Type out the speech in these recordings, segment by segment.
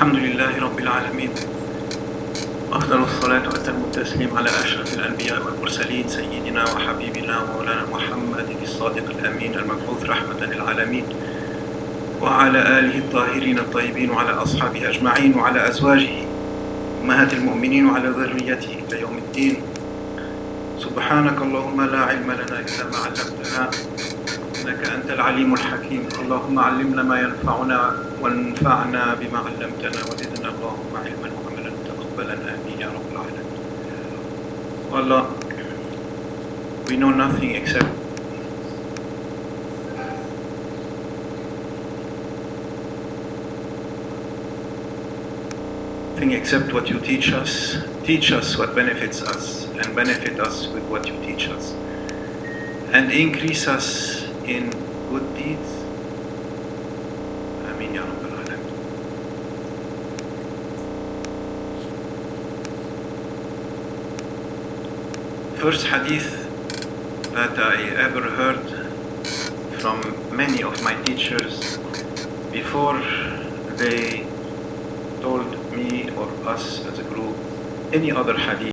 الحمد لله رب العالمين، أفضل الصلاة وأتم التسليم على أشرف الأنبياء والمرسلين سيدنا وحبيبنا ومولانا محمد الصادق الأمين المبعوث رحمة للعالمين، وعلى آله الطاهرين الطيبين وعلى أصحابه أجمعين وعلى أزواجه أمهات المؤمنين وعلى ذريته إلى يوم الدين. سبحانك اللهم لا علم لنا إلا ما علمتنا إنك أنت العليم الحكيم. اللهم علمنا ما ينفعنا وانفعنا بما علمتنا وزدنا اللهم علما وعملا متقبلا آمين يا رب العالمين. Allah, we know nothing except what you teach us. Teach us what benefits us and benefit us with what you teach us, and increase us in good deeds. Ameen ya Rabbal Alamin. First hadith that I ever heard from many of my teachers before they told me or us as a group any other hadith.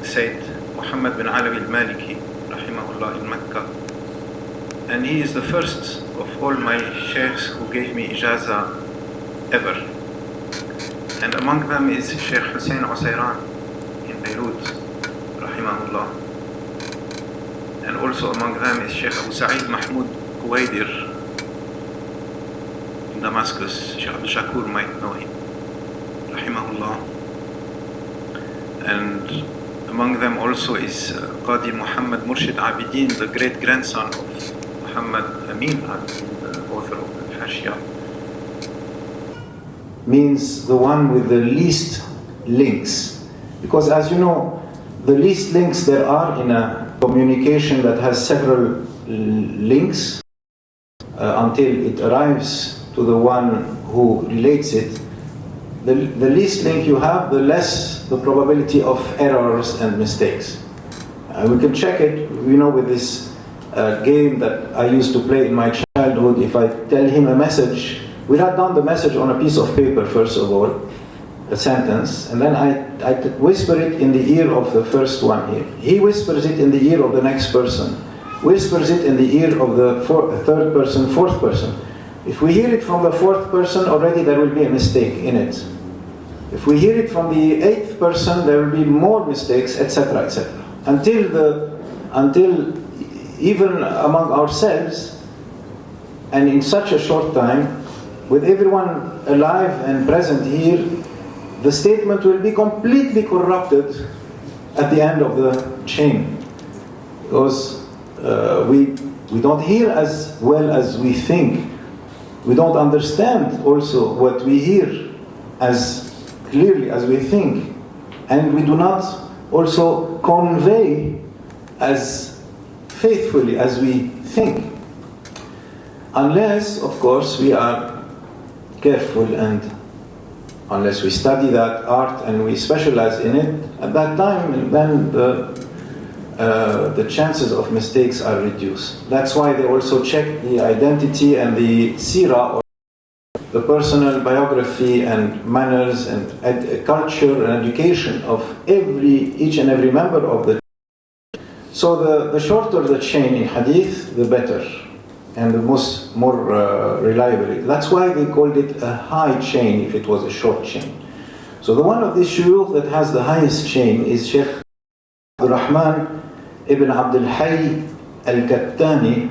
Said Muhammad bin Alawi al-Maliki rahimahullah in Mecca, and he is the first of all my sheikhs who gave me ijaza ever, and among them is Sheikh Hussein Usayran in Beirut rahimahullah, and also among them is Sheikh Abu Sa'id Mahmoud Kuwaidir in Damascus. Sheikh Abdul Shakur might know him rahimahullah, and among them also is Qadi Muhammad Murshid Abidin, the great grandson of Muhammad Amin Abidin, the author of the Hashia. Means the one with the least links, because as you know, the least links there are in a communication that has several links until it arrives to the one who relates it. The least link you have, the less the probability of errors and mistakes. We can check it, with this game that I used to play in my childhood. If I tell him a message, we write down the message on a piece of paper first of all, a sentence, and then I whisper it in the ear of the first one here. He whispers it in the ear of the next person, whispers it in the ear of the third person, fourth person. If we hear it from the fourth person, already there will be a mistake in it. If we hear it from the eighth person, there will be more mistakes, etc., etc. Until even among ourselves, and in such a short time, with everyone alive and present here, the statement will be completely corrupted at the end of the chain, because we don't hear as well as we think. We don't understand also what we hear as clearly as we think, and we do not also convey as faithfully as we think, unless of course we are careful, and unless we study that art and we specialize in it. At that time, then the chances of mistakes are reduced. That's why they also check the identity and the seerah, or the personal biography and manners and culture and education of each and every member of the. So the shorter the chain in hadith, the better, and the more reliable. That's why they called it a high chain if it was a short chain. So the one of the shuyukh that has the highest chain is Sheikh Abdul Rahman Ibn Abdul Hayy Al-Kattani.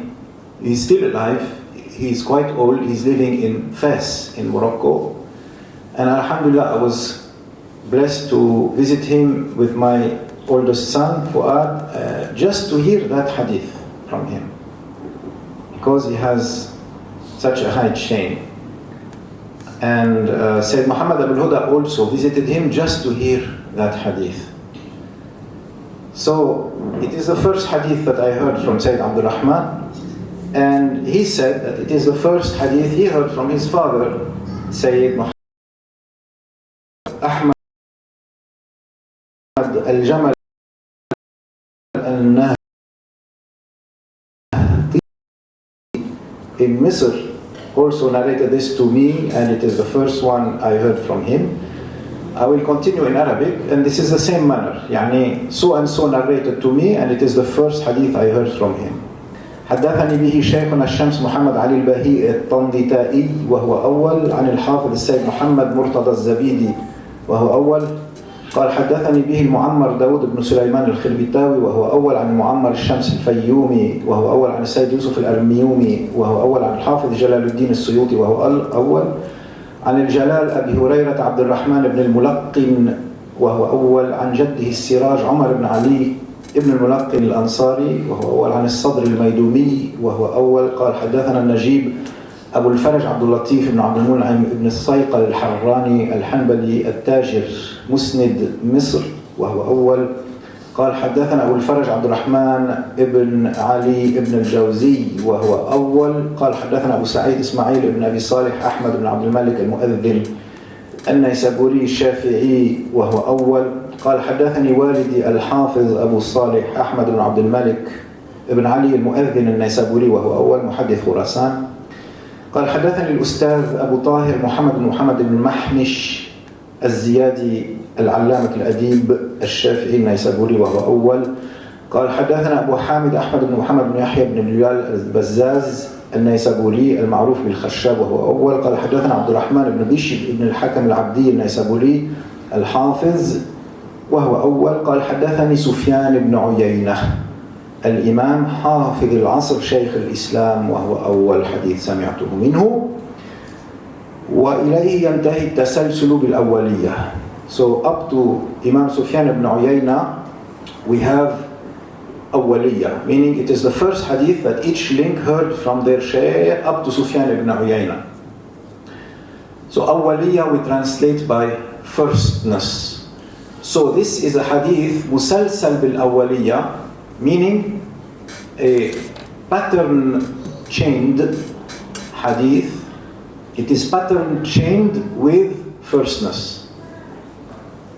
He's still alive. He's quite old. He's living in Fes in Morocco. And alhamdulillah, I was blessed to visit him with my oldest son, Fouad, just to hear that hadith from him, because he has such a high chain. And Sayyid Muhammad Abul Huda also visited him just to hear that hadith. So it is the first hadith that I heard from Sayyid Abdul Rahman, and he said that it is the first hadith he heard from his father, Sayyid Muhammad Ahmad al-Jamal al-Nahdi in Misr, also narrated this to me, and it is the first one I heard from him. I will continue in Arabic, and this is the same manner. يعني so and so narrated to me, and it is the first hadith I heard from him. حدثني به شيخنا الشمس محمد علي البهي الطنطائي وهو أول، عن الحافظ السيد محمد مرتضى الزبيدي وهو أول. قال حدثني به المعمر داود بن سليمان الخلبتاوي وهو أول، عن المعمر الشمس الفيومي وهو أول، عن السيد يوسف الأرميومي وهو أول، عن الحافظ جلال الدين السيوطي وهو أول، عن الجلال أبي هريرة عبد الرحمن بن الملقن وهو أول، عن جده السراج عمر بن علي ابن الملقن الأنصاري وهو أول، عن الصدر الميدومي وهو أول. قال حدثنا النجيب أبو الفرج عبد اللطيف بن عبد المنعم بن الصيقل الحراني الحنبلي التاجر مسند مصر وهو أول. قال حدثنا أبو الفرج عبد الرحمن ابن علي ابن الجوزي وهو أول. قال حدثنا أبو سعيد إسماعيل بن أبي صالح أحمد بن عبد الملك المؤذن النيسابوري الشافعي وهو أول. قال حدثني والدي الحافظ أبو صالح أحمد بن عبد الملك ابن علي المؤذن النيسابوري وهو أول، محدث خراسان. قال حدثني الأستاذ أبو طاهر محمد بن محمد بن محنش الزيادي العلامة الأديب الشافعي النيسابوري وهو أول. قال حدثنا أبو حامد أحمد بن محمد بن يحيى بن بلال البزاز النيسابوري المعروف بالخشاب وهو أول. قال حدثنا عبد الرحمن بن بشر بن الحكم العبدي النيسابوري الحافظ وهو أول. قال حدثني سفيان بن عيينة الإمام حافظ العصر شيخ الإسلام وهو أول حديث سمعته منه. وإليه ينتهي التسلسل بالأولية. So up to Imam Sufyan ibn Uyayna we have أولية, meaning it is the first hadith that each link heard from their shaykh up to Sufyan ibn Uyayna. So أولية we translate by firstness. So this is a hadith مسلسل بالأولية, meaning a pattern chained hadith. It is pattern chained with firstness.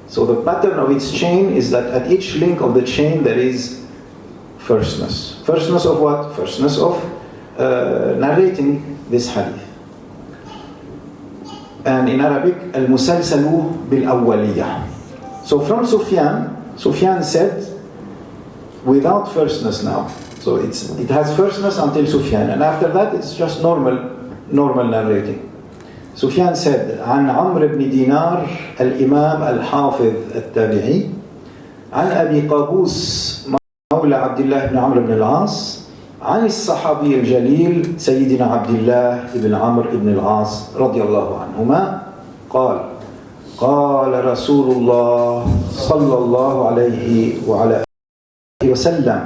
So the pattern of its chain is that at each link of the chain there is firstness. Firstness of what? Firstness of narrating this hadith. And in Arabic, al-musalsalu bil-awwaliyah. So from Sufyan said, without firstness now. So it has firstness until Sufyan, and after that it's just normal narrating. Sufyan said, عن عمرو بن دينار الإمام الحافظ التابعي عن أبي قابوس مولى عبد الله بن عمرو بن العاص عن الصحابي الجليل سيدنا عبد الله بن عمرو بن العاص رضي الله عنهما قال قال رسول الله صلى الله عليه وعلى آله وسلم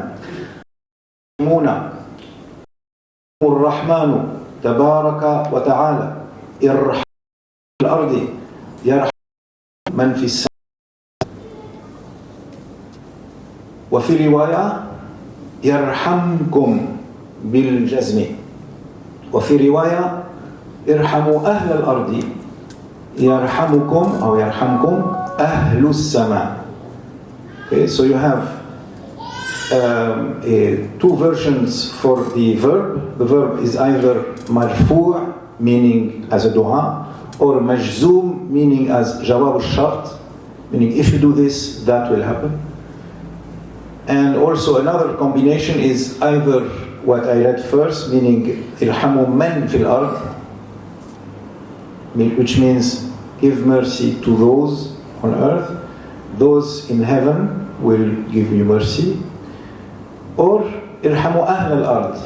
الرحمن تبارك وتعالى ارحم الأرض يرحم من في السماء. وفي رواية يرحمكم بالجزم. وفي رواية ارحموا أهل الأرض يرحمكم أو يرحمكم أهل السماء. Okay, so you have two versions for the verb. The verb is either marfu', meaning as a dua, or majzoom, meaning as jawab al-shart, meaning if you do this, that will happen. And also another combination is either what I read first, meaning irhamu man fil ard, which means give mercy to those on earth, those in heaven will give you mercy. Or irhamu ahl al-ard,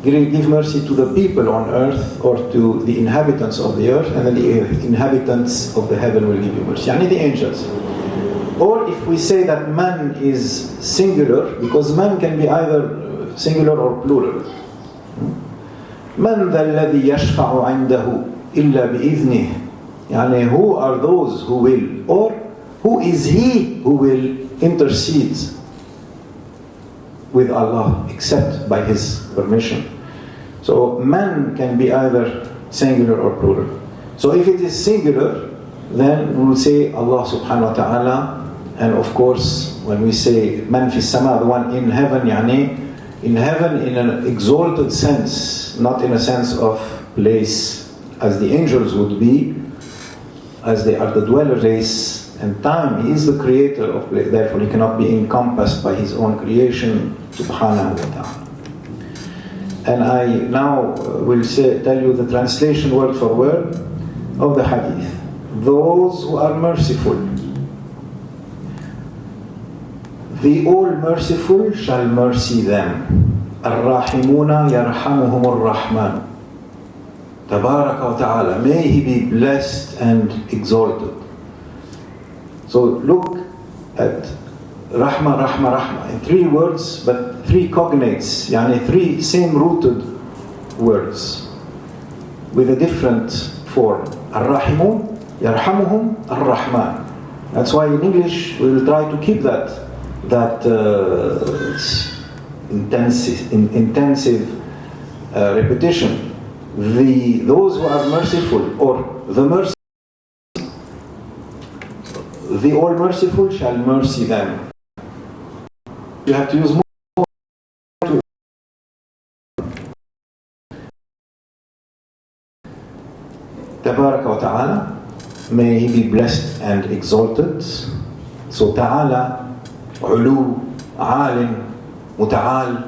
give mercy to the people on earth or to the inhabitants of the earth, and then the inhabitants of the heaven will give you mercy, yani the angels. Or if we say that man is singular, because man can be either singular or plural. Man ذا الذي يشفع عنده إلا بإذنه, yani who are those who will, or who is he who will intercede with Allah except by his permission. So man can be either singular or plural. So if it is singular, then we will say Allah subhanahu wa ta'ala. And of course, when we say man fi sama, the one in heaven, yani in heaven in an exalted sense, not in a sense of place as the angels would be, as they are the dweller race and time. He is the creator of place, therefore he cannot be encompassed by his own creation, subhanahu wa ta'ala. And I now will tell you the translation word for word of the hadith. Those who are merciful, the all merciful shall mercy them. Ar-Rahimuna yarhamuhumur Rahman. Tabaraka wa ta'ala. May he be blessed and exalted. So look at Rahma, Rahma, Rahma in three words, but three cognates, yani three same rooted words with a different form. Ar-Rahimun, Yarhamuhum, Ar-Rahman. That's why in English we will try to keep that intensive repetition. Those who are merciful, or the mercy, the all merciful shall mercy them. You have to use more. Tabaraka wa ta'ala, may he be blessed and exalted. So ta'ala, ulu, alim, muta'al.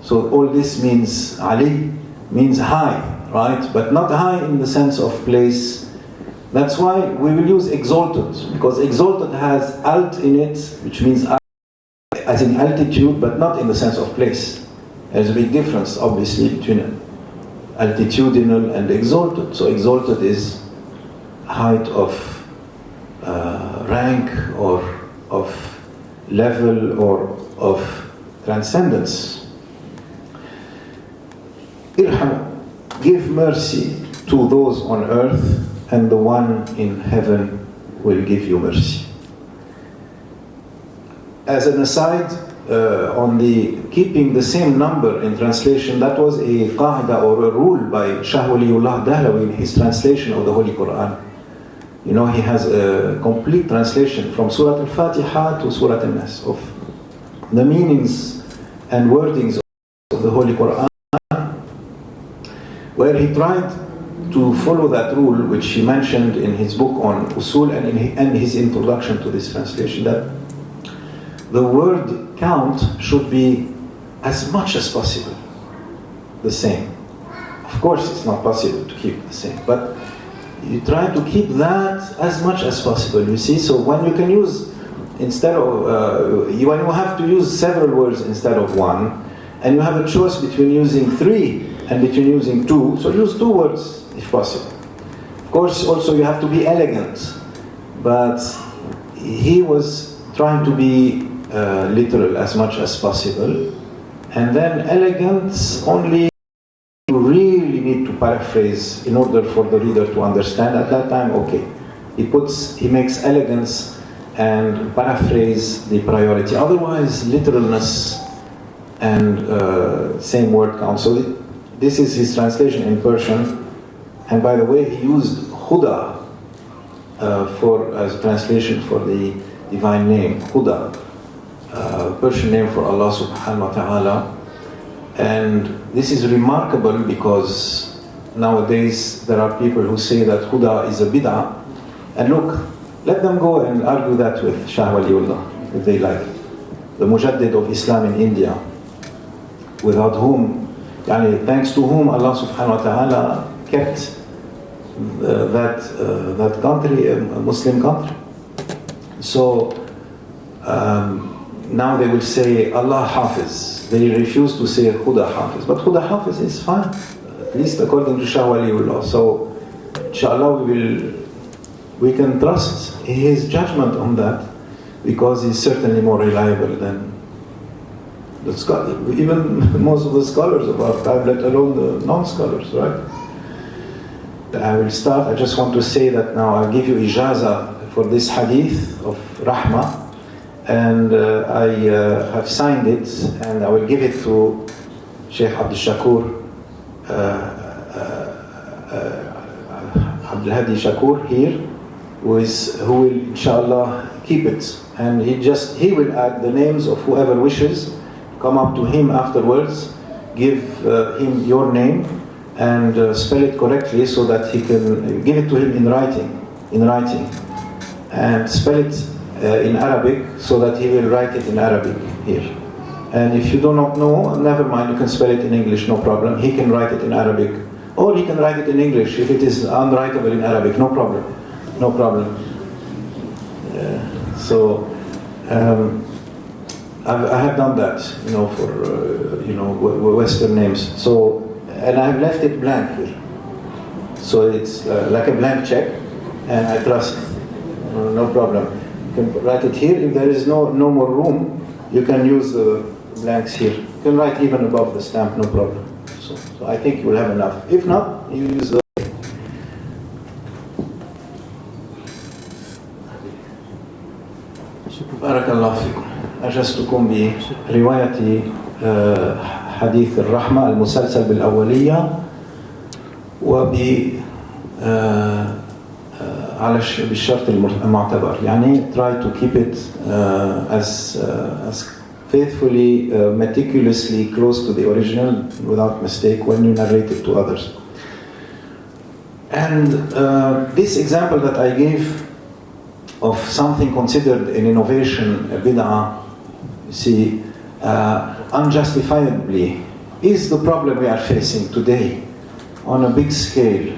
So all this means, ali means high, right? But not high in the sense of place. That's why we will use exalted, because exalted has alt in it, which means as in altitude, but not in the sense of place. There's a big difference, obviously, between altitudinal and exalted. So exalted is height of rank or of level or of transcendence. Irham, give mercy to those on earth, and the one in heaven will give you mercy. As an aside, on the keeping the same number in translation, that was a qa'ida or a rule by Shah Waliullah Dahlawi in his translation of the Holy Quran. You know, he has a complete translation from Surah Al-Fatiha to Surah Al-Nas of the meanings and wordings of the Holy Quran, where he tried to follow that rule, which he mentioned in his book on Usul and his introduction to this translation, that the word count should be as much as possible the same. Of course, it's not possible to keep the same, but you try to keep that as much as possible, you see. So when you can use, instead of, when you have to use several words instead of one, and you have a choice between using three and between using two, so use two words if possible. Of course, also you have to be elegant, but he was trying to be literal as much as possible, and then elegance only you really need to paraphrase in order for the reader to understand. At that time, okay, he makes elegance and paraphrase the priority. Otherwise, literalness and same word count. So this is his translation in Persian. And by the way, he used Huda as translation for the divine name, Huda, Persian name for Allah subhanahu wa ta'ala. And this is remarkable because nowadays there are people who say that Huda is a bid'ah. And look, let them go and argue that with Shah Waliullah, if they like. The Mujaddid of Islam in India, without whom, thanks to whom Allah subhanahu wa ta'ala kept that country, a Muslim country. So now they will say Allah Hafiz. They refuse to say Huda Hafiz. But Huda Hafiz is fine, at least according to Shah Waliullah. So inshallah we can trust his judgment on that, because he's certainly more reliable than the scholar, even most of the scholars of our time, let alone the non-scholars, right? I will start. I just want to say that now I'll give you ijaza for this hadith of Rahmah, and I have signed it, and I will give it to Sheikh Abdul Shakur, Abdul Hadi Shakur here, who will inshallah keep it, and he will add the names of whoever wishes. Come up to him afterwards, give him your name, and spell it correctly so that he can give it to him in writing, and spell it in Arabic so that he will write it in Arabic here. And if you do not know, never mind, you can spell it in English, no problem. He can write it in Arabic, or he can write it in English if it is unwritable in Arabic, no problem, no problem. I have done that, for Western names. So, and I have left it blank here. So it's like a blank check, and I trust, no problem. You can write it here. If there is no more room, you can use the blanks here. You can write even above the stamp, no problem. So I think you will have enough. If not, you use the بارك الله فيكم. أجزتكم برواية حديث الرحمة المسلسل بالأولية بالشرط المعتبر. يعني try to keep it as faithfully, meticulously close to the original without mistake when you narrate it to others. And this example that I gave of something considered an innovation, a bid'ah, you see, unjustifiably, is the problem we are facing today on a big scale.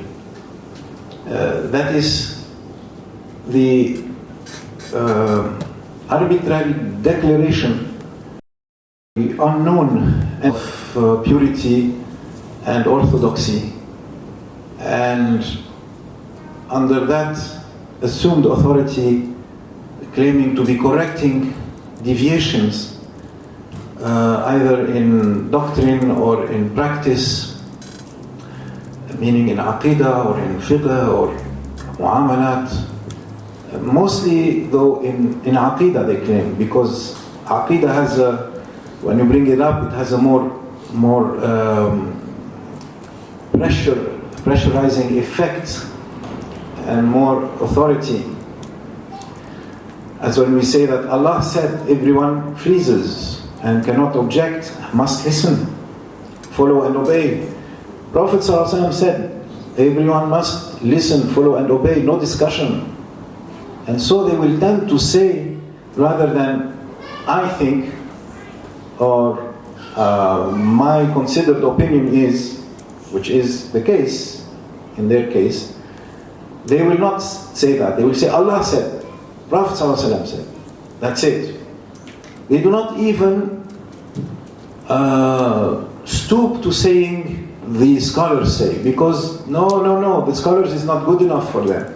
That is the arbitrary declaration, the unknown of purity and orthodoxy, and under that assumed authority claiming to be correcting deviations either in doctrine or in practice, meaning in aqidah or in fiqh or muamalat. Mostly though in aqidah they claim, because aqidah has when you bring it up, it has a more pressurizing effect and more authority. As when we say that Allah said everyone freezes and cannot object, must listen, follow and obey. Prophet ﷺ said everyone must listen, follow and obey, no discussion. And so they will tend to say, rather than I think or my considered opinion is, which is the case in their case, they will not say that. They will say Allah said, Prophet ﷺ said. That's it. They do not even stoop to saying the scholars say, because no, the scholars is not good enough for them.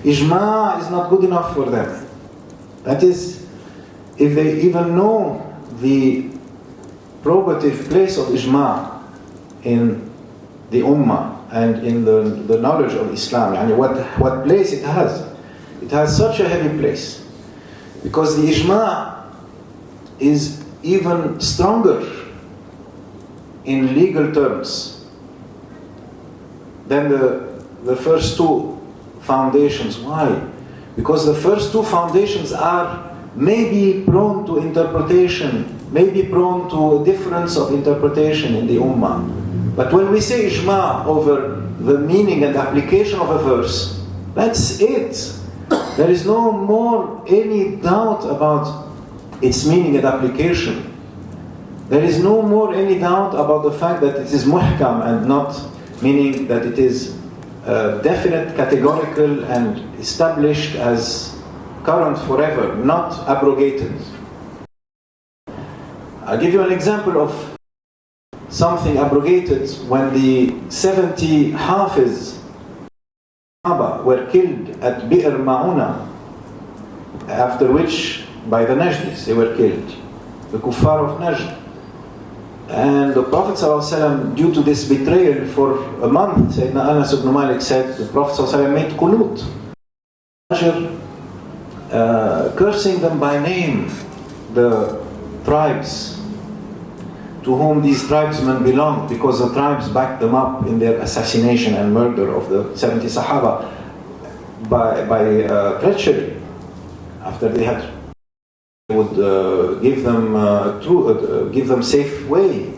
Ijma is not good enough for them. That is, if they even know the probative place of ijma in the ummah and in the knowledge of Islam, and what place it has. It has such a heavy place, because the ijma is even stronger in legal terms than the first two foundations. Why? Because the first two foundations are maybe prone to interpretation, maybe prone to a difference of interpretation in the ummah. But when we say ijma over the meaning and application of a verse, that's it. There is no more any doubt about its meaning and application. There is no more any doubt about the fact that it is muhkam and not, meaning that it is definite, categorical, and established as current forever, not abrogated. I'll give you an example of something abrogated. When the 70 Hafiz were killed at Bi'r Ma'una, after which, by the Najdis, they were killed, the Kuffar of Najd. And the Prophet ﷺ, due to this betrayal for a month, Sayyidina Anas ibn Malik said, the Prophet ﷺ made qunut, cursing them by name, the tribes to whom these tribesmen belonged, because the tribes backed them up in their assassination and murder of the 70 Sahaba by treachery. After they had would give them safe way.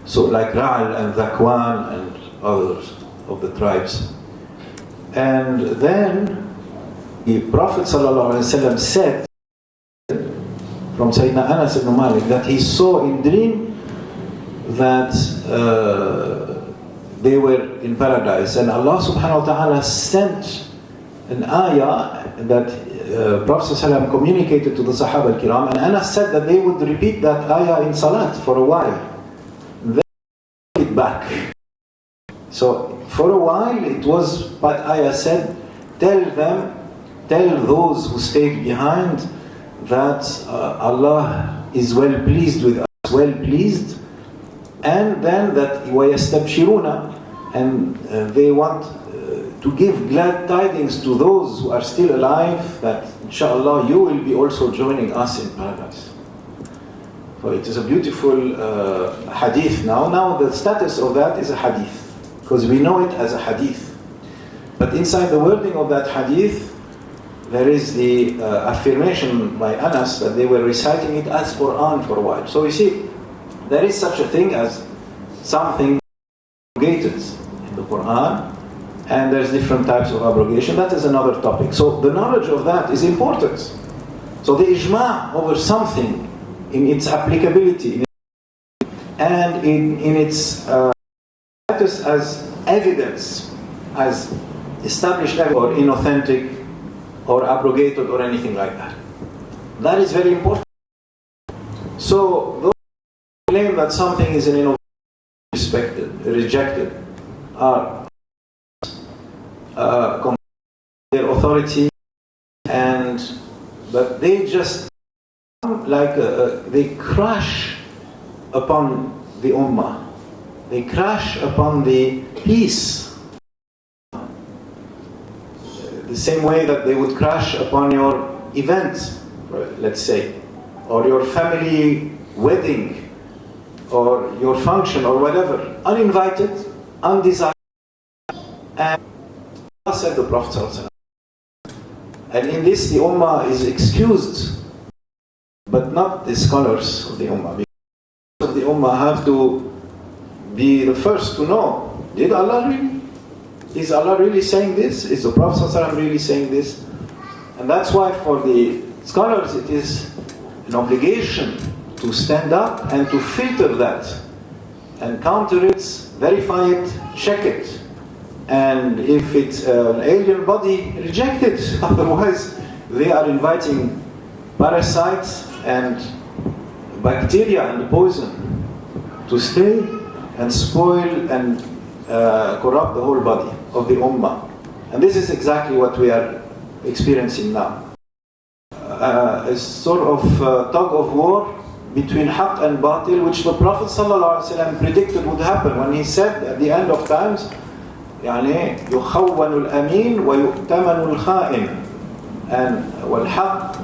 So like Ra'al and Dhakwan and others of the tribes. And then the Prophet ﷺ said from Sayyidina Anas ibn Malik that he saw in dream that they were in paradise, and Allah subhanahu wa ta'ala sent an ayah that Prophet ﷺ communicated to the Sahaba al-Kiram, and Anas said that they would repeat that ayah in Salat for a while, then it back. So for a while it was what ayah said, tell those who stayed behind that Allah is well pleased with us, well pleased, and then that وَيَسْتَبْشِرُونَ, and they want to give glad tidings to those who are still alive that inshallah you will be also joining us in paradise. So it is a beautiful hadith now. Now the status of that is a hadith, because we know it as a hadith. But inside the wording of that hadith, there is the affirmation by Anas that they were reciting it as Quran for a while. So you see, there is such a thing as something abrogated in the Quran, and there's different types of abrogation. That is another topic. So the knowledge of that is important. So the ijma' over something in its applicability and in its status as evidence, as established evidence, or inauthentic or abrogated or anything like that. That is very important. So those who claim that something is an innovation, rejected, are their authority, but they just like they crash upon the ummah, they crash upon the peace, the same way that they would crash upon your event, let's say, or your family wedding, or your function, or whatever, uninvited, undesired. And Allah said the Prophet ﷺ. And in this the ummah is excused, but not the scholars of the ummah. Because of the ummah have to be the first to know, did Allah really? Is Allah really saying this? Is the Prophet ﷺ really saying this? And that's why for the scholars it is an obligation to stand up and to filter that and counter it, verify it, check it. And if it's an alien body, reject it. Otherwise, they are inviting parasites and bacteria and poison to stay and spoil and corrupt the whole body of the ummah. And this is exactly what we are experiencing now. A sort of tug of war between haqq and batil, which the Prophet ﷺ predicted would happen when he said at the end of times, يعني يخون الأمين ويؤتمن الخائن, and والحق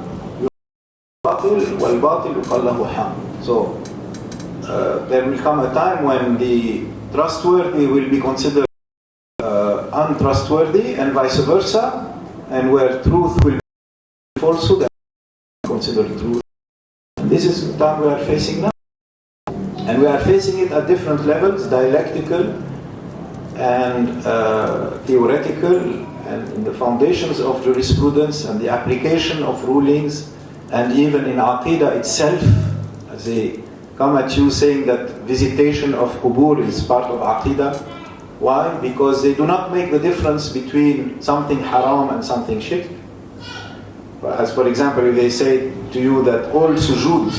باطل والباطل يقال له حق. So there will come a time when the trustworthy will be considered untrustworthy, and vice versa, and where truth will be falsehood and considered truth. And this is the time we are facing now, and we are facing it at different levels: dialectical and theoretical, and in the foundations of jurisprudence and the application of rulings, and even in Aqidah itself, as they come at you saying that visitation of qubur is part of Aqidah. Why? Because they do not make the difference between something haram and something shirk. As for example, if they say to you that all sujood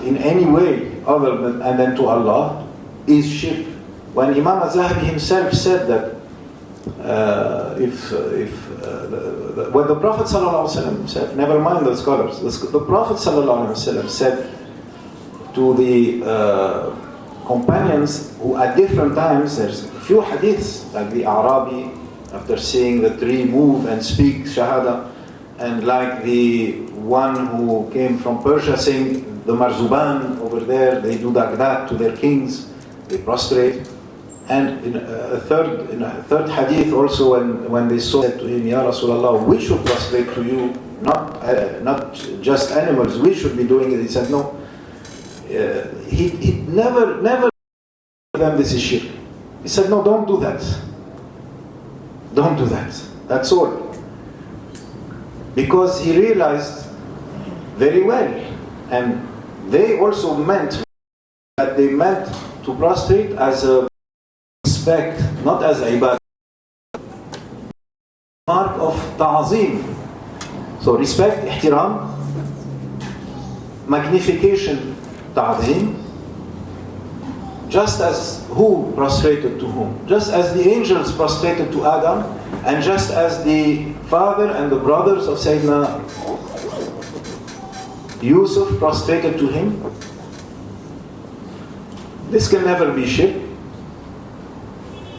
in any way other than to Allah is shirk, when Imam al-Zahabi himself said that when the Prophet ﷺ said, never mind the scholars, the Prophet ﷺ said to the companions who at different times, there's a few hadiths, like the Arabi, after seeing the tree move and speak shahada, and like the one who came from Persia saying, the Marzuban over there, they do like that to their kings, they prostrate. And in a third hadith also, when they said to him, Ya Rasulullah, we should prostrate to you, not just animals, we should be doing it. He said, no. He never them this is shirk. He said, no, don't do that. Don't do that. That's all. Because he realized very well, and they also meant that they meant to prostrate as a respect, not as ibadah. Mark of ta'zim. So respect, ihtiram, magnification, ta'zim, just as who prostrated to whom? Just as the angels prostrated to Adam, and just as the father and the brothers of Sayyidina Yusuf prostrated to him. This can never be shirk.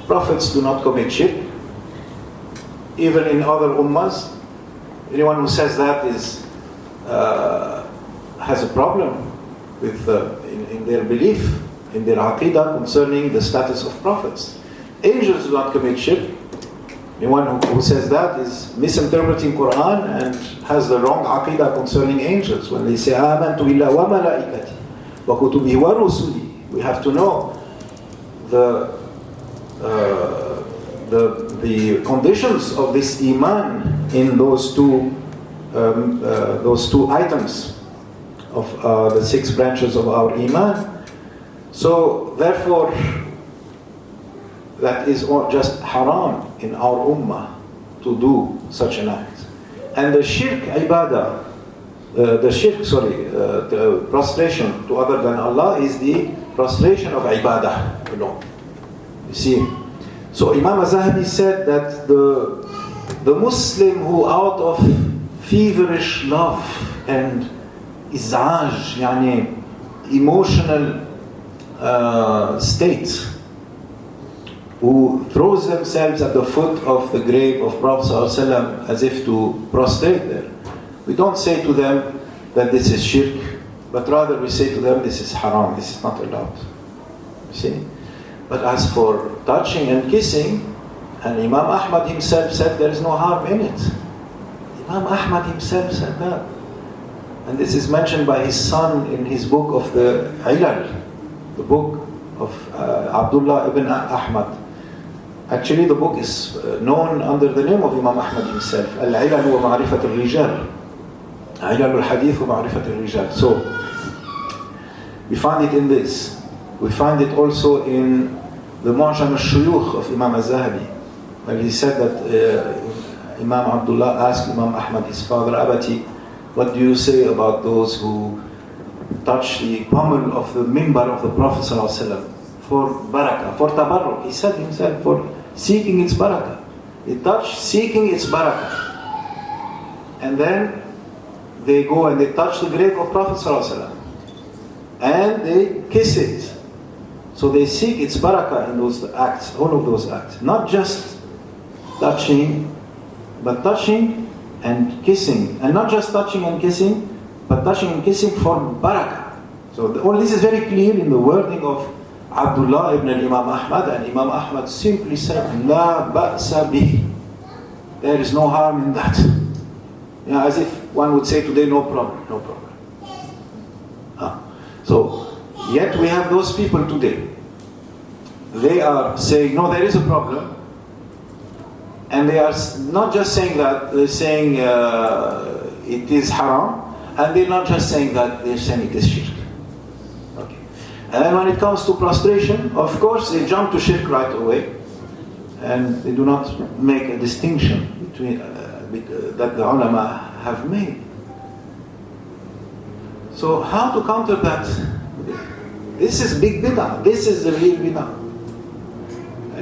Prophets do not commit shirk. Even in other ummahs, anyone who says that is has a problem with in their belief, in their aqidah concerning the status of prophets. Angels do not commit shirk. Anyone who says that is misinterpreting Quran and has the wrong aqidah concerning angels. When they say amantu billahi wa malaikati wa kutubihi wa rusuli, we have to know the conditions of this iman in those two items of the 6 branches of our iman. So therefore, that is just haram in our ummah to do such an act. And the shirk ibadah, the prostration to other than Allah is the prostration of ibadah alone. You see? So Imam Az-Zahabi said that the Muslim who out of feverish love and izaj, yani emotional state, who throws themselves at the foot of the grave of Prophet ﷺ as if to prostrate there, we don't say to them that this is shirk, but rather we say to them this is haram, this is not allowed. You see? But as for touching and kissing, and Imam Ahmad himself said there is no harm in it. Imam Ahmad himself said that. And this is mentioned by his son in his book of the Ilal, the book of Abdullah ibn Ahmad. Actually, the book is known under the name of Imam Ahmad himself, Al-Ilal wa Ma'rifat al-Rijal. Ilal al-Hadith wa Ma'rifat al-Rijal. So, we find it in this. We find it also in the Mu'jam al-Shuyukh of Imam Az-Zahabi, where he said that Imam Abdullah asked Imam Ahmad, his father, Abati, what do you say about those who touch the pommel of the minbar of the Prophet ﷺ for barakah, for tabarruk? He said himself, for seeking its barakah. They touch seeking its barakah. And then they go and they touch the grave of Prophet ﷺ and they kiss it. So they seek its barakah in those acts, all of those acts. Not just touching, but touching and kissing. And not just touching and kissing, but touching and kissing for barakah. So all this is very clear in the wording of Abdullah ibn Imam Ahmad, and Imam Ahmad simply said, La ba'sa bih. There is no harm in that. Yeah, as if one would say today, no problem, no problem. So, yet we have those people today. They are saying, no, there is a problem. And they are not just saying that, they're saying it is haram. And they're not just saying that, they're saying it is shirk. Okay. And then when it comes to prostration, of course, they jump to shirk right away. And they do not make a distinction between that the ulama have made. So how to counter that? This is big bid'ah. This is the real bid'ah.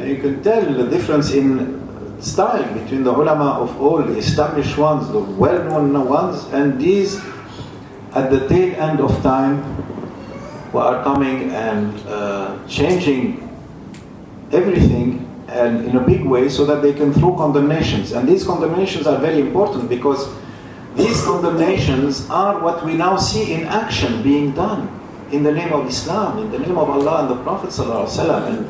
You can tell the difference in style between the ulama of all the established ones, the well-known ones, and these at the tail end of time who are coming and changing everything and in a big way so that they can throw condemnations. And these condemnations are very important because these condemnations are what we now see in action being done in the name of Islam, in the name of Allah and the Prophet ﷺ. And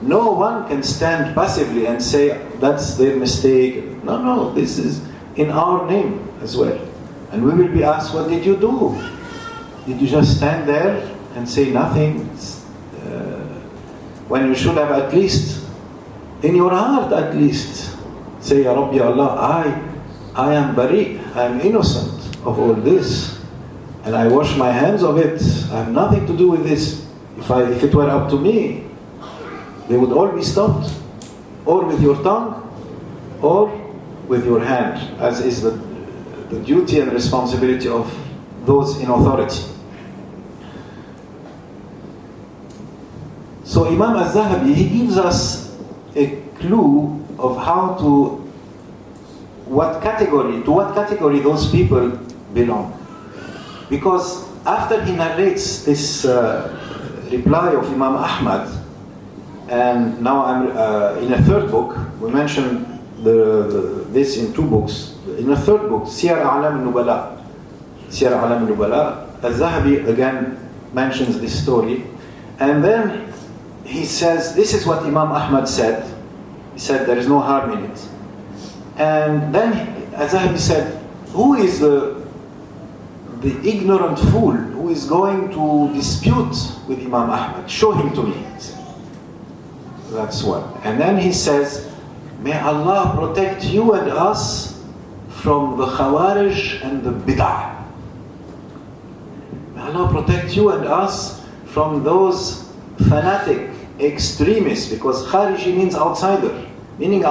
no one can stand passively and say that's their mistake. No, this is in our name as well. And we will be asked, what did you do? Did you just stand there and say nothing? when you should have at least, in your heart at least, say, Ya Rabbi Allah, I am bari, I am innocent of all this, and I wash my hands of it, I have nothing to do with this. If it were up to me, they would all be stopped, or with your tongue, or with your hand, as is the duty and responsibility of those in authority. So Imam al-Zahabi, he gives us a clue of to what category those people belong. Because after he narrates this reply of Imam Ahmad, and now I'm in a third book, we mentioned this in two books. In a third book, Siyar A'lam al-Nubala, al-Zahabi again mentions this story, and then he says, this is what Imam Ahmad said. He said there is no harm in it. And then al-Zahabi said, who is the ignorant fool who is going to dispute with Imam Ahmad? Show him to me. That's one. And then he says, may Allah protect you and us from the Khawarij and the Bid'ah. May Allah protect you and us from those fanatic extremists, because Khariji means outsider, meaning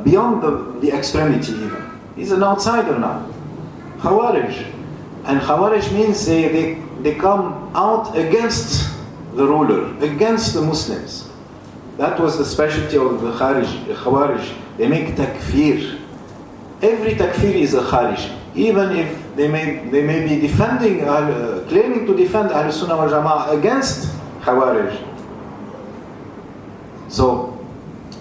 beyond the extremity even. He's an outsider now. Khawarij. And Khawarij means they come out against the ruler, against the Muslims. That was the specialty of the Khawarij. They make takfir. Every takfir is a Kharij. Even if they may be defending, claiming to defend Ahl Sunnah wal Jama'ah against Khawarij. So,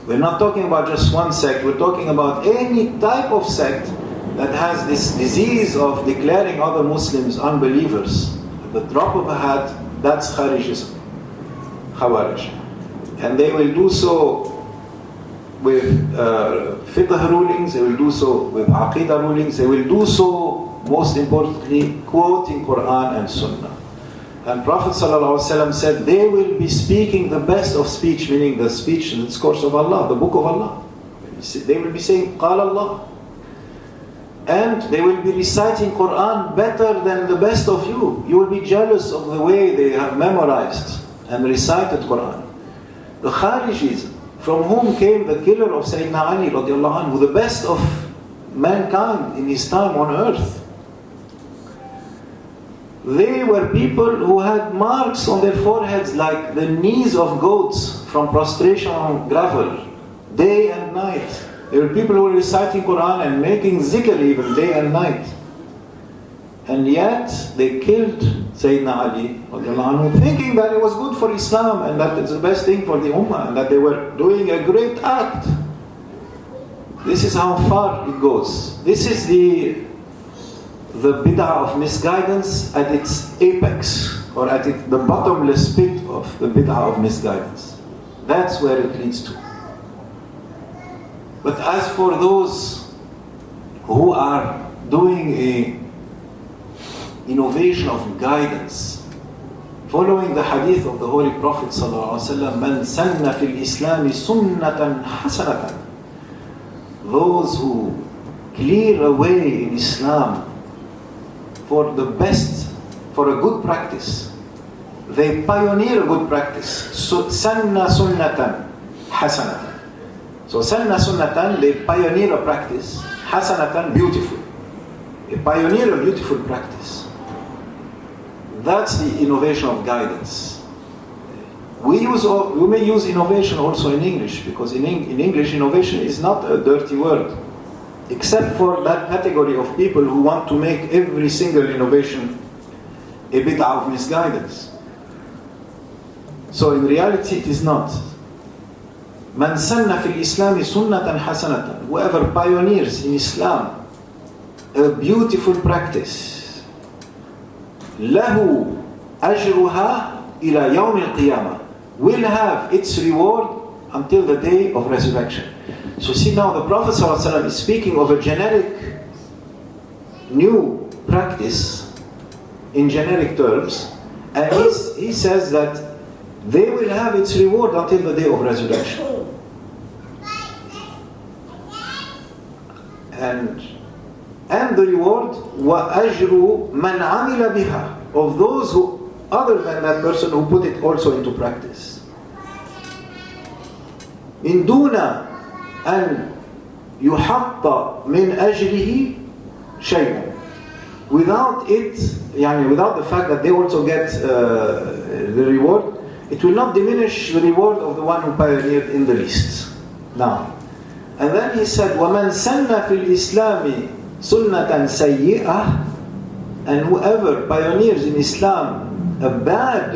we're not talking about just one sect, we're talking about any type of sect that has this disease of declaring other Muslims unbelievers. At the drop of a hat, that's Kharijism, Khawarij. And they will do so with fiqh rulings, they will do so with aqidah rulings, they will do so, most importantly, quoting Quran and Sunnah. And Prophet ﷺ said, they will be speaking the best of speech, meaning the speech and discourse of Allah, the book of Allah. They will be saying, Qala Allah. And they will be reciting Quran better than the best of you. You will be jealous of the way they have memorized and recited Quran. The Kharijis, from whom came the killer of Sayyidina Ali radiallahu anhu, the best of mankind in his time on earth. They were people who had marks on their foreheads like the knees of goats from prostration on gravel, day and night. There were people who were reciting Quran and making zikr even day and night. And yet they killed Sayyidina Ali anhu, thinking that it was good for Islam and that it's the best thing for the Ummah and that they were doing a great act. This is how far it goes. This is the bid'ah of misguidance at its apex, or at the bottomless pit of the bid'ah of misguidance. That's where it leads to. But as for those who are doing a innovation of guidance, following the hadith of the Holy Prophet ﷺ, مَنْ سَنَّ فِي الْإِسْلَامِ سُنَّةً حَسَنَةً, those who clear a way in Islam for the best, for a good practice. They pioneer a good practice. Sanna sunnatan hasanatan. So sanna sunnatan, they pioneer a practice. Hasanatan, beautiful. They pioneer a beautiful practice. That's the innovation of guidance. We may use innovation also in English, because in English innovation is not a dirty word, except for that category of people who want to make every single innovation a bid'ah of misguidance. So in reality it is not. Man sanna fil Islami sunnatan hasanatan, whoever pioneers in Islam a beautiful practice, lahu ajruha ila yawm al-qiyamah, will have its reward until the day of resurrection. So see, now the Prophet ﷺ is speaking of a generic new practice in generic terms, and he says that they will have its reward until the day of resurrection. And the reward وَأَجْرُ مَنْ عَمِلَ بِهَا, of those who, other than that person who put it also into practice. مِنْ دُونَ أَنْ يُحَطَّ مِنْ أَجْرِهِ شَيْءٌ, without it, without the fact that they also get the reward, it will not diminish the reward of the one who pioneered in the least. Now, and then he said, وَمَنْ سَنَّ فِي الْإِسْلَامِ سُنَّةً سَيِّئَةً, and whoever pioneers in Islam a bad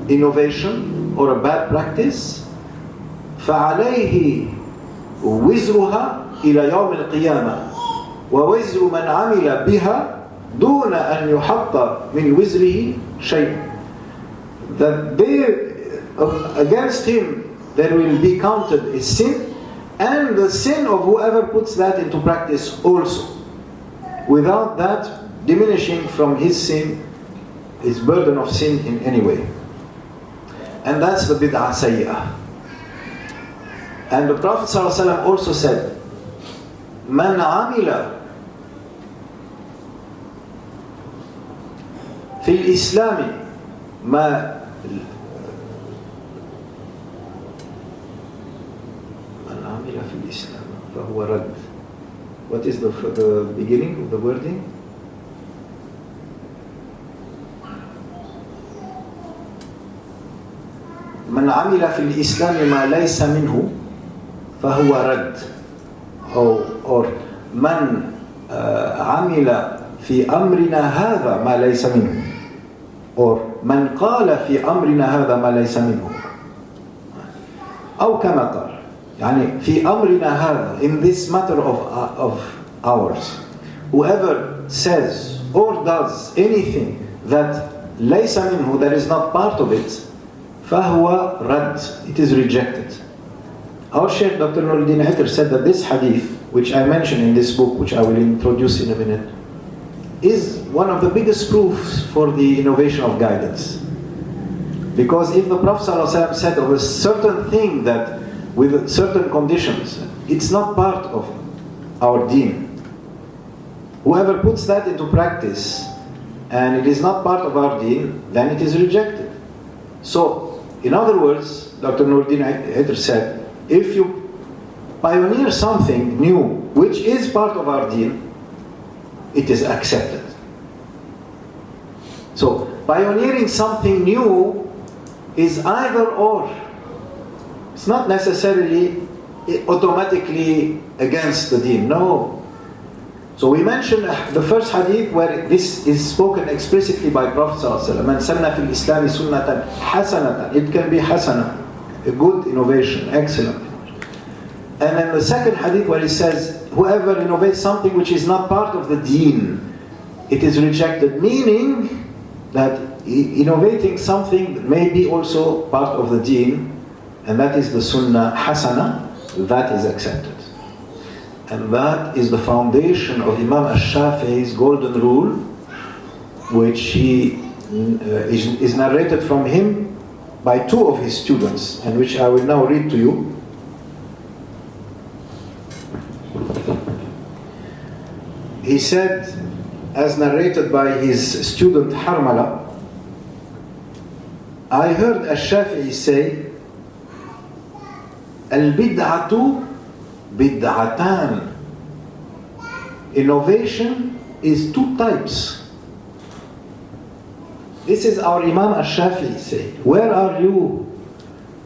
innovation or a bad practice, فَعَلَيْهِ وِزْرُهَا إِلَى يَوْمِ الْقِيَامَةِ وَوِزْرُ مَنْ عَمِلَ بِهَا دُونَ أَنْ يُحَطَّ مِنْ وِزْرِهِ شَيْءٍ. That against him there will be counted a sin, and the sin of whoever puts that into practice also, without that diminishing from his sin, his burden of sin in any way. And that's the bid'ah sayyah. And the Prophet ﷺ also said, مَنْ عَمِلَ في الإسلام ما من عمل في الإسلام فهو رد. What is the beginning of the wording? من عمل في الإسلام ما ليس منه فهو رد. Or من عمل في أمرنا هذا ما ليس منه, or من قال في أمرنا هذا ما ليس منه, أو كما قال, في أمرنا هذا, in this matter of ours, whoever says or does anything that ليس منه, that is not part of it, فهو رد, it is rejected. Our Shaykh Dr. Nuruddin Haider said that this hadith, which I mentioned in this book, which I will introduce in a minute, is one of the biggest proofs for the innovation of guidance. Because if the Prophet ﷺ said of a certain thing that with certain conditions, it's not part of our deen, whoever puts that into practice and it is not part of our deen, then it is rejected. So, in other words, Dr. Nuruddin Haider said, if you pioneer something new which is part of our deen, it is accepted. So, pioneering something new is either or. It's not necessarily automatically against the deen, no. So we mentioned the first hadith where this is spoken explicitly by Prophet ﷺ. مَنْ سَنَّ فِي الْإِسْلَامِ سُنَّةً حَسَنَةً. It can be hasana, a good innovation, excellent. And then the second hadith where he says, whoever innovates something which is not part of the deen, it is rejected. Meaning that innovating something may be also part of the deen, and that is the sunnah hasana, that is accepted. And that is the foundation of Imam al-Shafi'i's golden rule, which is narrated from him by two of his students, and which I will now read to you. He said, as narrated by his student Harmala, I heard al-Shafi'i say, al-bid'atu bid'atan. Innovation is two types. This is our Imam al-Shafi'i say. Where are you,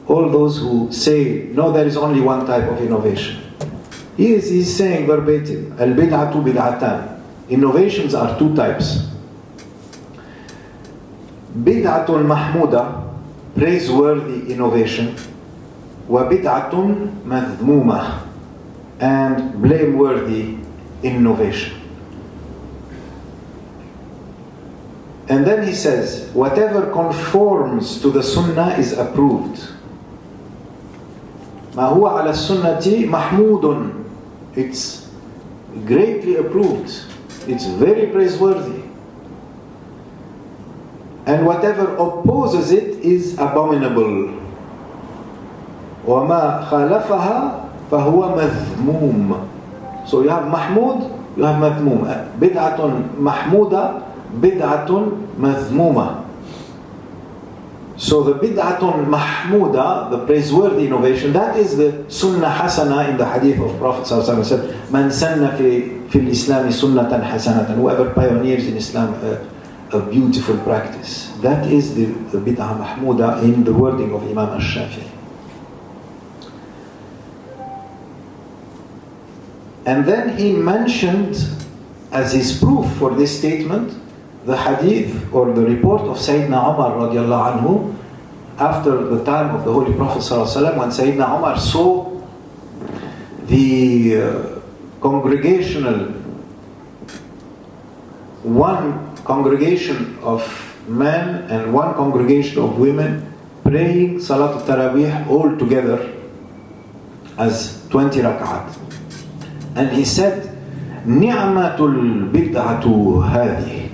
all those who say, no, there is only one type of innovation? He's saying verbatim, al-bid'atu bid'atan. Innovations are two types. Bid'atun mahmuda, praiseworthy innovation, wa bid'atun madhmuma, and blameworthy innovation. And then he says, whatever conforms to the sunnah is approved. Ma huwa ala sunnati mahmudun. It's greatly approved. It's very praiseworthy. And whatever opposes it is abominable. وَمَا خَالَفَهَا فَهُوَ مَذْمُومٌ. So you have Mahmud, you have Madhmum. Bid'atun Mahmuda, Bid'atun Madhmuma. So the Bid'atun Mahmuda, the praiseworthy innovation, that is the Sunnah Hasana in the Hadith of Prophet ﷺ. Man sanna fi al-Islami sunnatan hasanatan. Whoever pioneers in Islam a beautiful practice. That is the Bid'ah Mahmuda in the wording of Imam al-Shafi'i. And then he mentioned as his proof for this statement the hadith or the report of Sayyidina Umar radiallahu anhu after the time of the Holy Prophet ﷺ, when Sayyidina Umar saw the one congregation of men and one congregation of women praying Salat al-Tarawih all together as 20 rak'at. And he said, Ni'matul bid'atu hadhi.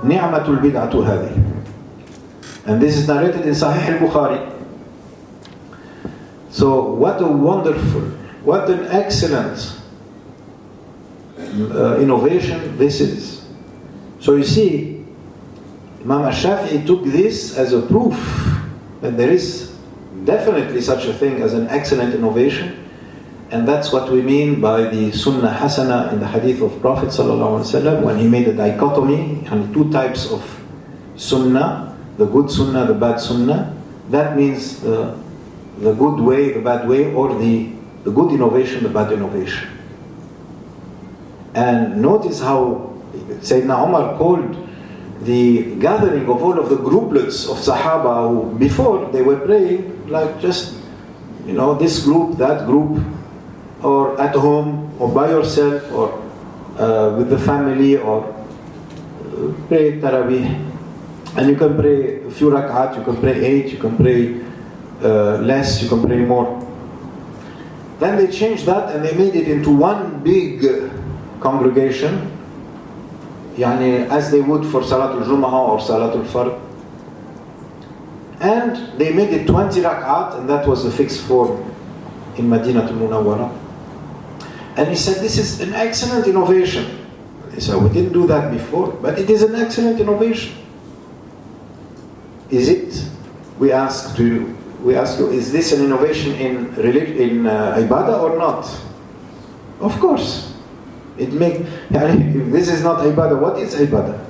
Ni'matul bid'atu hadhi. And this is narrated in Sahih al-Bukhari. So what a wonderful, what an excellent innovation this is. So you see, Imam al-Shafi'i took this as a proof that there is definitely such a thing as an excellent innovation. And that's what we mean by the Sunnah Hasana in the Hadith of Prophet ﷺ, when he made a dichotomy and two types of Sunnah, the good Sunnah, the bad Sunnah. That means the good way, the bad way, or the good innovation, the bad innovation. And notice how Sayyidina Umar called the gathering of all of the grouplets of Sahaba who before they were praying like just, this group, that group, or at home, or by yourself, or with the family, or pray Tarawih. And you can pray a few rak'at, you can pray 8, you can pray less, you can pray more. Then they changed that and they made it into one big congregation, as they would for Salatul Jum'ah or Salatul Fard. And they made it 20 rak'at, and that was the fixed form in Madinatul Munawwara. And he said, this is an excellent innovation. He said, we didn't do that before, but it is an excellent innovation. Is it? We ask you, is this an innovation in ibadah or not? Of course. If this is not ibadah, what is ibadah?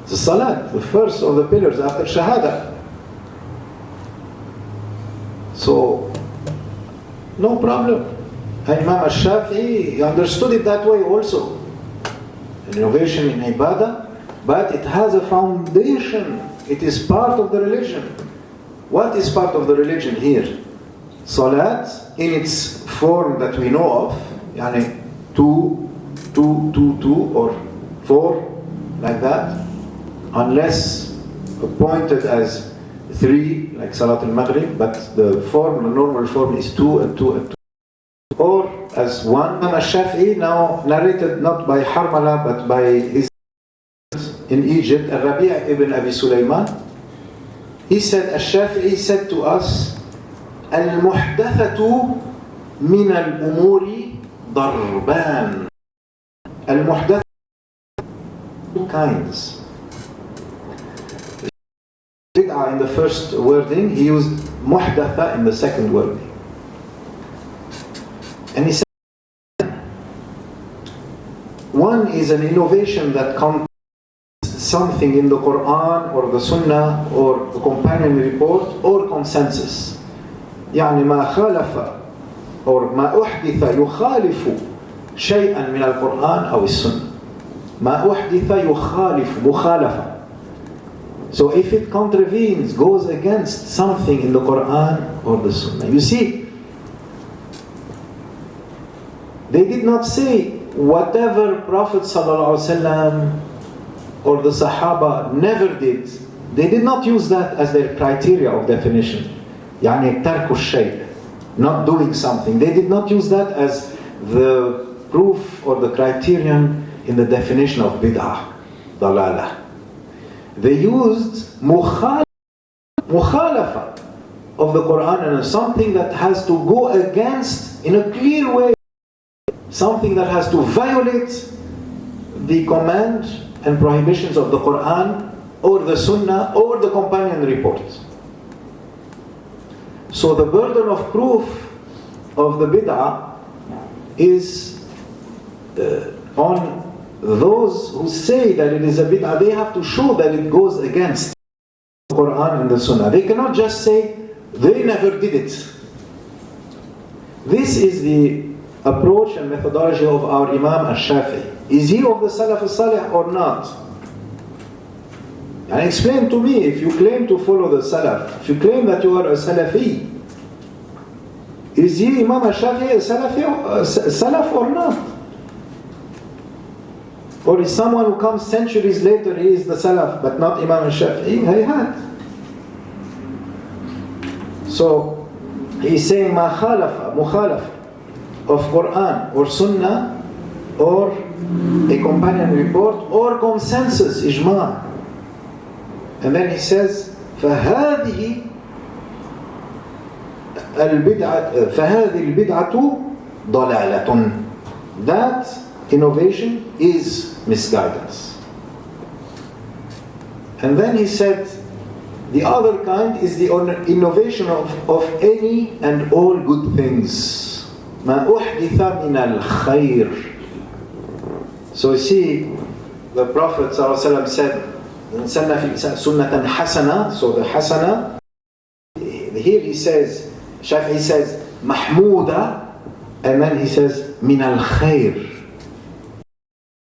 The salat, the first of the pillars after shahada. So, no problem. And Imam al-Shafi'i understood it that way also. An innovation in ibadah, but it has a foundation. It is part of the religion. What is part of the religion here? Salat in its form that we know of, 2, 2, or 4, like that, unless appointed as 3, like Salat al-Maghrib, but the normal form is 2 and 2 and 2. Or as one. Imam al-Shafi'i, now narrated not by Harmala but by his in Egypt, Al-Rabi' ibn Abi Sulaiman, he said, al-Shafi'i said to us, Al-Muhdathatu min al-umuri darban. Al-Muhdathatu, two kinds. Bid'ah in the first wording, he used Muhdatha in the second wording. And he said, one is an innovation that comes something in the Quran or the Sunnah or the companion report or consensus. ما خالف or ما أحدث يخالف شيئا من القرآن أو السنة. ما أحدث يخالف مخالفة. So if it contravenes, goes against something in the Quran or the Sunnah. You see, they did not say whatever Prophet ﷺ or the Sahaba never did. They did not use that as their criteria of definition. ترك الشيء, not doing something. They did not use that as the proof or the criterion in the definition of bid'ah, dalalah. they used mukhalafa of the Quran, and something that has to go against in a clear way, something that has to violate the command and prohibitions of the Quran or the Sunnah or the companion reports. So the burden of proof of the bid'ah is on those who say that it is a bid'ah. They have to show that it goes against the Quran and the Sunnah. They cannot just say they never did it. This is the approach and methodology of our Imam al-Shafi'i. Is he of the Salaf al-Salih or not? And explain to me, if you claim to follow the Salaf, if you claim that you are a Salafi, is he Imam al-Shafi'i a Salaf or not? Or is someone who comes centuries later, he is the Salaf, but not Imam al-Shafi'i? Haddad. So, he's saying mukhalafa of Quran or Sunnah or a companion report or consensus, ijma'. And then he says, فهذه البدعة ضلالة. That innovation is misguidance. And then he said, the other kind is the innovation of any and all good things. ما أحدث من الخير. So you see, the Prophet ﷺ said, sunnatan hasana. So the hasana, here he says, Shafi'i says, mahmuda, and then he says, min al khair.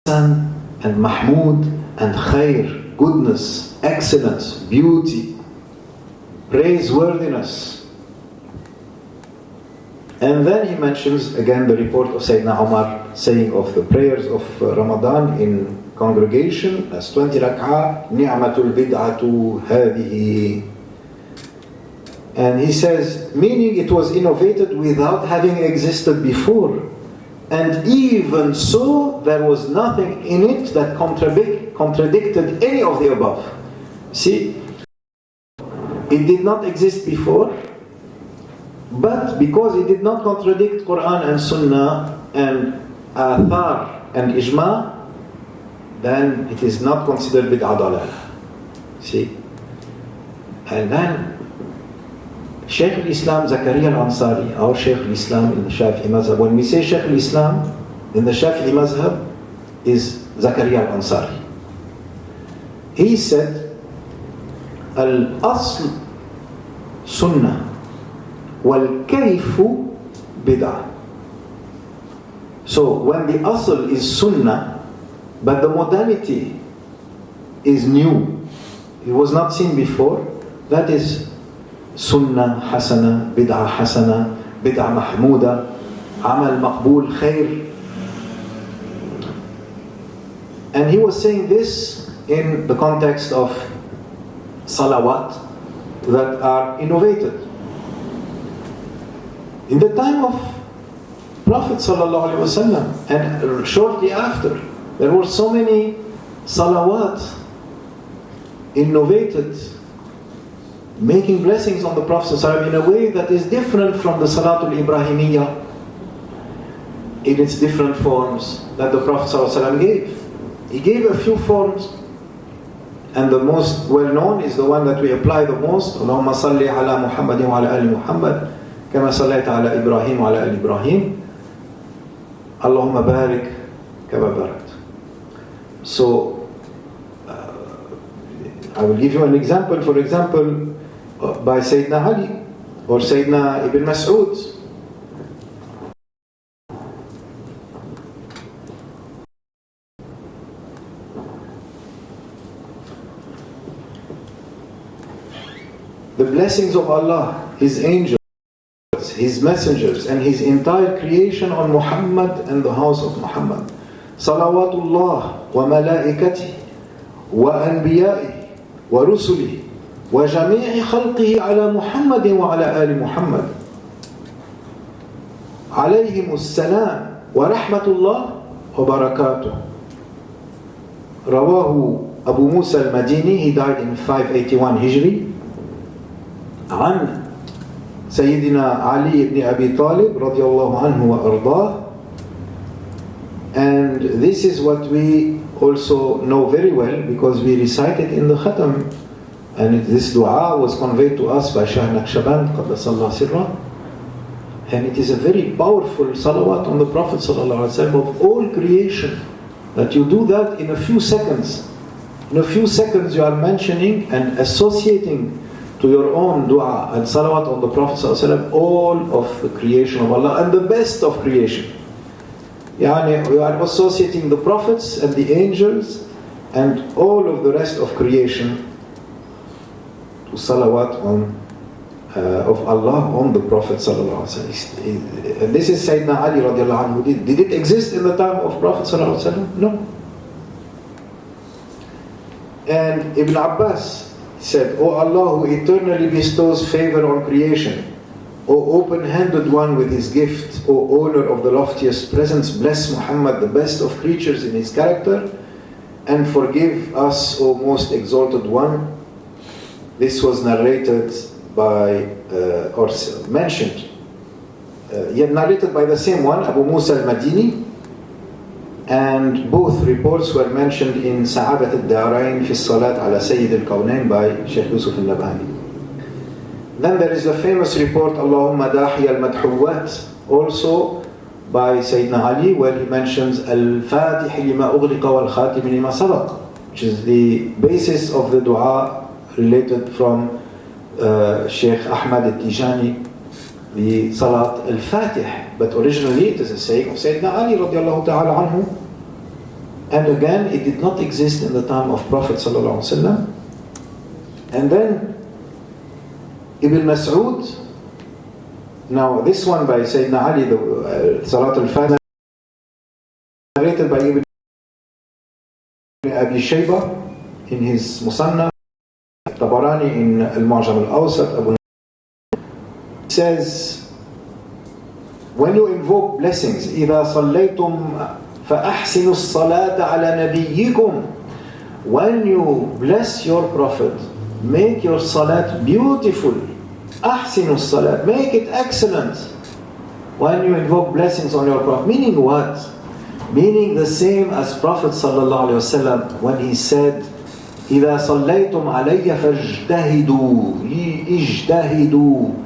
Hasan and mahmud and khair, goodness, excellence, beauty, praiseworthiness. And then he mentions again the report of Sayyidina Umar saying of the prayers of Ramadan in congregation as 20 rak'ah, ni'matul bid'atu hadihi. And he says, meaning it was innovated without having existed before. And even so, there was nothing in it that contradicted any of the above. See, it did not exist before, but because it did not contradict Quran and Sunnah and Athar and Ijma', then it is not considered bid'ah dalalah. See? And then Shaykh al-Islam Zakaria al-Ansari, our Shaykh al-Islam in the Shafi'i Mazhab. When we say Shaykh al-Islam in the Shafi'i Mazhab, is Zakaria al-Ansari. He said, al-asl sunnah wal-kayfu bid'ah. So when the asl is sunnah, but the modality is new, it was not seen before, that is sunnah hasana, bid'ah hasana, bid'ah mahmuda, amal maqbool, khair. And he was saying this in the context of salawat that are innovated. In the time of Prophet ﷺ and shortly after, there were so many salawat innovated, making blessings on the Prophet ﷺ in a way that is different from the Salatul Ibrahimiyya in its different forms that the Prophet ﷺ gave. He gave a few forms, and the most well-known is the one that we apply the most. Allahumma salli ala Muhammadin wa ala ali Muhammad kama sallaita ala Ibrahim wa ala ali Ibrahim. Allahumma barik kama barakta. So, I will give you an example. For example, by Sayyidina Ali or Sayyidina Ibn Mas'ud. The blessings of Allah, His angels, His messengers, and His entire creation on Muhammad and the house of Muhammad. Salawatullah wa malaikatihi wa anbiya'ihi wa rusulihi wa jami'i khalqihi ala Muhammadin wa ala ali Muhammad. Alayhimus salam wa rahmatullah wa barakatuh. Rawahu Abu Musa al-Madini, he died in 581 Hijri. عن سيدنا علي ibn Abi Talib رضي الله عنه وأرضاه. And this is what we also know very well because we recite it in the Khatam. And this dua was conveyed to us by Shah Naqshband قدس الله سره. And it is a very powerful salawat on the Prophet ﷺ of all creation. That you do that in a few seconds. In a few seconds you are mentioning and associating to your own dua and salawat on the Prophet ﷺ all of the creation of Allah and the best of creation. Yani you are associating the prophets and the angels and all of the rest of creation to salawat on of Allah on the Prophet sallallahu alaihi wasallam. And this is Sayyidina Ali radiallahu anhu. Did it exist in the time of Prophet sallallahu alaihi wasallam? No. And Ibn Abbas said, O Allah who eternally bestows favor on creation, O open-handed one with his gift, O owner of the loftiest presence, bless Muhammad, the best of creatures in his character, and forgive us, O most exalted one. This was narrated by, or mentioned, yet narrated by the same one, Abu Musa al-Madini, and both reports were mentioned in Sa'adat al-Darain fi Salat ala Sayyid al-Kawnain by Sheikh Yusuf al-Nabhani. Then there is the famous report, Allahumma dahi al-madhuwat, also by Sayyidina Ali, where he mentions al-Fatih lima ughliqa wal-Khatim lima sabaq, which is the basis of the dua related from Sheikh Ahmad al-Tijani, the Salat al-Fatih. But originally it is a saying of Sayyidina Ali radiallahu ta'ala anhu. And again, it did not exist in the time of Prophet sallallahu alaihi wasallam. And then Ibn Mas'ud, now this one by Sayyidina Ali, the Salat al-Fatih, narrated by Ibn Abi Shayba in his Musannaf, Tabarani in Al-Mu'jam al-Awsat, Abu says, when you invoke blessings, إِذَا صَلَّيْتُمْ فَأَحْسِنُوا الصَّلَاةَ عَلَى نَبِيِّكُمْ, when you bless your Prophet, make your salat beautiful. أَحْسِنُوا الصَّلَاةَ, make it excellent. When you invoke blessings on your Prophet, meaning what? Meaning the same as Prophet sallallahu alaihi wasallam when he said, إِذَا صَلَّيْتُمْ عَلَيَّ فَاجْتَهِدُوا, اجْتَهِدُوا.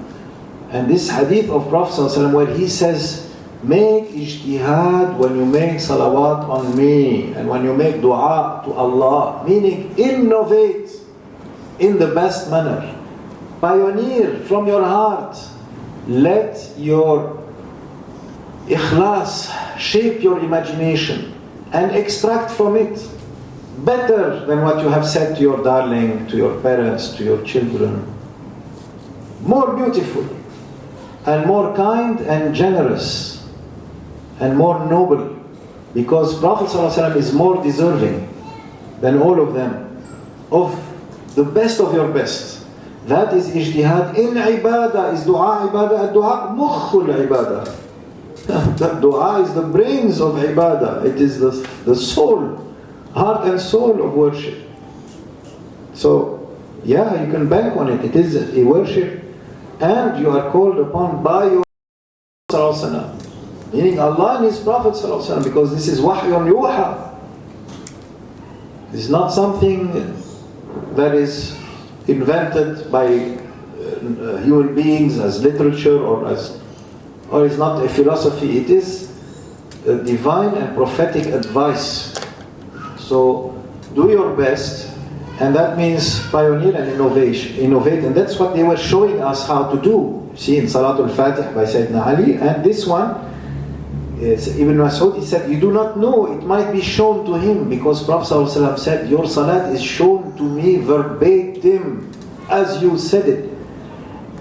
And this hadith of Prophet ﷺ where he says, make ijtihad when you make salawat on me and when you make dua to Allah, meaning innovate in the best manner, pioneer from your heart, let your ikhlas shape your imagination and extract from it better than what you have said to your darling, to your parents, to your children. More beautiful and more kind and generous and more noble, because Prophet ﷺ is more deserving than all of them of the best of your best. That is ijtihad in ibadah. Is dua ibadah? Dua mukhul ibadah. That dua is the brains of ibadah. It is the soul, heart and soul of worship. So yeah, you can bank on it. It is a worship. And you are called upon by your Sallallahu, meaning Allah and His Prophet Sallallahu, because this is wahyun yuha. This is not something that is invented by human beings as literature or is not a philosophy. It is a divine and prophetic advice. So do your best. And that means pioneer and innovate. And that's what they were showing us how to do. See in Salatul Fatih by Sayyidina Ali. And this one, is Ibn Mas'ud, he said, you do not know, it might be shown to him. Because Prophet ﷺ said, your salat is shown to me verbatim, as you said it.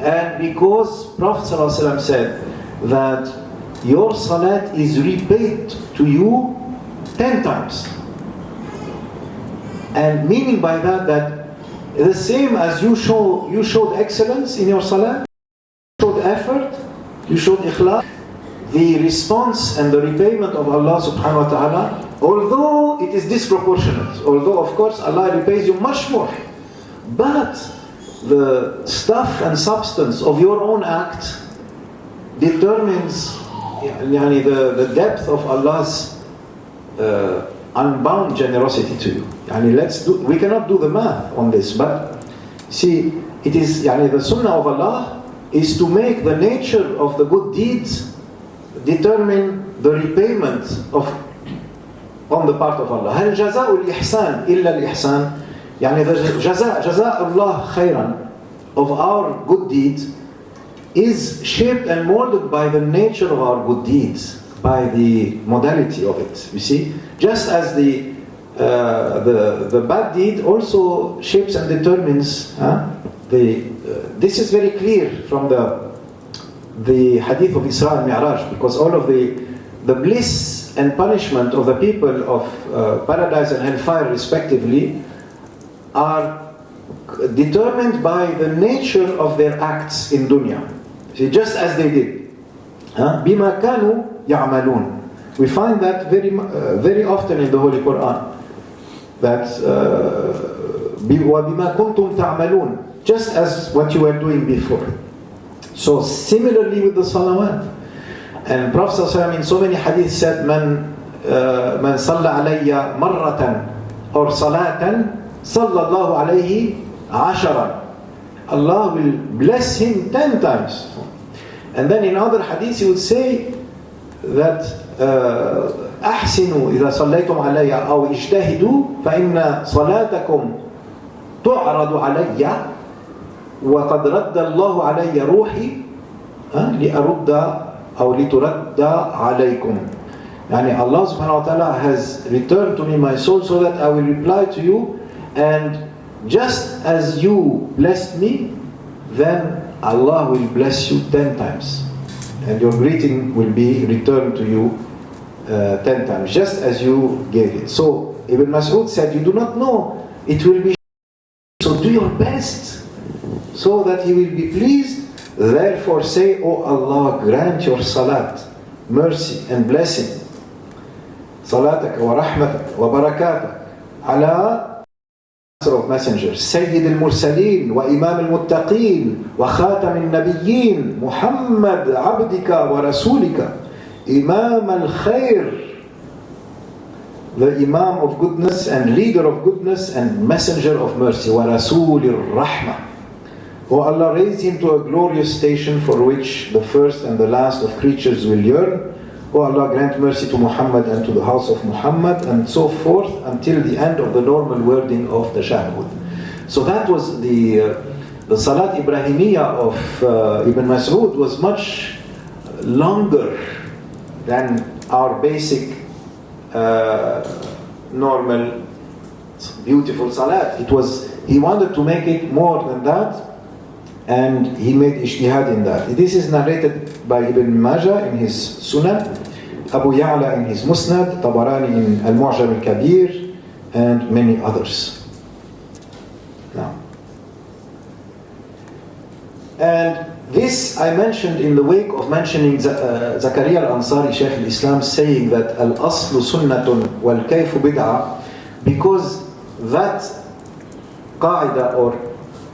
And because Prophet ﷺ said that your salat is repaid to you 10 times. And meaning by that the same as you showed excellence in your salah, you showed effort, you showed ikhlas, the response and the repayment of Allah subhanahu wa ta'ala Although it is disproportionate, although of course Allah repays you much more, but the stuff and substance of your own act determines the depth of Allah's unbound generosity to you. We cannot do the math on this, but see, it is the sunnah of Allah is to make the nature of the good deeds determine the repayment on the part of Allah. هل جزاء الإحسان إلا الإحسان؟ the جزاء Allah خيرا of our good deeds is shaped and molded by the nature of our good deeds, by the modality of it. You see, just as the bad deed also shapes and determines this is very clear from the Hadith of Isra and Mi'raj, because all of the bliss and punishment of the people of paradise and hellfire respectively are determined by the nature of their acts in dunya. See, just as they did. بِمَا كَانُوا يَعْمَلُونَ. We find that very often in the Holy Quran. That وَبِمَا كُنْتُمْ تَعْمَلُونَ, just as what you were doing before. So similarly with the salawat. And Prophet ﷺ in so many hadiths said, من صلى علي مرة or صلاة صلى الله عليه عشرا. Allah will bless him 10 times. And then in other hadiths he would say that أحسنوا إذا صليتم علي أو اجتهدوا فإن صلاتكم تعرض علي وقد رد الله علي روحي لأرد أو لترد عليكم. Allah subhanahu wa ta'ala has returned to me my soul so that I will reply to you, and just as you blessed me, then Allah will bless you 10 times. And your greeting will be returned to you 10 times, just as you gave it. So Ibn Mas'ud said, you do not know, it will be, so do your best so that He will be pleased. Therefore say, O Allah, grant your salat, mercy and blessing, صلاتك ورحمتك وبركاتك على of messengers, سيد المرسلين وإمام المتقين وخاتم النبيين محمد عبدك ورسولك إمام الخير, the Imam of goodness and leader of goodness and messenger of mercy, ورسول الرحمة. O Allah, raise him to a glorious station for which the first and the last of creatures will yearn. O Allah, grant mercy to Muhammad and to the house of Muhammad, and so forth until the end of the normal wording of the Shahud. So that was the Salat Ibrahimiyya of Ibn Mas'ud was much longer than our basic normal beautiful Salat. He wanted to make it more than that, and he made ijtihad in that. This is narrated by Ibn Majah in his Sunan, Abu Ya'la in his Musnad, Tabarani in Al-Mu'jam al-Kabir, and many others. Now, and this I mentioned in the wake of mentioning Zakaria al-Ansari, Shaykh al-Islam, saying that al-aslu sunnatun wal-kayfu bid'ah, because that qaida or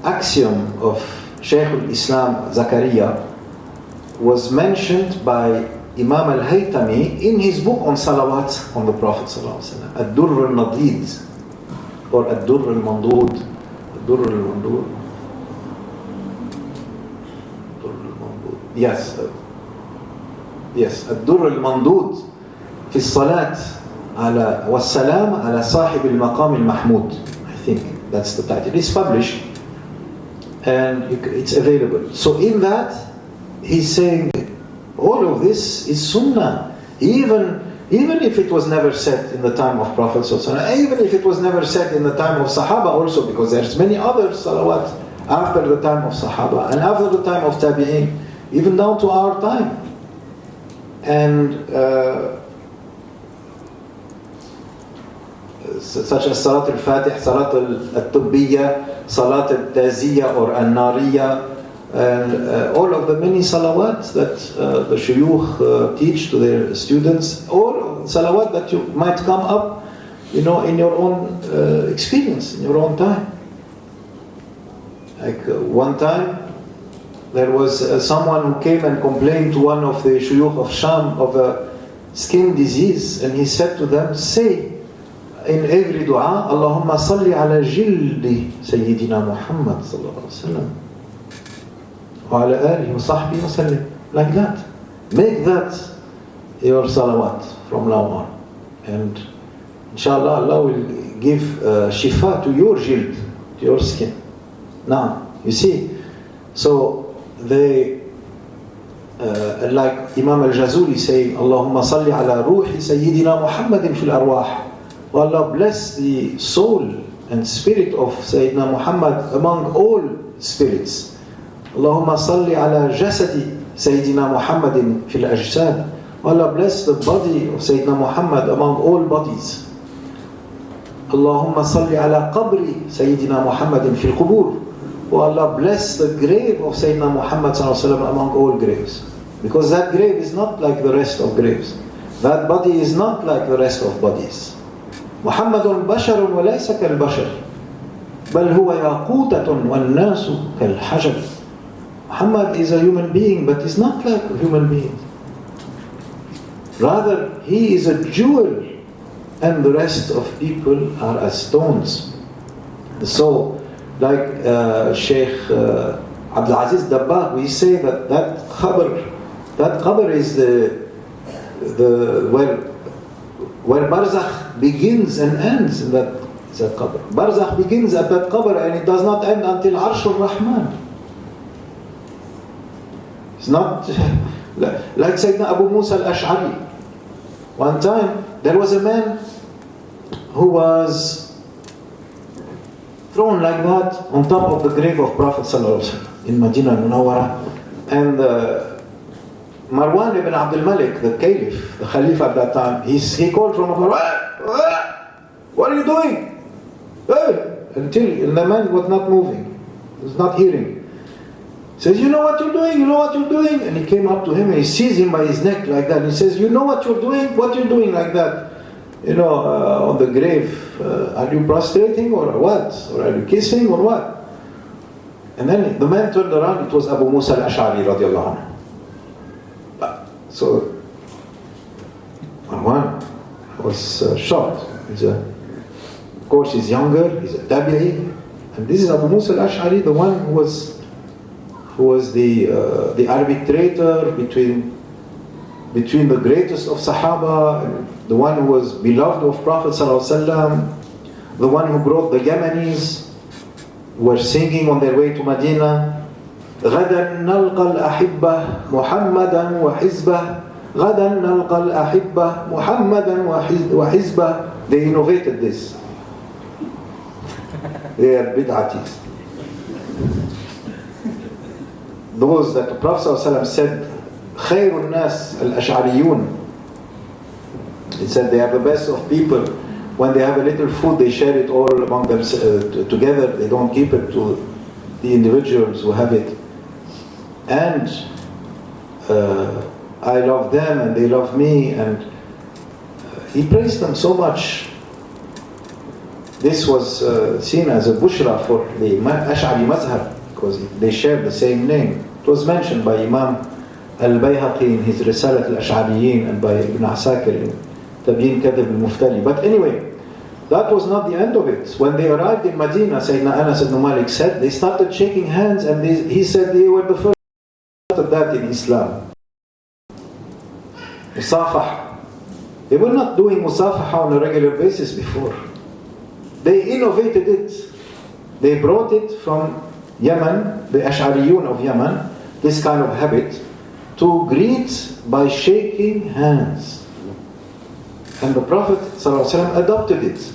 axiom of Shaykh al-Islam Zakaria was mentioned by Imam al-Haytami in his book on Salawat on the Prophet ﷺ, Ad-Durr al-Nadid or Ad-Durr al-Mandud. Ad-Durr al-Mandud. Yes, Ad-Durr al-Mandud في الصلاة على والسلام على صاحب المقام المحمود. I think that's the title. It's published and it's available. So in that he's saying all of this is sunnah, even if it was never said in the time of Prophet ﷺ, even if it was never said in the time of Sahaba also, because there's many other salawat after the time of Sahaba and after the time of Tabi'in, even down to our time. And such as Salat al-Fatih, Salat al-Tubbiyya, Salat al-Taziyya or al-Nariyya, and all of the many salawat that the shuyukh teach to their students, all salawat that you might come up, in your own experience, in your own time. Like one time, there was someone who came and complained to one of the shuyukh of Sham of a skin disease, and he said to them, say in every dua, Allahumma salli ala jildi Sayyidina Muhammad sallallahu alaihi wasallam wa ala alihi wa sahbihi wa sallam. Like that. Make that your salawat from now on. And inshallah, Allah will give shifa to your jild, to your skin. Now, you see, so they, like Imam al-Jazuli saying, Allahumma salli ala ruhi Sayyidina Muhammadin fil arwah. Oh Allah, bless the soul and spirit of Sayyidina Muhammad among all spirits. Allahumma salli ala jasadi Sayyidina Muhammadin fil ajsad. Oh Allah, bless the body of Sayyidina Muhammad among all bodies. Allahumma salli ala qabri Sayyidina Muhammadin fil qubur. Oh Allah, bless the grave of Sayyidina Muhammad sallallahu alaihi wasallam among all graves. Because that grave is not like the rest of graves. That body is not like the rest of bodies. Muhammadun basharun wa laysa kal bashar. Bal huwa yaqutatun wal nasu kal hajar. Muhammad is a human being, but he's not like a human being. Rather, he is a jewel, and the rest of people are as stones. So, like Sheikh Abdul Aziz Dabbagh, we say that qabr is the where barzakh begins and ends in that qabr. Barzakh begins at that qabr and it does not end until Arsh al-Rahman. It's not like Sayyidina Abu Musa al-Ash'ari. One time there was a man who was thrown like that on top of the grave of Prophet ﷺ in Medina al-Munawwara, and Marwan ibn Abdul Malik, the caliph, the Khalif at that time, he called from afar, what are you doing? Until the man was not moving, he was not hearing. He says, you know what you're doing? You know what you're doing? And he came up to him and he seized him by his neck like that. He says, you know what you're doing? What you're doing like that? On the grave, are you prostrating or what? Or are you kissing or what? And then the man turned around, it was Abu Musa al-Ash'ari radiallahu anhu. So, Marwan was shocked. Of course, he's younger, he's a tabi'i, and this is Abu Musa al-Ash'ari, the one who was the arbitrator between the greatest of Sahaba, and the one who was beloved of Prophet ﷺ, the one who brought the Yemenis, who were singing on their way to Medina, غدا نلقى الأحبة محمدا وحزبه غدا نلقى الأحبة محمدا وحزبه. They innovated this. They are bid'atis. Those that the Prophet ﷺ said, خير الناس الأشعريون. He said they are the best of people. When they have a little food, they share it all among them together. They don't keep it to the individuals who have it. And I love them and they love me. And he praised them so much. This was seen as a bushra for the Ash'ari Mazhab, because they share the same name. It was mentioned by Imam al-Bayhaqi in his Risalat al-Ash'ariyin, and by Ibn Asakir in Tabyin Kadhib al-Muftali. But anyway, that was not the end of it. When they arrived in Medina, Sayyidina Anas ibn Malik said, they started shaking hands, and he said they were the first of that in Islam. Musafah. They were not doing Musafah on a regular basis before. They innovated it. They brought it from Yemen, the Ash'ariyun of Yemen, this kind of habit, to greet by shaking hands. And the Prophet ﷺ adopted it.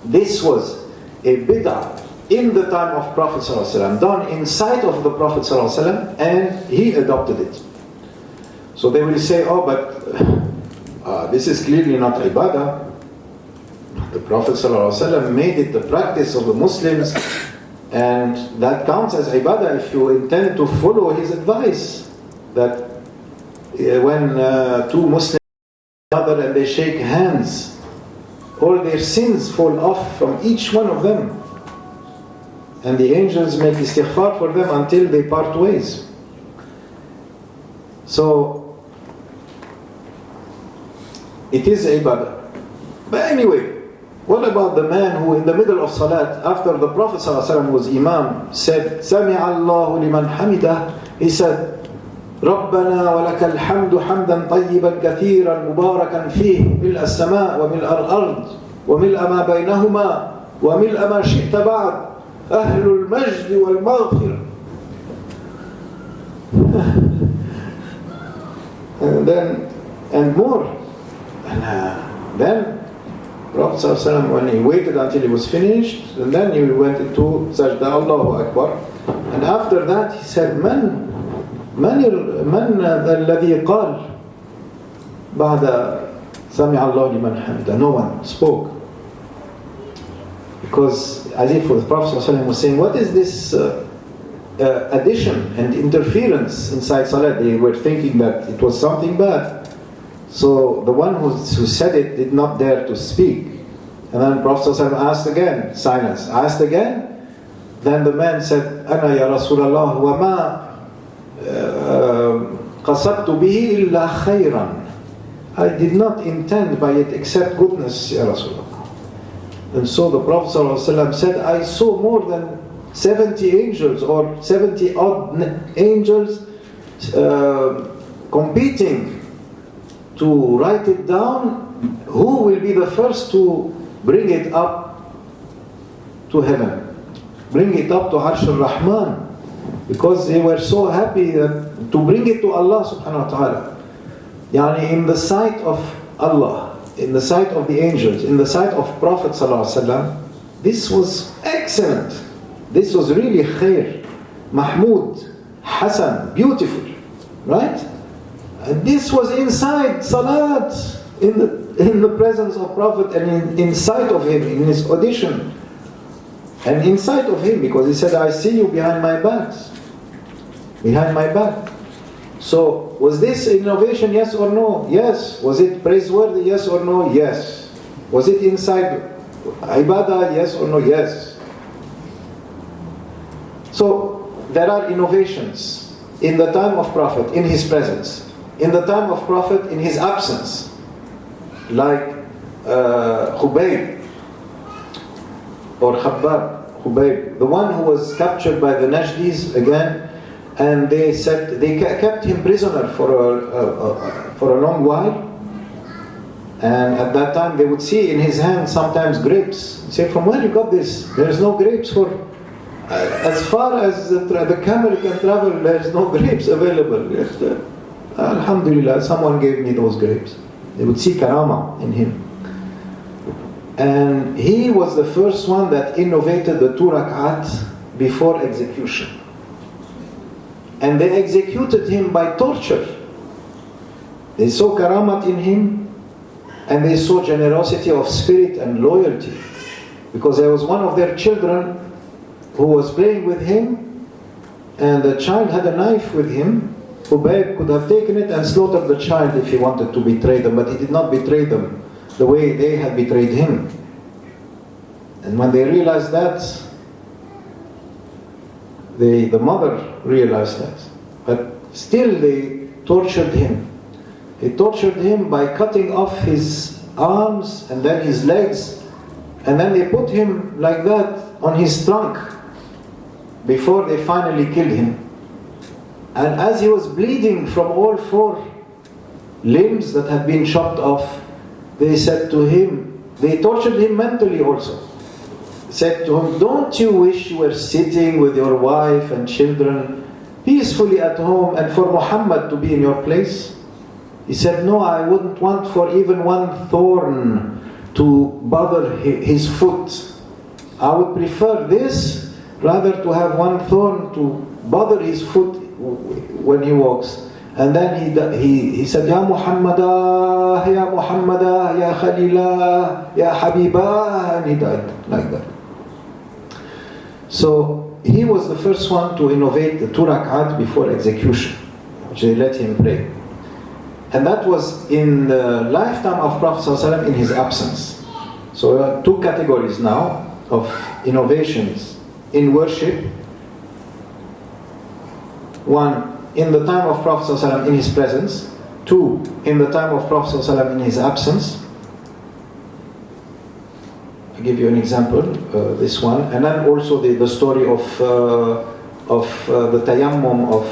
This was a bid'ah in the time of Prophet ﷺ, done in sight of the Prophet ﷺ, and he adopted it. So they will say, oh, but this is clearly not ibadah. The Prophet ﷺ made it the practice of the Muslims, and that counts as ibadah if you intend to follow his advice, that when two Muslims another and they shake hands, all their sins fall off from each one of them. And the angels make istighfar for them until they part ways. So, it is ibadah. But anyway, what about the man who in the middle of salat, after the Prophet ﷺ was imam, said, سَمِعَ اللَّهُ لِمَنْ حَمِدَهُ, he said, رَبَّنَا وَلَكَ الْحَمْدُ حَمْدًا طَيِّبًا كَثِيرًا مُبَارَكًا فِيهِ مِلْءَ السَّمَاءِ وَمِلْءَ الْأَرْضِ وَمِلْءَ مَا بَيْنَهُمَا وَمِلْءَ مَا شِئْتَ بَعْدَ أَهْلُ الْمَجْدِ وَالْمَغْفِرَةِ. And more. And then Prophet ﷺ, when he waited until he was finished, and then he went into Sajda, Allahu Akbar. And after that he said, من الذي قال بعد سمع الله لمن حمده. No one spoke. Because as if the Prophet ﷺ was saying, what is this addition and interference inside Salat? They were thinking that it was something bad. So the one who said it did not dare to speak. And then Prophet ﷺ asked again, silence. Asked again, then the man said, أنا يا رسول الله وما قصدت به إلا خيرا. I did not intend by it except goodness, Ya Rasulullah. And so the Prophet ﷺ said, I saw more than 70 angels or 70 odd angels competing to write it down, who will be the first to bring it up to heaven, bring it up to Arsh al-Rahman, because they were so happy that to bring it to Allah subhanahu wa ta'ala. Yani in the sight of Allah, in the sight of the angels, in the sight of Prophet sallallahu alaihi wasallam, this was excellent. This was really khair, mahmud, hasan, beautiful, right? And this was inside salat, in the presence of Prophet and in sight of him, in his audition, and in sight of him, because he said, I see you behind my back. Behind my back. So, was this innovation, yes or no? Yes. Was it praiseworthy, yes or no? Yes. Was it inside ibadah, yes or no? Yes. So, there are innovations in the time of Prophet, in his presence. In the time of Prophet, in his absence. Like Khubayb or Khubayb, the one who was captured by the Najdis again, and they said they kept him prisoner for a long while. And at that time they would see in his hand sometimes grapes. They say, from where you got this? There is no grapes for as far as the camel can travel. There is no grapes available. Alhamdulillah, someone gave me those grapes. They would see karama in him. And he was the first one that innovated the 2 rak'at before execution. And they executed him by torture. They saw karamat in him, and they saw generosity of spirit and loyalty. Because there was one of their children who was playing with him, and the child had a knife with him. Ubayb could have taken it and slaughtered the child if he wanted to betray them, but he did not betray them the way they had betrayed him. And when they realized that, the mother realized that. But still they tortured him. They tortured him by cutting off his arms and then his legs, and then they put him like that on his trunk before they finally killed him. And as he was bleeding from all 4 limbs that had been chopped off, they said to him, they tortured him mentally also. Said to him, don't you wish you were sitting with your wife and children peacefully at home and for Muhammad to be in your place? He said, no, I wouldn't want for even one thorn to bother his foot. I would prefer this rather to have one thorn to bother his foot when he walks. And then he said, Ya Muhammadah, Ya Muhammadah, Ya Khalilah, Ya Habibah, and he died like that. So he was the first one to innovate the 2 rak'at before execution, which they let him pray. And that was in the lifetime of Prophet ﷺ in his absence. So there are two categories now of innovations in worship. One, in the time of Prophet ﷺ in his presence. Two, in the time of Prophet ﷺ in his absence. I'll give you an example, this one. And then also the story of the tayammum of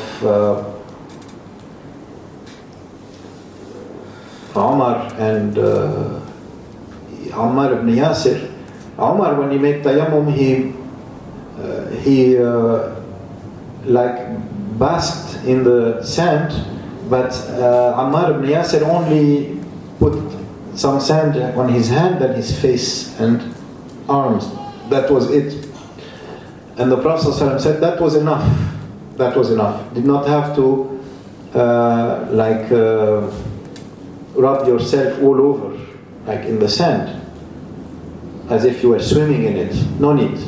Umar and Ammar ibn Yasir. Umar, when he made tayammum, he like basked in the sand, but Ammar ibn Yasir only put some sand on his hand and his face and arms. That was it. And the Prophet ﷺ said that was enough. That was enough. Did not have to rub yourself all over, like in the sand, as if you were swimming in it. No need.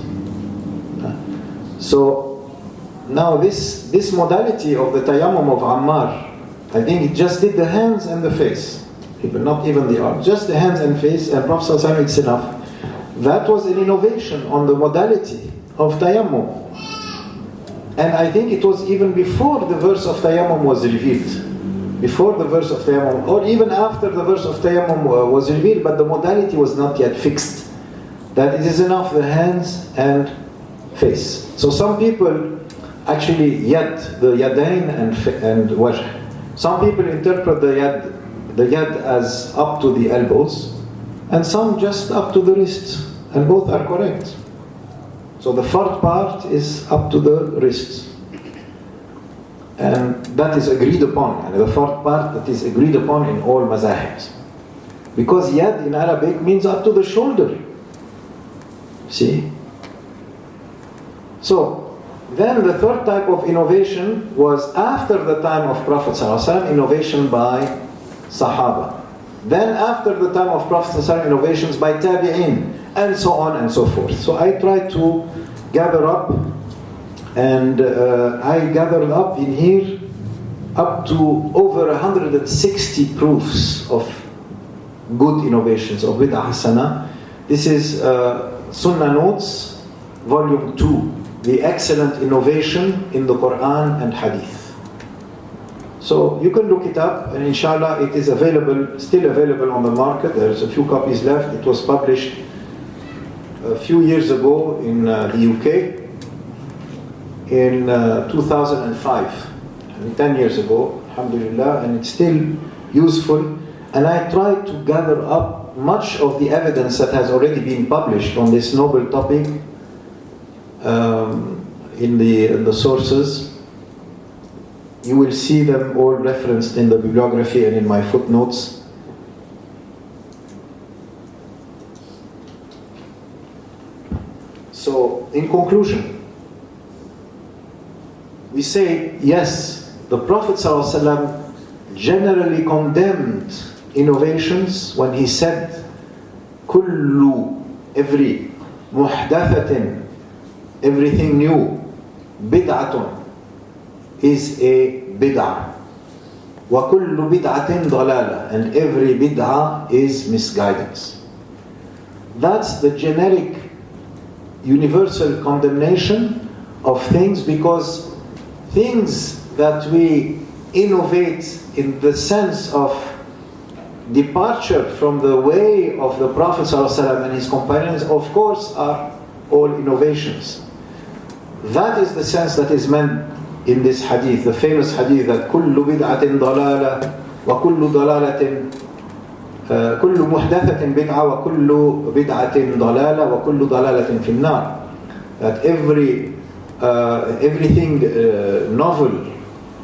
So now this modality of the tayammum of Ammar, I think it just did the hands and the face, not even the arms, just the hands and face, and Prophet ﷺ, it's enough. That was an innovation on the modality of tayammum. And I think it was even before the verse of tayammum was revealed. Before the verse of tayammum, or even after the verse of tayammum was revealed, but the modality was not yet fixed. That it is enough, the hands and face. So some people actually the yadain and wajh. Some people interpret the yad as up to the elbows, and some just up to the wrists, and both are correct. So the fourth part is up to the wrists. And that is agreed upon. And the fourth part that is agreed upon in all mazahibs. Because yad in Arabic means up to the shoulder. See? So, then the third type of innovation was after the time of Prophet ﷺ, innovation by Sahaba. Then after the time of Prophet ﷺ, innovations by Tabi'in, and so on and so forth. So I tried to gather up, and I gathered up in here up to over 160 proofs of good innovations, of bid'ah hasana. This is Sunnah Notes, Volume 2, the excellent innovation in the Quran and Hadith. So you can look it up, and inshallah it is available, still available on the market. There's a few copies left. It was published a few years ago in the UK in 2005, 10 years ago, alhamdulillah, and it's still useful. And I tried to gather up much of the evidence that has already been published on this noble topic in the sources. You will see them all referenced in the bibliography and in my footnotes. So, in conclusion, we say, yes, the Prophet ﷺ generally condemned innovations when he said, kullu, every, muhdathatin, everything new, bid'atun, is a bid'ah. وَكُلُّ بِدْعَةٍ ضَلَالَةٍ, and every bid'ah is misguidance. That's the generic universal condemnation of things, because things that we innovate in the sense of departure from the way of the Prophet ﷺ and his companions, of course, are all innovations. That is the sense that is meant in this hadith, the famous hadith that كل بدعة ضلالة وكل ضلالة كل محدثة بدعة وكل بدعة ضلالة وكل ضلالة في النار. That everything novel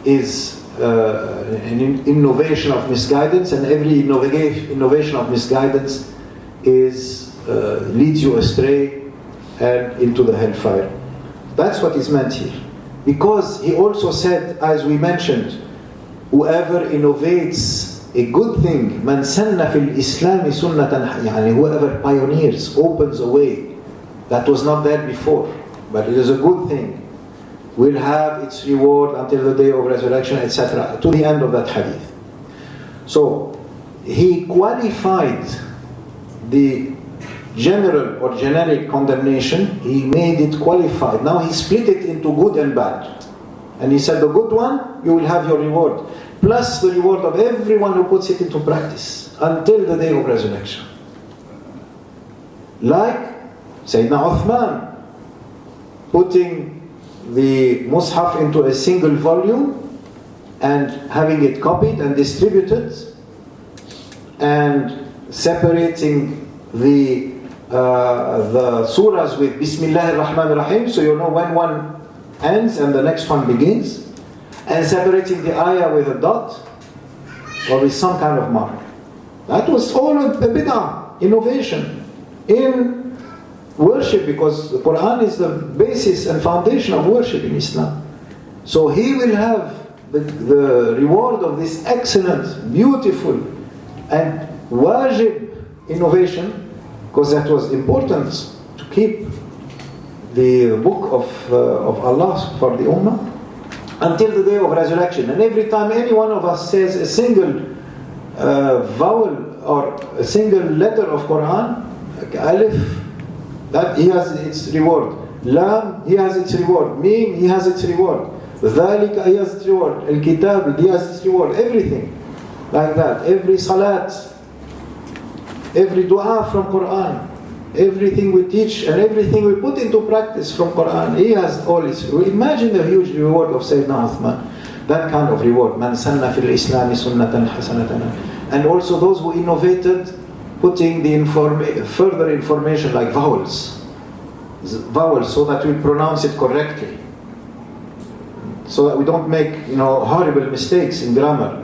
is an innovation of misguidance, and every innovation of misguidance is leads you astray and into the hellfire. That's what is meant here. Because he also said, as we mentioned, whoever innovates a good thing, man sanna fil Islami sunnatan, yani whoever pioneers, opens a way that was not there before, but it is a good thing, will have its reward until the day of resurrection, etc. To the end of that hadith. So he qualified the general or generic condemnation, he made it qualified. Now he split it into good and bad. And he said the good one, you will have your reward, plus the reward of everyone who puts it into practice until the day of resurrection. Like Sayyidina Uthman putting the Mus'haf into a single volume and having it copied and distributed, and separating the surahs with Bismillah ar-Rahman ar-Rahim, so you know when one ends and the next one begins, and separating the ayah with a dot or with some kind of mark. That was all a bid'ah, innovation in worship, because the Quran is the basis and foundation of worship in Islam. So he will have the reward of this excellent, beautiful and wajib innovation, because that was important to keep the book of Allah for the Ummah until the day of resurrection. And every time any one of us says a single vowel or a single letter of Quran, like alif, that he has its reward. Lam, he has its reward. Mim, he has its reward. Dhalika, he has its reward. Al-Kitab, he has its reward. Everything like that. Every salat, every dua from Quran, everything we teach and everything we put into practice from Quran, he has all his. Imagine the huge reward of Sayyidina Uthman. That kind of reward. Man sanna fil Islami sunnatan hasanatan. And also those who innovated putting the further information like vowels, so that we pronounce it correctly, so that we don't make horrible mistakes in grammar.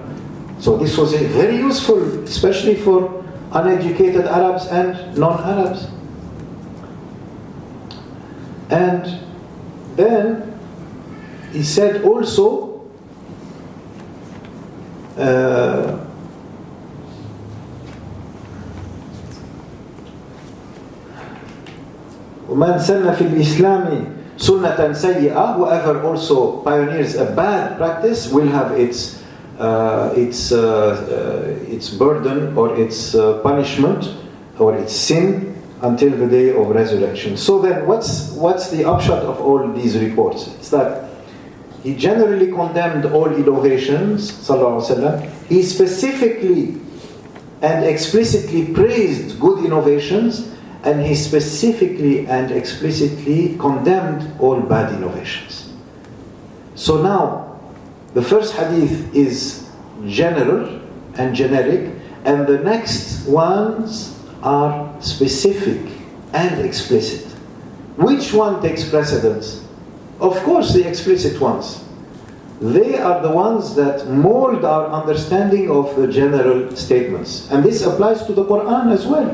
So this was very useful, especially for uneducated Arabs and non-Arabs. And then he said also, وَمَنْ سَنَّ فِي الْإِسْلَامِ سُنَّةً سَيِّئَةً, whoever also pioneers a bad practice will have its burden or its punishment or its sin until the day of resurrection. So then what's the upshot of all these reports? It's that he generally condemned all innovations, sallallahu alaihi wasallam. He specifically and explicitly praised good innovations, and he specifically and explicitly condemned all bad innovations. So now, the first hadith is general and generic, and the next ones are specific and explicit. Which one takes precedence? Of course, the explicit ones. They are the ones that mold our understanding of the general statements. And this applies to the Quran as well.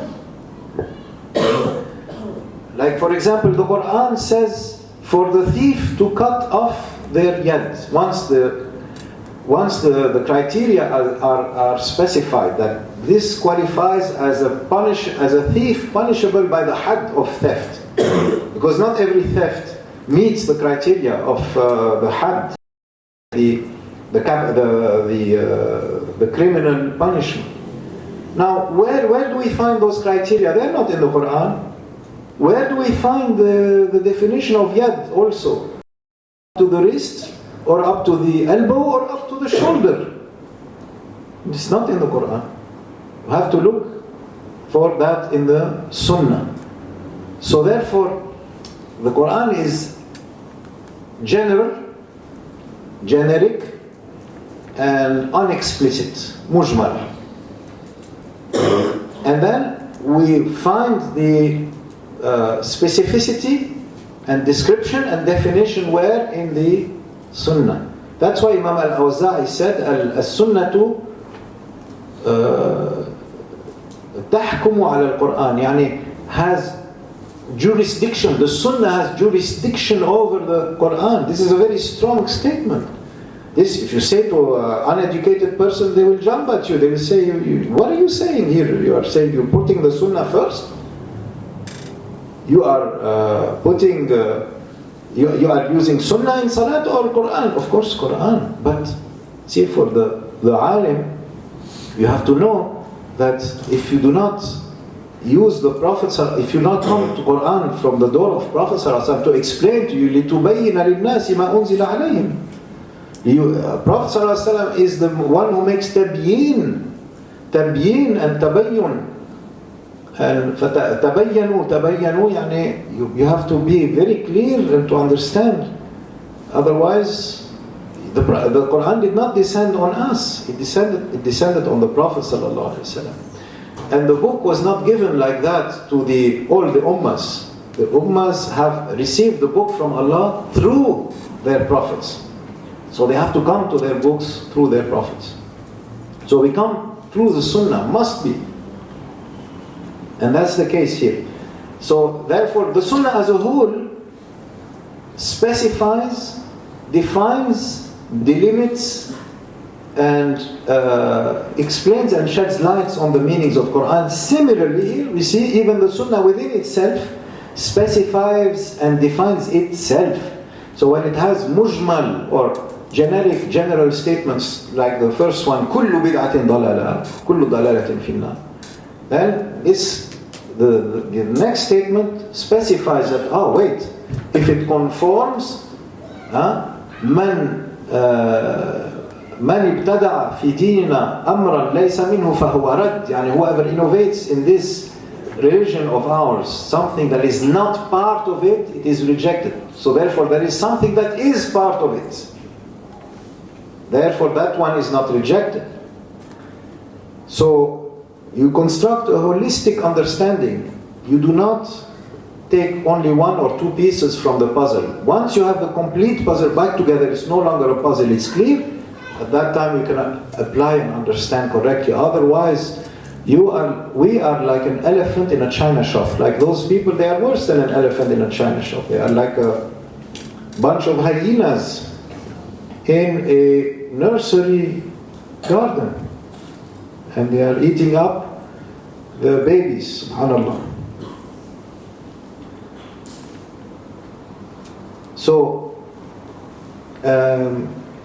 Like, for example, the Quran says for the thief to cut off their yad. Once the criteria are specified, that this qualifies as a thief punishable by the had of theft. Because not every theft meets the criteria of the had, the criminal punishment. Now, where do we find those criteria? They're not in the Quran. Where do we find the definition of yad also? To the wrist, or up to the elbow, or up to the shoulder? It's not in the Quran. You have to look for that in the Sunnah. So therefore, the Quran is general, generic, and unexplicit, mujmal. And then we find the specificity and description and definition where in the Sunnah. That's why Imam al-Awza'i said, al-Sunnatu tahkumu ala al-Quran, yani has jurisdiction. The Sunnah has jurisdiction over the Quran. This is a very strong statement. This, if you say to an uneducated person, they will jump at you. They will say, what are you saying here? You are saying you're putting the Sunnah first? You are putting, you are using Sunnah in Salat or Quran? Of course Quran. But see, for the alim, You have to know that if you do not use the Prophet, if you not come to Quran from the door of Prophet to explain to you, لِتُبَيِّنَ لِلنَّاسِ مَا أُنزِلَ عَلَيْهِمْ. Prophet is the one who makes tabyin and tabayyun. And تبينوا يعني you have to be very clear and to understand. Otherwise, the Quran did not descend on us. It descended on the Prophet sallallahu alaihi wasallam. And the book was not given like that to all the ummahs. The ummahs have received the book from Allah through their prophets. So they have to come to their books through their prophets. So we come through the sunnah, must be. And that's the case here. So therefore the sunnah as a whole specifies, defines, delimits, and explains and sheds lights on the meanings of Quran. Similarly, here we see even the Sunnah within itself specifies and defines itself. So when it has mujmal or generic, general statements like the first one, كُلُّ بِدْعَةٍ ضَلَالَةٍ كُلُّ ضَلَالَةٍ فِي النَّارِ, then the next statement specifies that, oh wait, if it conforms, من ابتدع في ديننا أمرا ليس منه فهو رد. يعني whoever innovates in this religion of ours something that is not part of it, it is rejected. So therefore there is something that is part of it. Therefore that one is not rejected. So you construct a holistic understanding. You do not take only one or two pieces from the puzzle. Once you have the complete puzzle back together, it's no longer a puzzle, it's clear. At that time you can apply and understand correctly. Otherwise, we are like an elephant in a china shop. Like those people, they are worse than an elephant in a china shop. They are like a bunch of hyenas in a nursery garden. And they are eating up the babies, subhanAllah. So,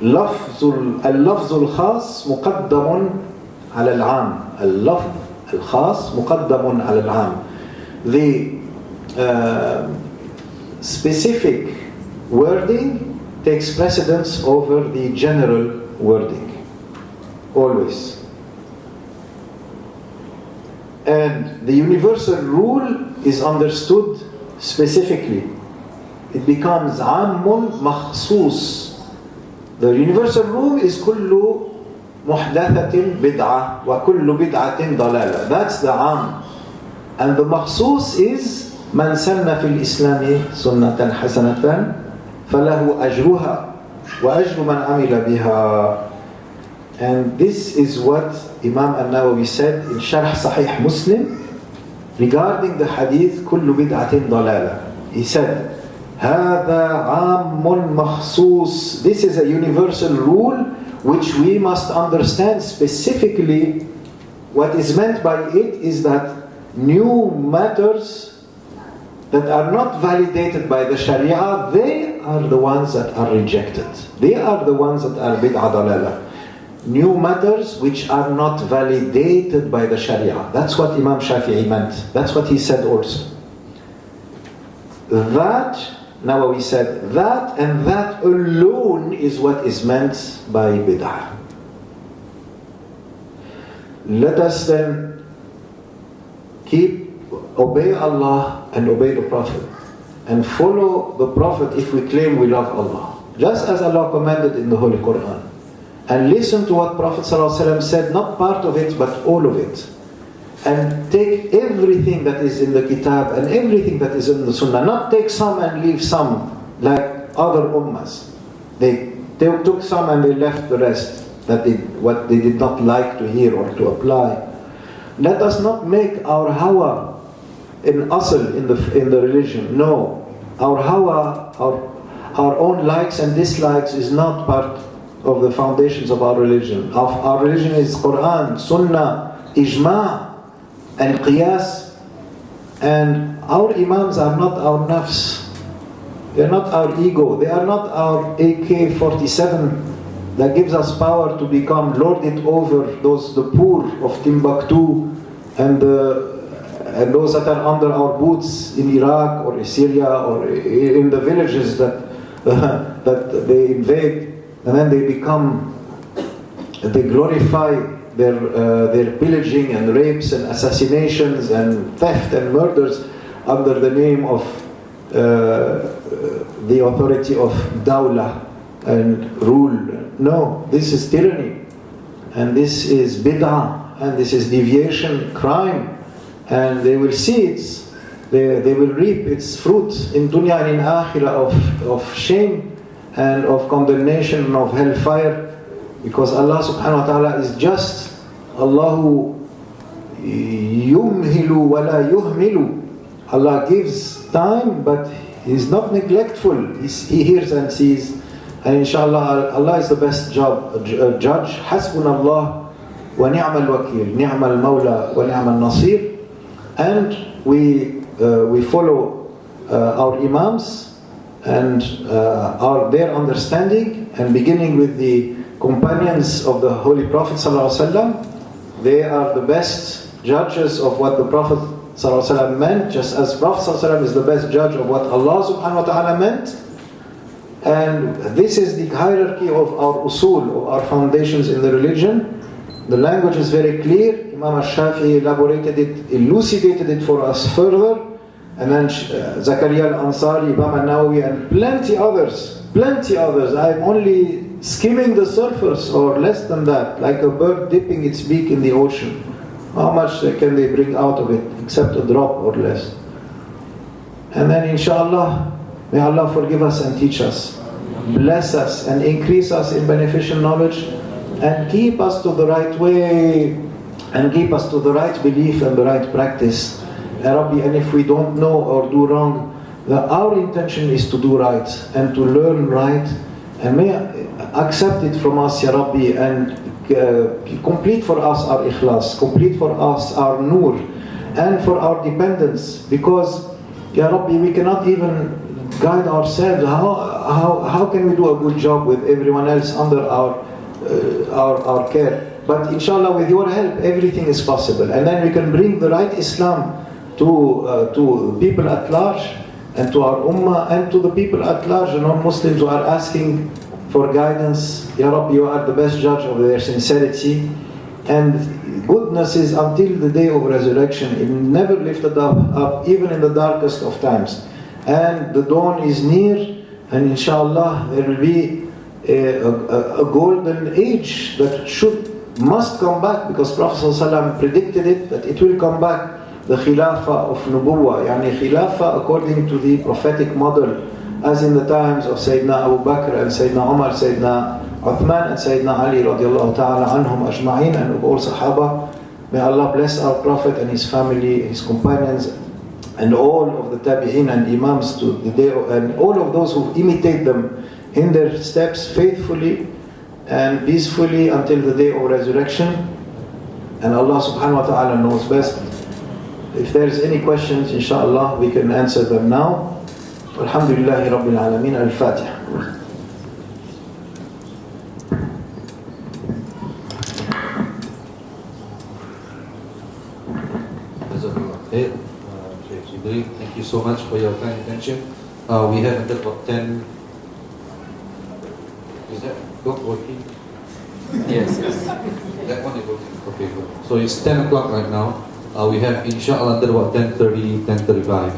اللفظ الخاص مقدم على العام. اللفظ الخاص مقدم على العام. The specific wording takes precedence over the general wording. Always. And the universal rule is understood specifically. It becomes عام مخصوص. The universal rule is كل محدثة بدعة وكل بدعة ضلالة. That's the عام. And the مخصوص is من سن في الإسلام سنة حسنة فله أجرها وأجر من عمل بها. And this is what Imam al-Nawawi said in Sharh Sahih Muslim regarding the hadith كل بدعة ضلالة. He said, هذا عام مخصوص. This is a universal rule which we must understand specifically. What is meant by it is that new matters that are not validated by the Sharia, they are the ones that are rejected. They are the ones that are bid'ah dalalah. New matters which are not validated by the Sharia. That's what Imam Shafi'i meant. That's what he said also. That, Nawawi said, that and that alone is what is meant by bid'ah. Let us then obey Allah and obey the Prophet and follow the Prophet if we claim we love Allah, just as Allah commanded in the Holy Quran, and listen to what Prophet ﷺ said, not part of it but all of it, and take everything that is in the Kitab and everything that is in the Sunnah, not take some and leave some like other ummahs. They took some and they left the rest, what they did not like to hear or to apply. Let us not make our hawa in asl in the religion. No, our hawa, our own likes and dislikes is not part of the foundations of our religion. Our religion is Quran, Sunnah, Ijma' and Qiyas. And our imams are not our nafs. They are not our ego. They are not our AK-47 that gives us power to become lorded over the poor of Timbuktu and those that are under our boots in Iraq or Syria or in the villages that they invade, and then they glorify their pillaging and rapes and assassinations and theft and murders under the name of the authority of dawla and rule. No, this is tyranny, and this is bid'ah, and this is deviation, crime, and they will see it. They will reap its fruit in dunya and in akhirah of shame and of condemnation and of hellfire, because Allah subhanahu wa ta'ala is just. Allahu yumhilu wa la yuhmilu. Allah gives time, but He's not neglectful. He hears and sees. And inshallah, Allah is the best judge. Hasbunallah wa ni'mal wakil, ni'mal mawla wa ni'mal nasir. And we follow our imams and their understanding, and beginning with the companions of the Holy Prophet ﷺ. They are the best judges of what the Prophet ﷺ meant, just as Prophet ﷺ is the best judge of what Allah subhanahu wa ta'ala meant. And this is the hierarchy of our usul, of our foundations in the religion. The language is very clear. Imam al-Shafi'i elaborated it, elucidated it for us further. And then Zakaria al-Ansari, Imam al-Nawawi, and plenty others. I'm only skimming the surface, or less than that, like a bird dipping its beak in the ocean. How much can they bring out of it, except a drop or less? And then inshallah, may Allah forgive us and teach us, bless us and increase us in beneficial knowledge, and keep us to the right way, and keep us to the right belief and the right practice. Ya Rabbi, and if we don't know or do wrong, our intention is to do right and to learn right, and may accept it from us, Ya Rabbi, and complete for us our ikhlas, complete for us our nur, and for our dependence, because Ya Rabbi, we cannot even guide ourselves. How can we do a good job with everyone else under our care? But inshallah, with your help, everything is possible, and then we can bring the right Islam to people at large, and to our ummah, and to the people at large, the non-Muslims who are asking for guidance. Ya Rabbi, you are the best judge of their sincerity, and goodness is until the day of resurrection. It never lifted up even in the darkest of times, and the dawn is near, and inshallah there will be a golden age that must come back, because Prophet ﷺ predicted it, that it will come back, the khilafah of nubuwah, yani khilafah according to the prophetic model, as in the times of Sayyidina Abu Bakr and Sayyidina Umar, Sayyidina Uthman and Sayyidina Ali radiallahu ta'ala anhum ajma'in, and of all Sahaba. May Allah bless our Prophet and his family, his companions, and all of the tabi'in and imams to the day, and all of those who imitate them in their steps faithfully and peacefully until the day of resurrection. And Allah subhanahu wa ta'ala knows best. If there's any questions, inshallah, we can answer them now. Alhamdulillahi Rabbil Alameen. Al-Fatiha. Sheikh Gibril, thank you so much for your kind attention. We have until about 10. Is that working? Yes. That one is working. Okay, good. So it's 10 o'clock right now. We have inshallah until about 10:30, 10:35.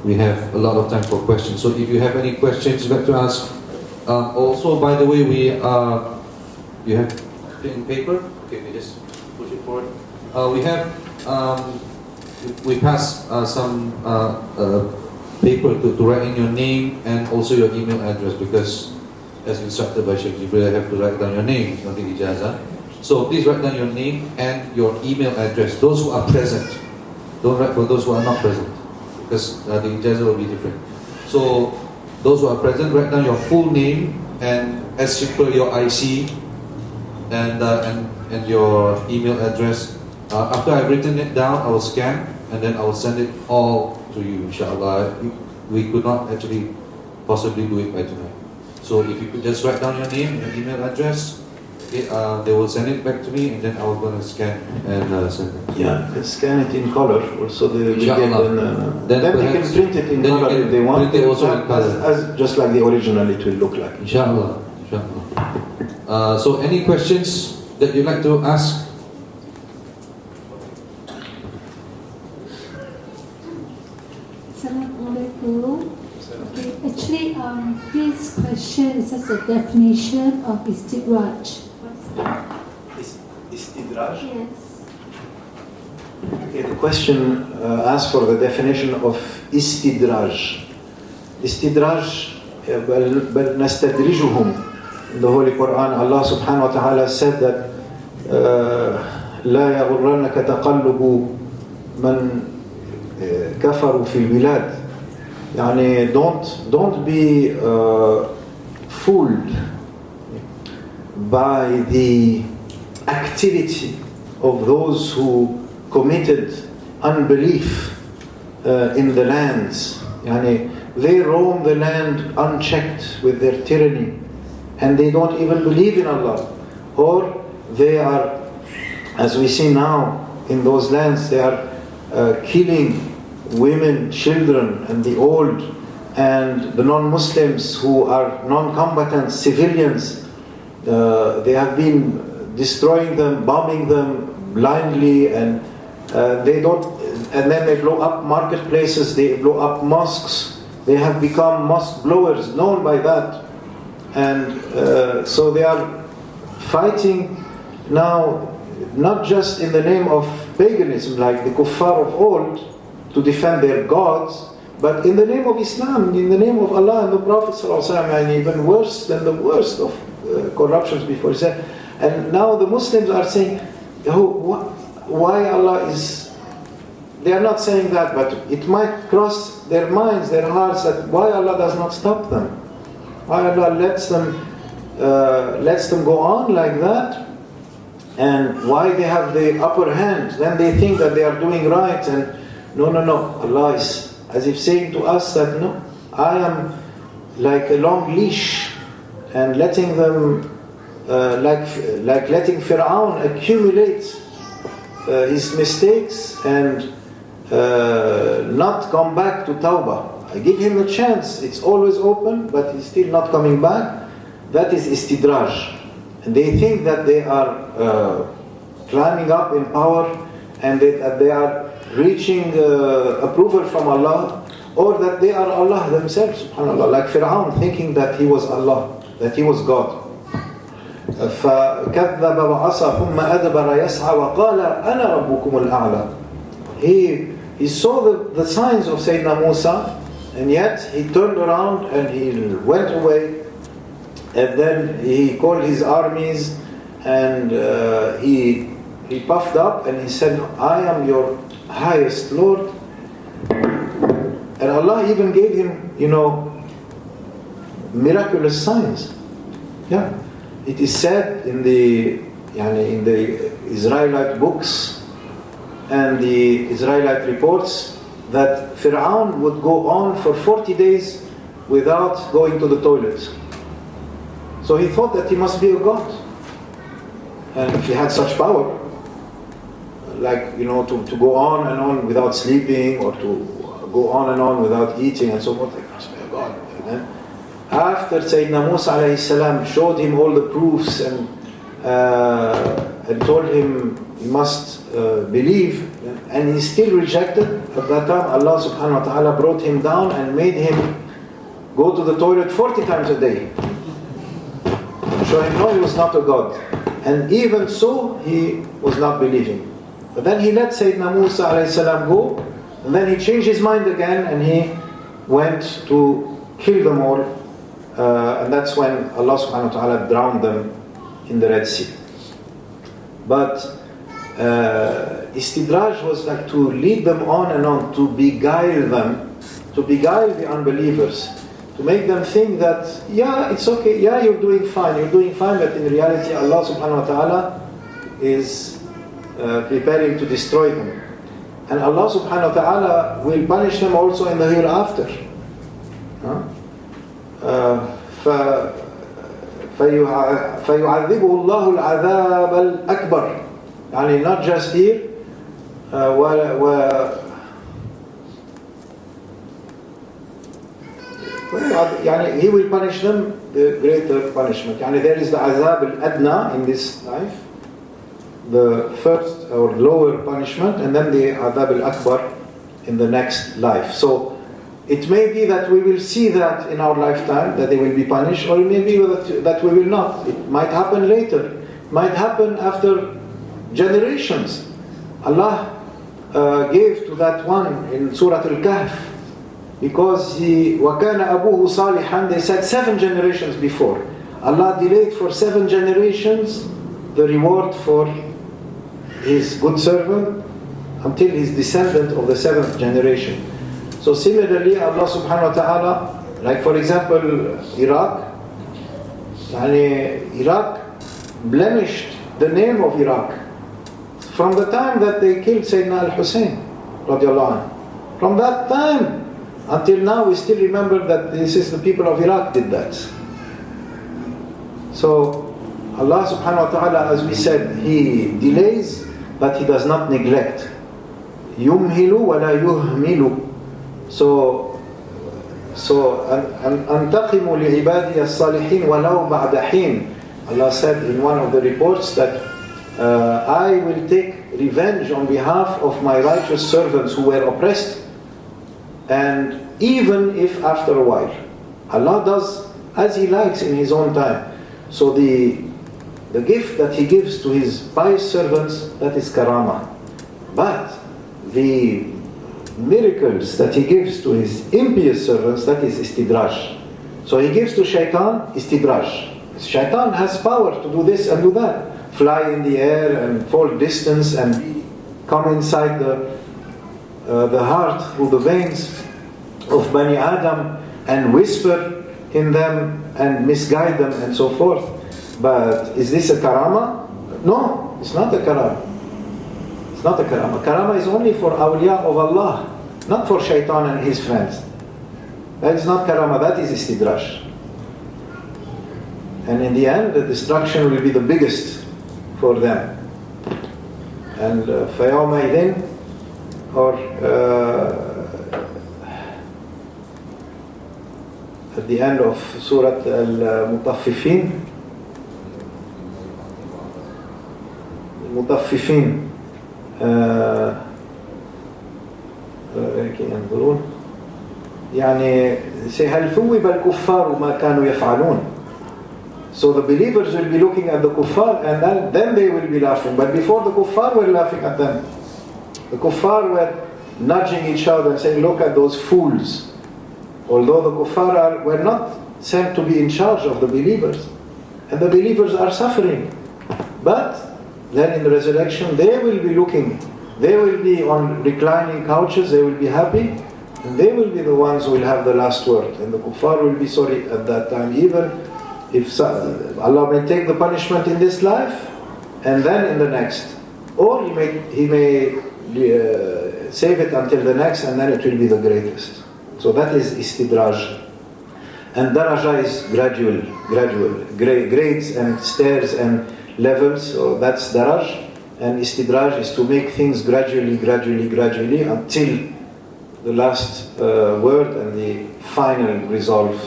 We have a lot of time for questions. So if you have any questions you'd like to ask, also by the way, you have pen and paper. Okay, we just push it forward. We pass some paper to write in your name and also your email address, because as instructed by Sheikh Gibril, I have to write down your name, it's not the ijazah. So please write down your name and your email address, those who are present. Don't write for those who are not present, because the ijazah will be different. So those who are present, write down your full name and as simple your IC and your email address. After I've written it down, I will scan and then I will send it all to you, inshallah. We could not actually possibly do it by tonight. So if you could just write down your name and email address, okay, they will send it back to me, and then I will go and scan and send it. Yeah, you can scan it in color. Also, then they can print it in color if they want. Print it also in color. As just like the original, it will look like. Inshallah. So any questions that you'd like to ask? Assalamualaikum. Okay, actually, this question is just a definition of istidraj. What's that? Istidraj? Yes. Okay, the question asks for the definition of istidraj. Istidraj, بل نستدرجهم. In the Holy Quran, Allah subhanahu wa ta'ala said that لا يغرنك تقلب من كفروا في البلاد. يعني don't be fooled by the activity of those who committed unbelief in the lands. يعني they roam the land unchecked with their tyranny, and they don't even believe in Allah, or they are, as we see now in those lands, they are killing women, children, and the old, and the non-Muslims who are non-combatant civilians. They have been destroying them, bombing them blindly, and they don't. And then they blow up marketplaces, they blow up mosques. They have become mosque blowers, known by that. And so they are fighting now, not just in the name of paganism, like the kuffar of old, to defend their gods, but in the name of Islam, in the name of Allah and the Prophet ﷺ, and even worse than the worst of corruptions before. And now the Muslims are saying, why Allah is... They are not saying that, but it might cross their minds, their hearts, that why Allah does not stop them. Why Allah lets them go on like that, and why they have the upper hand. Then they think that they are doing right, and no. Allah is as if saying to us that no, I am like a long leash, and letting them like letting Fir'aun accumulate his mistakes and not come back to Tawbah. I give him a chance. It's always open, but he's still not coming back. That is istidraj. And they think that they are climbing up in power, and that they are reaching approval from Allah, or that they are Allah themselves, subhanAllah, like Fir'aun, thinking that he was Allah, that he was God. فَكَذَّبَ وَعَصَى ثُمَّ أَدْبَرَ يَسْعَى وَقَالَ أَنَا رَبُّكُمُ الْأَعْلَى. He saw the signs of Sayyidina Musa, and yet he turned around and he went away, and then he called his armies, and he puffed up and he said, I am your highest Lord. And Allah even gave him, miraculous signs. Yeah, it is said in the Israelite books and the Israelite reports that Fir'aun would go on for 40 days without going to the toilet. So he thought that he must be a god. And if he had such power, like, to go on and on without sleeping, or to go on and on without eating and so forth, he must be a god. And then after Sayyidina Musa alayhi salam showed him all the proofs and told him he must believe, and he still rejected, at that time Allah subhanahu wa ta'ala brought him down and made him go to the toilet 40 times a day. Show him, no, he was not a god. And even so, he was not believing. But then he let Sayyidina Musa alayhi salam go, and then he changed his mind again, and he went to kill them all. And that's when Allah subhanahu wa ta'ala drowned them in the Red Sea. But istidraj was like to lead them on and on, to beguile them, to beguile the unbelievers, to make them think that, yeah, it's okay, yeah, you're doing fine, but in reality Allah subhanahu wa ta'ala is preparing to destroy them. And Allah subhanahu wa ta'ala will punish them also in the hereafter. فيعذبه الله العذاب الأكبر. يعني not just here يعني he will punish them the greater punishment. يعني there is the عذاب الأدنى in this life, the first or lower punishment, and then the عذاب الأكبر in the next life. So it may be that we will see that in our lifetime, that they will be punished, or it may be that we will not. It might happen later. It might happen after generations. Allah gave to that one in Surah Al-Kahf, because وَكَانَ أَبُوهُ صَالِحًا, they said 7 generations before. Allah delayed for 7 generations the reward for his good servant until his descendant of the 7th generation. So similarly, Allah subhanahu wa ta'ala, like for example, Iraq blemished the name of Iraq from the time that they killed Sayyidina al-Hussein radiallahu anhu. From that time until now, we still remember that this is the people of Iraq did that. So Allah subhanahu wa ta'ala, as we said, He delays, but He does not neglect. يُمْهِلُ وَلَا يُهْمِلُ. So أَنْتَقِمُ لِعِبَادِيَ الصَّالِحِينَ وَلَوْ بَعْدَ حِينٍ. Allah said in one of the reports that I will take revenge on behalf of my righteous servants who were oppressed, and even if after a while. Allah does as He likes in His own time. So the gift that He gives to His pious servants, that is karama. But the miracles that He gives to His impious servants, that is istidraj. So He gives to shaitan istidraj. Shaitan has power to do this and do that. Fly in the air and fall distance and come inside the heart through the veins of Bani Adam and whisper in them and misguide them and so forth. But is this a karama? No, it's not a karama. It's not a karama. Karama is only for awliya of Allah, not for shaitan and his friends. That is not karama, that is istidraj. And in the end, the destruction will be the biggest for them. And فَيَوْمَئِذٍ, or at the end of Surah Al-Mutaffifin, ينظرون يعني هل ثوب الكفار ما كانوا يفعلون. So the believers will be looking at the kuffar, and then they will be laughing. But before, the kuffar were laughing at them. The kuffar were nudging each other and saying, look at those fools. Although the kuffar were not sent to be in charge of the believers. And the believers are suffering. But then in the resurrection, they will be looking. They will be on reclining couches, they will be happy. And they will be the ones who will have the last word. And the kuffar will be sorry at that time, even if Allah may take the punishment in this life and then in the next, or He may save it until the next, and then it will be the greatest. So that is istidraj. And daraja is gradual, grades and stairs and levels. So that's daraj, and istidraj is to make things gradually until the last word and the final resolve,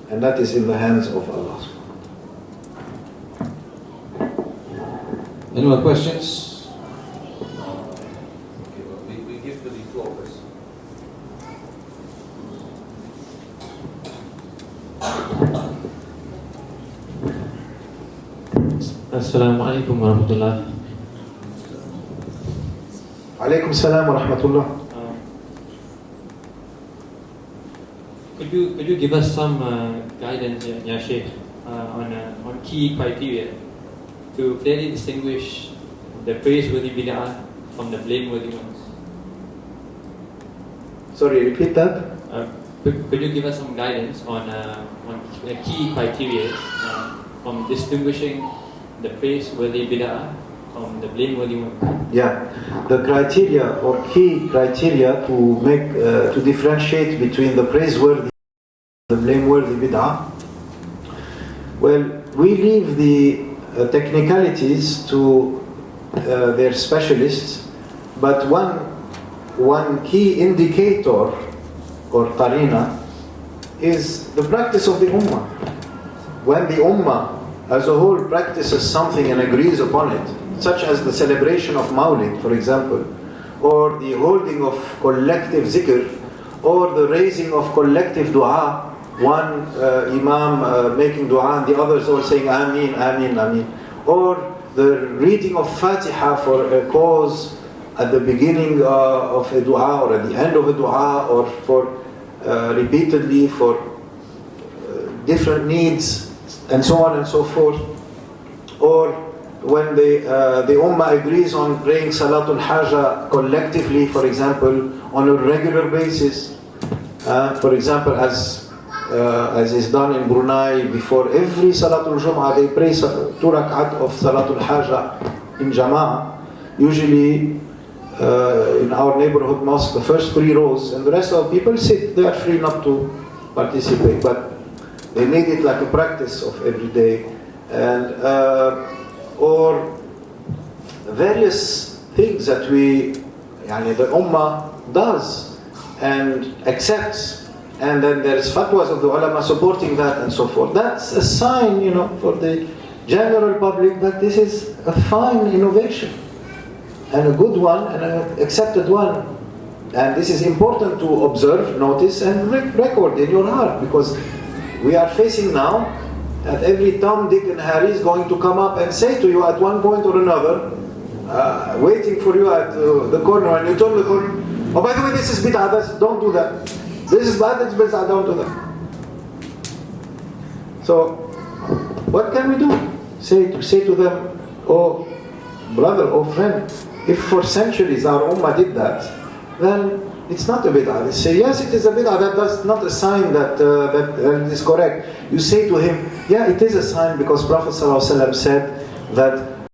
and that is in the hands of Allah. Any more questions? We give to the floor first. Assalamualaikum warahmatullah. Alaikum salam wa rahmatullah. Could you give us some guidance, Ya Sheikh, on key criteria to clearly distinguish the praiseworthy bid'ah from the blameworthy ones? Sorry, repeat that. Could you give us some guidance on key criteria from distinguishing the praiseworthy bid'ah from the blameworthy ones? Yeah, the criteria or key criteria to make to differentiate between the praiseworthy and the blameworthy bid'ah Well, we leave the technicalities to their specialists, but one key indicator or qarina is the practice of the ummah. When the ummah as a whole practices something and agrees upon it, such as the celebration of Mawlid, for example, or the holding of collective zikr, or the raising of collective dua, one imam making dua and the others all saying Ameen, Ameen, Ameen, or the reading of Fatiha for a cause at the beginning of a dua or at the end of a dua, or for repeatedly for different needs and so on and so forth, or when the ummah agrees on praying Salatul Haja collectively, for example, on a regular basis, for example, as is done in Brunei, before every Salatul Jum'ah they pray 2 rak'at of Salatul Haja in Jama'ah, usually in our neighborhood mosque, the first 3 rows, and the rest of the people sit. They are free not to participate, but they made it like a practice of every day. And or various things that the ummah does and accepts, and then there's fatwas of the ulama supporting that and so forth. That's a sign, for the general public that this is a fine innovation and a good one and an accepted one. And this is important to observe, notice, and record in your heart, because we are facing now that every Tom, Dick, and Harry is going to come up and say to you at one point or another, waiting for you at the corner, and you turn the corner, oh, by the way, this is bid'ah, don't do that. This is bad, it's bid'ah, don't do that. So, what can we do? Say to them, oh, brother, oh, friend, if for centuries our ummah did that, then it's not a bid'ah. They say, yes, it is a bid'ah. That's not a sign that it is correct. You say to him, yeah, it is a sign, because Prophet ﷺ said that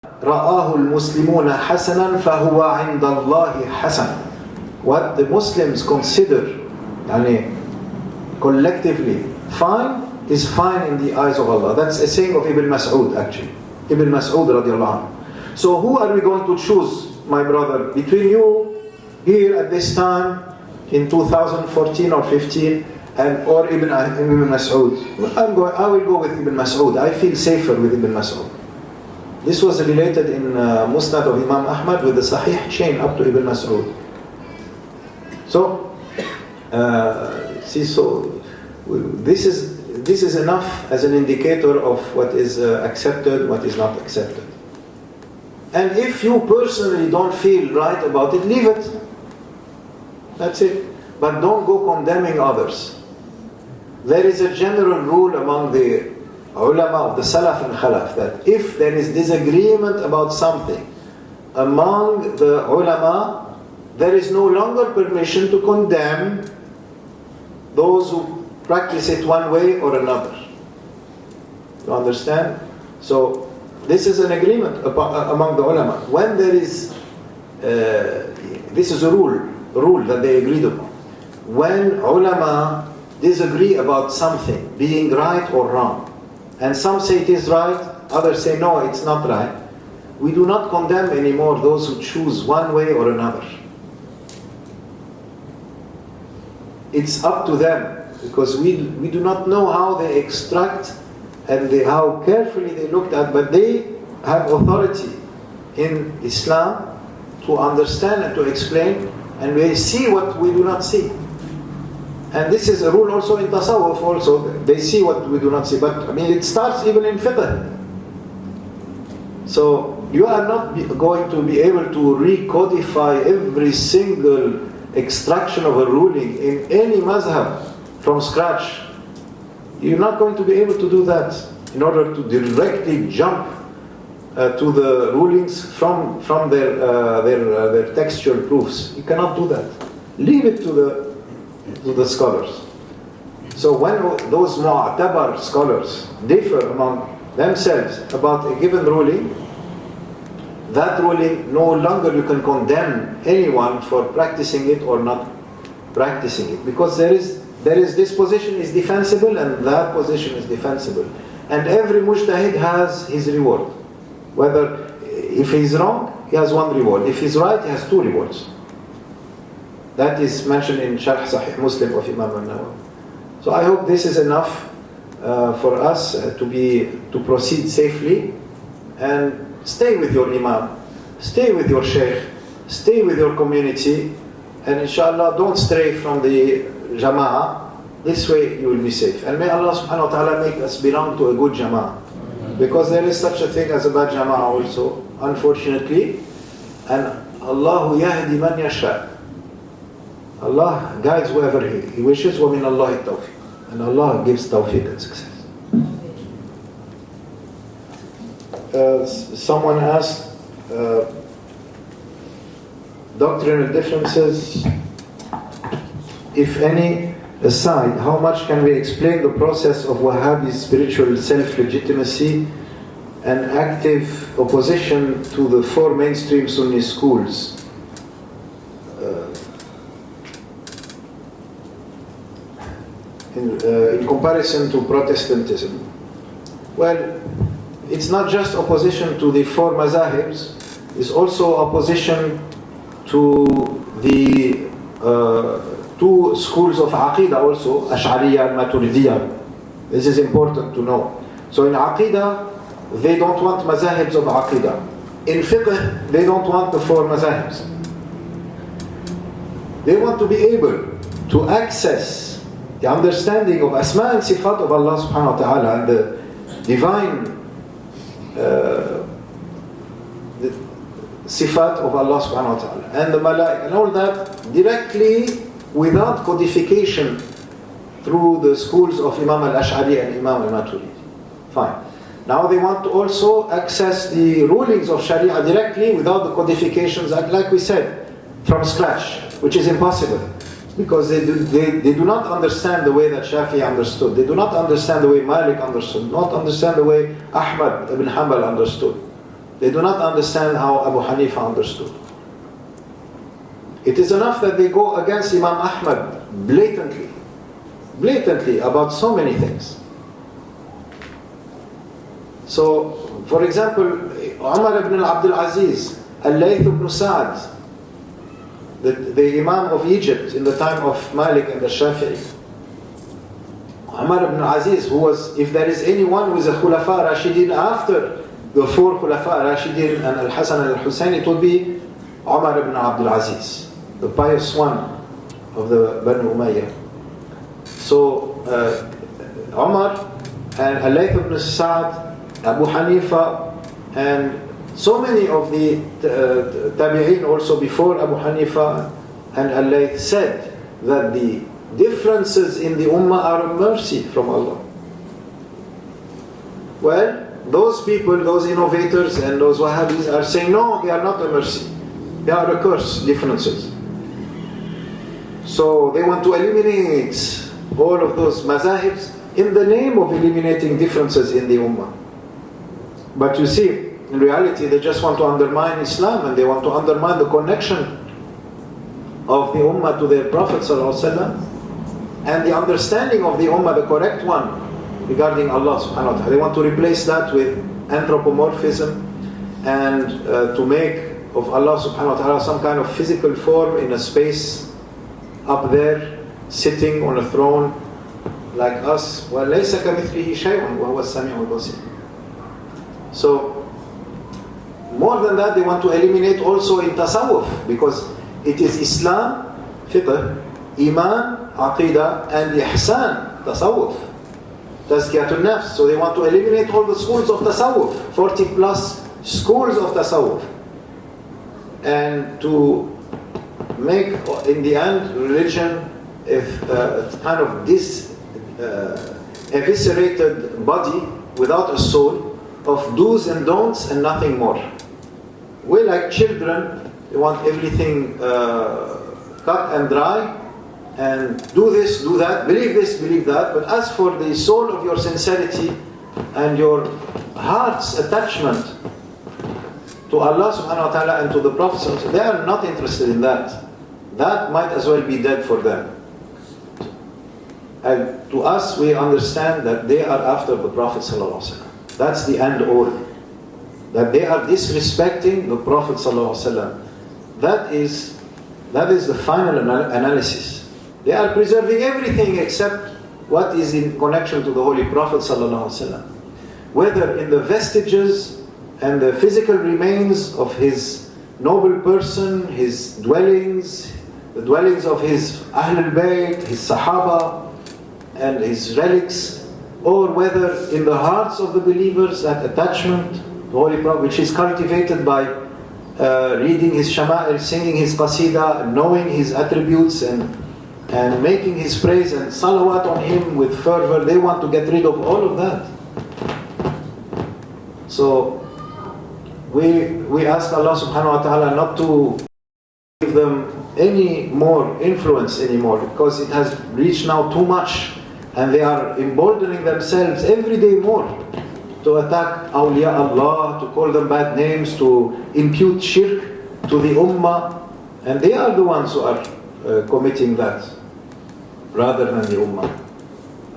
رَآهُ الْمُسْلِمُونَ حَسَنًا فَهُوَ عِنْدَ اللَّهِ حَسَنًا. What the Muslims consider collectively fine is fine in the eyes of Allah. That's a saying of Ibn Mas'ud, actually. Ibn Mas'ud radiallahu anhu. So who are we going to choose, my brother, between you here at this time in 2014 or 15 or Ibn Mas'ud? I will go with Ibn Mas'ud. I feel safer with Ibn Mas'ud. This was related in Musnad of Imam Ahmad with the Sahih chain up to Ibn Mas'ud. So, this is enough as an indicator of what is accepted, what is not accepted. And if you personally don't feel right about it, leave it. That's it. But don't go condemning others. There is a general rule among the ulama of the Salaf and Khalaf that if there is disagreement about something among the ulama, there is no longer permission to condemn those who practice it one way or another. You understand? So this is an agreement among the ulama. When there is, this is a rule that they agreed upon. When ulama disagree about something being right or wrong, and some say it is right, others say no, it's not right, we do not condemn anymore those who choose one way or another. It's up to them, because we do not know how they extract and how carefully they looked at, but they have authority in Islam to understand and to explain, and they see what we do not see. And this is a rule also in Tasawwuf also. They see what we do not see. But it starts even in fiqh. So you are not going to be able to recodify every single extraction of a ruling in any mazhab from scratch. You're not going to be able to do that in order to directly jump to the rulings from their textual proofs. You cannot do that. Leave it to the scholars. So when those mu'tabar scholars differ among themselves about a given ruling, that ruling no longer you can condemn anyone for practicing it or not practicing it, because there is this position is defensible and that position is defensible. And every mujtahid has his reward. Whether, if he's wrong, he has one reward. If he's right, he has two rewards. That is mentioned in Sharh Sahih Muslim of Imam al-Nawawi. So I hope this is enough for us to proceed safely, and stay with your imam, stay with your sheikh, stay with your community, and inshallah don't stray from the jama'ah. This way you will be safe. And may Allah subhanahu wa ta'ala make us belong to a good jama'ah. Because there is such a thing as a bad jama'ah also, unfortunately. And Allahu yahdi man yasha. Allah guides whoever He wishes. وَمِنَ اللَّهِ التَّوْفِيقِ. And Allah gives tawfiq and success. Someone asked, doctrinal differences, if any, aside, how much can we explain the process of Wahhabi spiritual self-legitimacy and active opposition to the four mainstream Sunni schools? In comparison to Protestantism. Well, it's not just opposition to the four mazahibs, it's also opposition to the two schools of Aqidah also, Ash'ariyya and Maturidiyya. This is important to know. So in Aqidah, they don't want mazahibs of Aqidah. In fiqh, they don't want the four mazahibs. They want to be able to access the understanding of Asma and Sifat of Allah subhanahu wa ta'ala and the divine the Sifat of Allah subhanahu wa ta'ala and the Malaik and all that directly without codification through the schools of Imam al-Ash'ari and Imam al-Maturidi. Fine. Now they want to also access the rulings of Sharia directly without the codifications, like we said, from scratch, which is impossible. Because they do not understand the way that Shafi'i understood. They do not understand the way Malik understood. Not understand the way Ahmad ibn Hanbal understood. They do not understand how Abu Hanifa understood. It is enough that they go against Imam Ahmad blatantly about so many things. So, for example, Umar ibn Abdul Aziz, Al-Layth ibn Sa'ad, the Imam of Egypt in the time of Malik and the Shafi'i. Umar ibn Aziz, who was, if there is anyone who is a Khulafa Rashidin after the four Khulafa Rashidin and Al-Hasan and Al-Hussein, it would be Umar ibn Abdul Aziz, the pious one of the Banu Umayyah. So, Umar and Al-Layth ibn Sa'ad, Abu Hanifa, and so many of the Tabi'een also before Abu Hanifa and Al-Layth said that the differences in the Ummah are a mercy from Allah. Well, those people, those innovators and those Wahhabis are saying, no, they are not a mercy. They are a curse, differences. So they want to eliminate all of those mazahibs in the name of eliminating differences in the Ummah. But you see, in reality, they just want to undermine Islam and they want to undermine the connection of the Ummah to their Prophet ﷺ and the understanding of the Ummah, the correct one, regarding Allah subhanahu wa ta'ala. They want to replace that with anthropomorphism and to make of Allah subhanahu wa ta'ala some kind of physical form in a space up there, sitting on a throne like us. وَلَيْسَ كَمِثْلِهِ شَيْءٌ وَهُوَ السَّمِيعُ الْبَصِيرُ. So, more than that, they want to eliminate also in tasawwuf, because it is Islam, fiqh, iman, aqidah, and ihsan, tasawwuf, tazkiyatun nafs. So they want to eliminate all the schools of tasawwuf, 40 plus schools of tasawwuf, and to make, in the end, religion kind of this eviscerated body without a soul of do's and don'ts and nothing more. We, like children, we want everything cut and dry, and do this, do that, believe this, believe that. But as for the soul of your sincerity and your heart's attachment to Allah subhanahu wa ta'ala and to the Prophet, they are not interested in that. That might as well be dead for them. And to us, we understand that they are after the Prophet ﷺ. That's the end all. That they are disrespecting the Prophet ﷺ. That is the final analysis. They are preserving everything except what is in connection to the Holy Prophet ﷺ. Whether in the vestiges and the physical remains of his noble person, his dwellings, the dwellings of his Ahlul Bayt, his Sahaba, and his relics, or whether in the hearts of the believers that attachment to the Holy Prophet, which is cultivated by reading his Shama'il, singing his Qasida, knowing his attributes, and making his praise and salawat on him with fervor. They want to get rid of all of that. So we ask Allah subhanahu wa ta'ala not to give them any more influence anymore, because it has reached now too much, and they are emboldening themselves every day more to attack awliya Allah, to call them bad names, to impute shirk to the ummah, and they are the ones who are committing that rather than the ummah.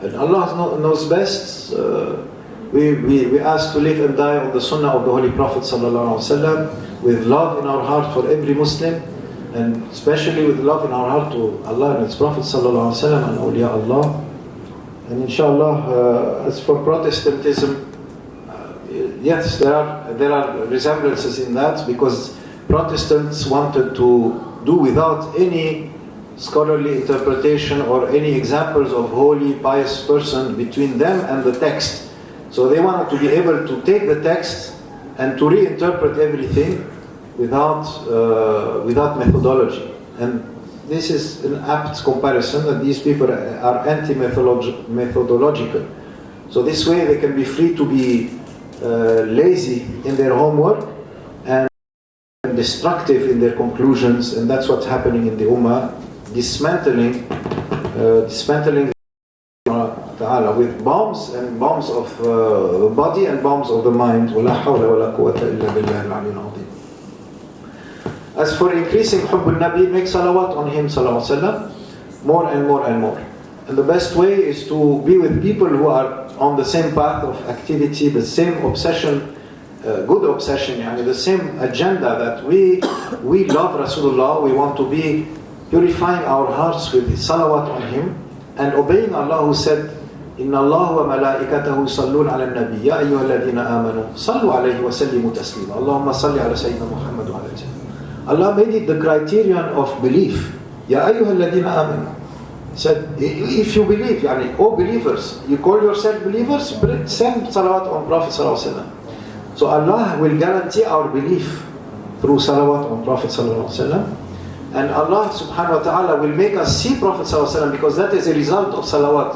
And Allah knows best. We ask to live and die on the sunnah of the Holy Prophet ﷺ, with love in our heart for every Muslim, and especially with love in our heart to Allah and His Prophet ﷺ and awliya Allah. And inshallah, as for Protestantism, yes, there are resemblances in that, because Protestants wanted to do without any scholarly interpretation or any examples of holy, pious person between them and the text. So they wanted to be able to take the text and to reinterpret everything without methodology. And this is an apt comparison, that these people are anti-methodological. So this way they can be free to be lazy in their homework and destructive in their conclusions, and that's what's happening in the Ummah, dismantling ta'ala with bombs, and bombs of the body and bombs of the mind. وَلَا حَوْلَ وَلَا قُوَّةَ إِلَّا بِاللَّهِ الْعَلِيِّ الْعَظِيمِ. As for increasing Hubbul Nabi, make salawat on him, salawat sallam, more and more and more. And the best way is to be with people who are on the same path of activity, the same obsession, good obsession, the same agenda, that we love Rasulullah, we want to be purifying our hearts with salawat on him, and obeying Allah, who said, إِنَّ اللَّهَ وَمَلَائِكَتَهُ يُصَلُّونَ عَلَى النَّبِيِّ يَا أَيُّهَا الَّذِينَ آمَنُوا صَلُّوا عَلَيْهِ وَسَلِّمُوا تَسْلِيمًا اللهم صل على سيدنا محمد وعلى آله. Allah made it the criterion of belief. Ya ayyuha alladhina amanu. Said, if you believe, oh believers, you call yourself believers, send salawat on Prophet sallallahu alaihi wasallam. So Allah will guarantee our belief through salawat on Prophet sallallahu alaihi wasallam. And Allah subhanahu wa ta'ala will make us see Prophet sallallahu alaihi wasallam, because that is a result of salawat.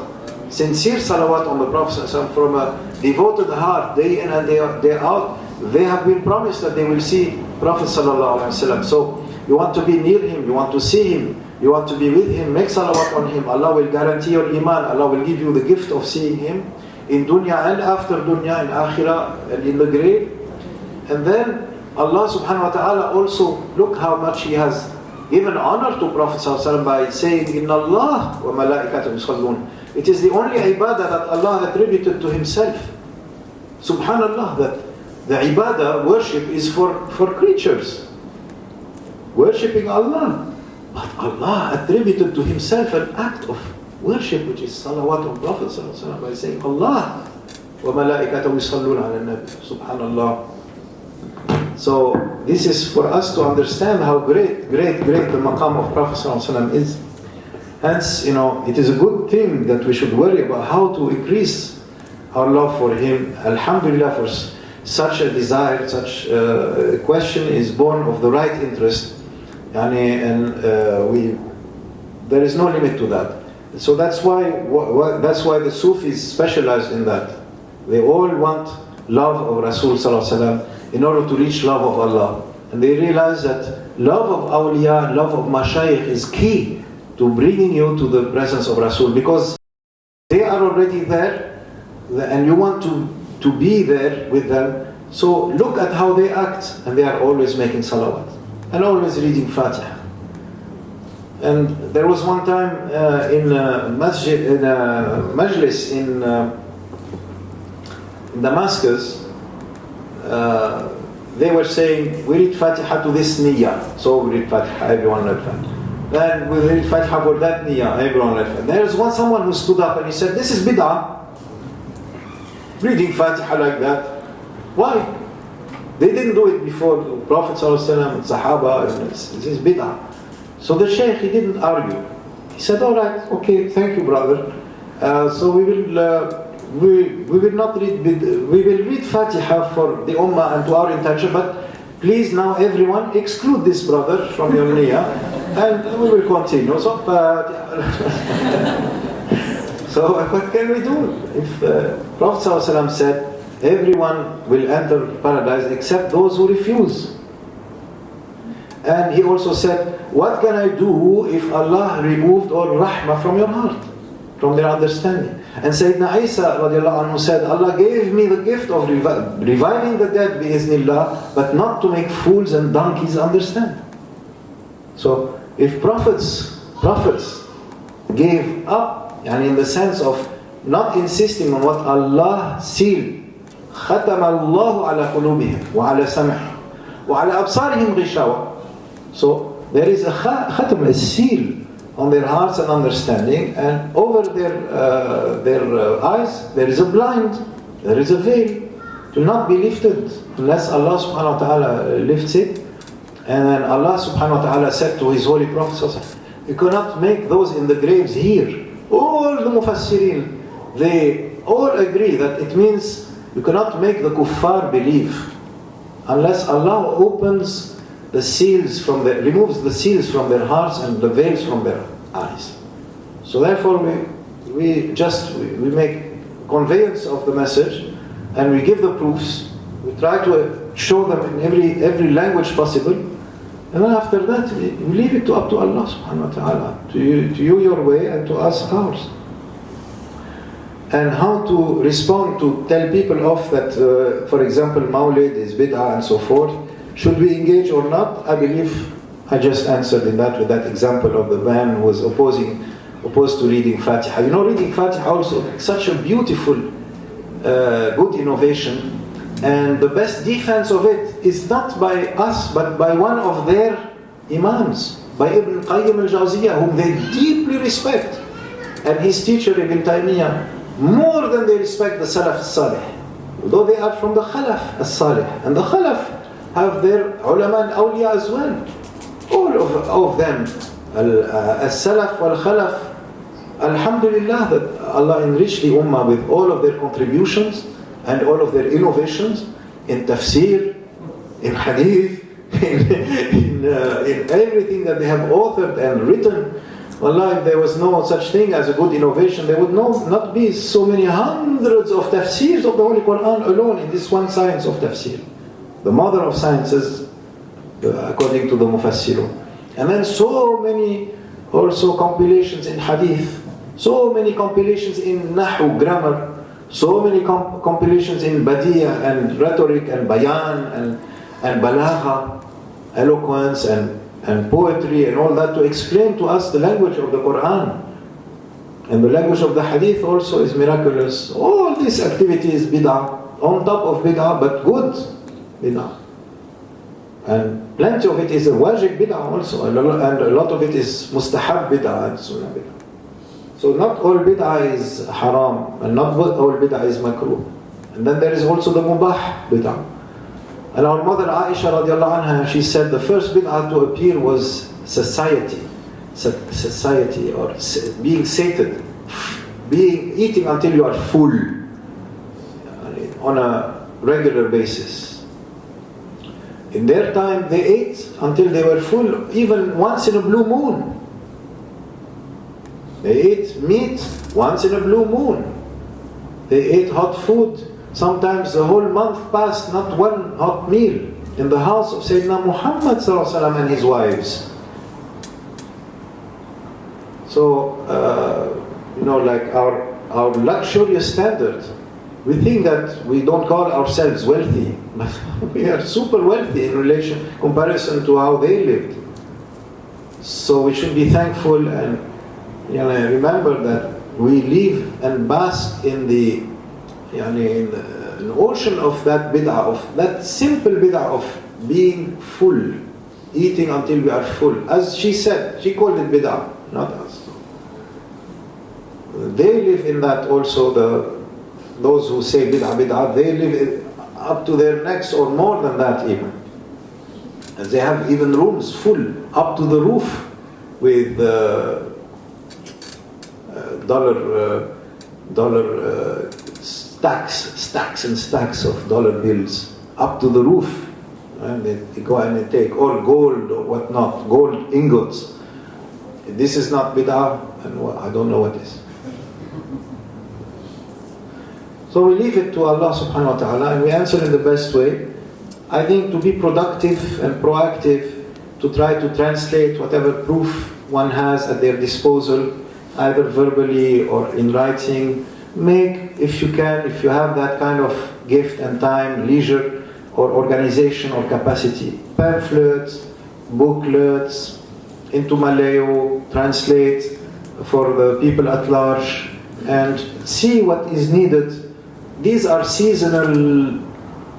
Sincere salawat on the Prophet sallallahu alaihi wasallam from a devoted heart, day in and day out. They have been promised that they will see Prophet sallallahu alaihi wasallam. So you want to be near him, you want to see him, you want to be with him, make salawat on him. Allah will guarantee your iman. Allah will give you the gift of seeing him in dunya and after dunya, in akhirah and in the grave. And then Allah subhanahu wa ta'ala also, look how much He has given honor to Prophet sallallahu alaihi wasallam by saying, Inna Allah wa malaikatahu yusallun. It is the only ibadah that Allah attributed to Himself. Subhanallah, that the ibadah, worship, is for creatures worshipping Allah. But Allah attributed to Himself an act of worship, which is salawat on Prophet sallallahu alaihi wasallam, by saying Allah wa malaikatahu yusalluna ala nabi. Subhanallah. So this is for us to understand how great the maqam of Prophet sallallahu alaihi wasallam is. Hence, it is a good thing that we should worry about how to increase our love for him. Alhamdulillah, for such a desire, such a question is born of the right interest, and there is no limit to that. So that's why the Sufis specialized in that. They all want love of Rasul sallallahu alaihi wasallam in order to reach love of Allah, and they realize that love of awliya, love of mashayikh is key to bringing you to the presence of Rasul, because they are already there, and you want to be there with them. So look at how they act, and they are always making salawat and always reading Fatiha. And there was one time in a majlis in Damascus, they were saying, we read Fatiha to this niyyah. So we read Fatiha, everyone read Fatiha. Then we read Fatiha for that niyyah, everyone read Fatiha. There's someone who stood up and he said, this is bid'ah. Reading Fatiha like that. Why? They didn't do it before the Prophet ﷺ and Sahaba. This is bid'ah. So the Shaykh, he didn't argue. He said, all right, okay, thank you, brother. So we will not read, we will read Fatiha for the Ummah and to our intention, but please now everyone exclude this brother from your niyyah, and we will continue. So, so what can we do? If Prophet ﷺ said, everyone will enter paradise except those who refuse. And he also said, what can I do if Allah removed all rahmah from your heart, from their understanding? And Sayyidina Isa radiallahu anhu said, Allah gave me the gift of reviving the dead biiznillah, but not to make fools and donkeys understand. So if prophets gave up, and in the sense of not insisting on what Allah sealed, ختم الله على قلوبهم وعلى سمعهم وعلى أبصارهم غشاوة. So there is a khatam, a seal on their hearts and understanding, and over their eyes there is a blind, there is a veil to not be lifted unless Allah subhanahu wa ta'ala lifts it. And then Allah subhanahu wa ta'ala said to His Holy Prophet, you cannot make those in the graves hear. All the mufassirin, they all agree that it means you cannot make the kuffar believe unless Allah opens the seals removes the seals from their hearts and the veils from their eyes. So therefore we make conveyance of the message, and we give the proofs. We try to show them in every language possible, and then after that we leave it up to Allah subhanahu wa ta'ala, to you your way and to us ours. And how to respond to tell people off that, for example, Mawlid is bid'ah and so forth. Should we engage or not? I believe I just answered in that with that example of the man who was opposed to reading Fatiha. You know, reading Fatiha also such a beautiful, good innovation, and the best defense of it is not by us, but by one of their imams, by Ibn Qayyim al-Jawziyah, whom they deeply respect, and his teacher Ibn Taymiyyah, more than they respect the Salaf al-Salih, although they are from the Khalaf al-Salih, and the Khalaf have their ulama and awliya as well. All of them, al-Salaf wal-Khalaf, alhamdulillah that Allah enriched the Ummah with all of their contributions and all of their innovations in tafsir, in hadith, in everything that they have authored and written. Wallah, if there was no such thing as a good innovation, there would not be so many hundreds of tafsirs of the Holy Quran alone in this one science of tafsir, the mother of sciences, according to the Mufassirun. And then so many also compilations in hadith, so many compilations in nahu, grammar, so many compilations in badiya and rhetoric and bayan and balagha, eloquence and poetry and all that, to explain to us the language of the Quran. And the language of the hadith also is miraculous. All this activity is bid'ah, on top of bid'ah, but good bid'ah. And plenty of it is a wajib bid'ah also, and a lot of it is mustahab bid'ah and sunnah bid'ah. So not all bid'ah is haram, and not all bid'ah is makruh. And then there is also the mubah bid'ah. And our mother Aisha radiallahu anha, she said the first bid'ah to appear was society, or being sated, eating until you are full on a regular basis. In their time, they ate until they were full, even once in a blue moon. They ate meat once in a blue moon. They ate hot food. Sometimes the whole month passed, not one hot meal in the house of Sayyidina Muhammad ﷺ and his wives. So, like our luxurious standard, we think that we don't call ourselves wealthy, but we are super wealthy in comparison to how they lived. So we should be thankful and remember that we live and bask in the an ocean of that bid'ah, of that simple bid'ah of being full, eating until we are full. As she said, she called it bid'ah, not us. They live in that also, those who say bid'ah, they live up to their necks or more than that even. And they have even rooms full, up to the roof, with dollar stacks and stacks of dollar bills, up to the roof. And they go and they take, or gold or whatnot, gold ingots. This is not bid'ah, and I don't know what is. So we leave it to Allah subhanahu wa ta'ala and we answer in the best way. I think to be productive and proactive, to try to translate whatever proof one has at their disposal, either verbally or in writing. Make, if you can, if you have that kind of gift and time, leisure or organization or capacity, pamphlets, booklets, into Malayo, translate for the people at large, and see what is needed. These are seasonal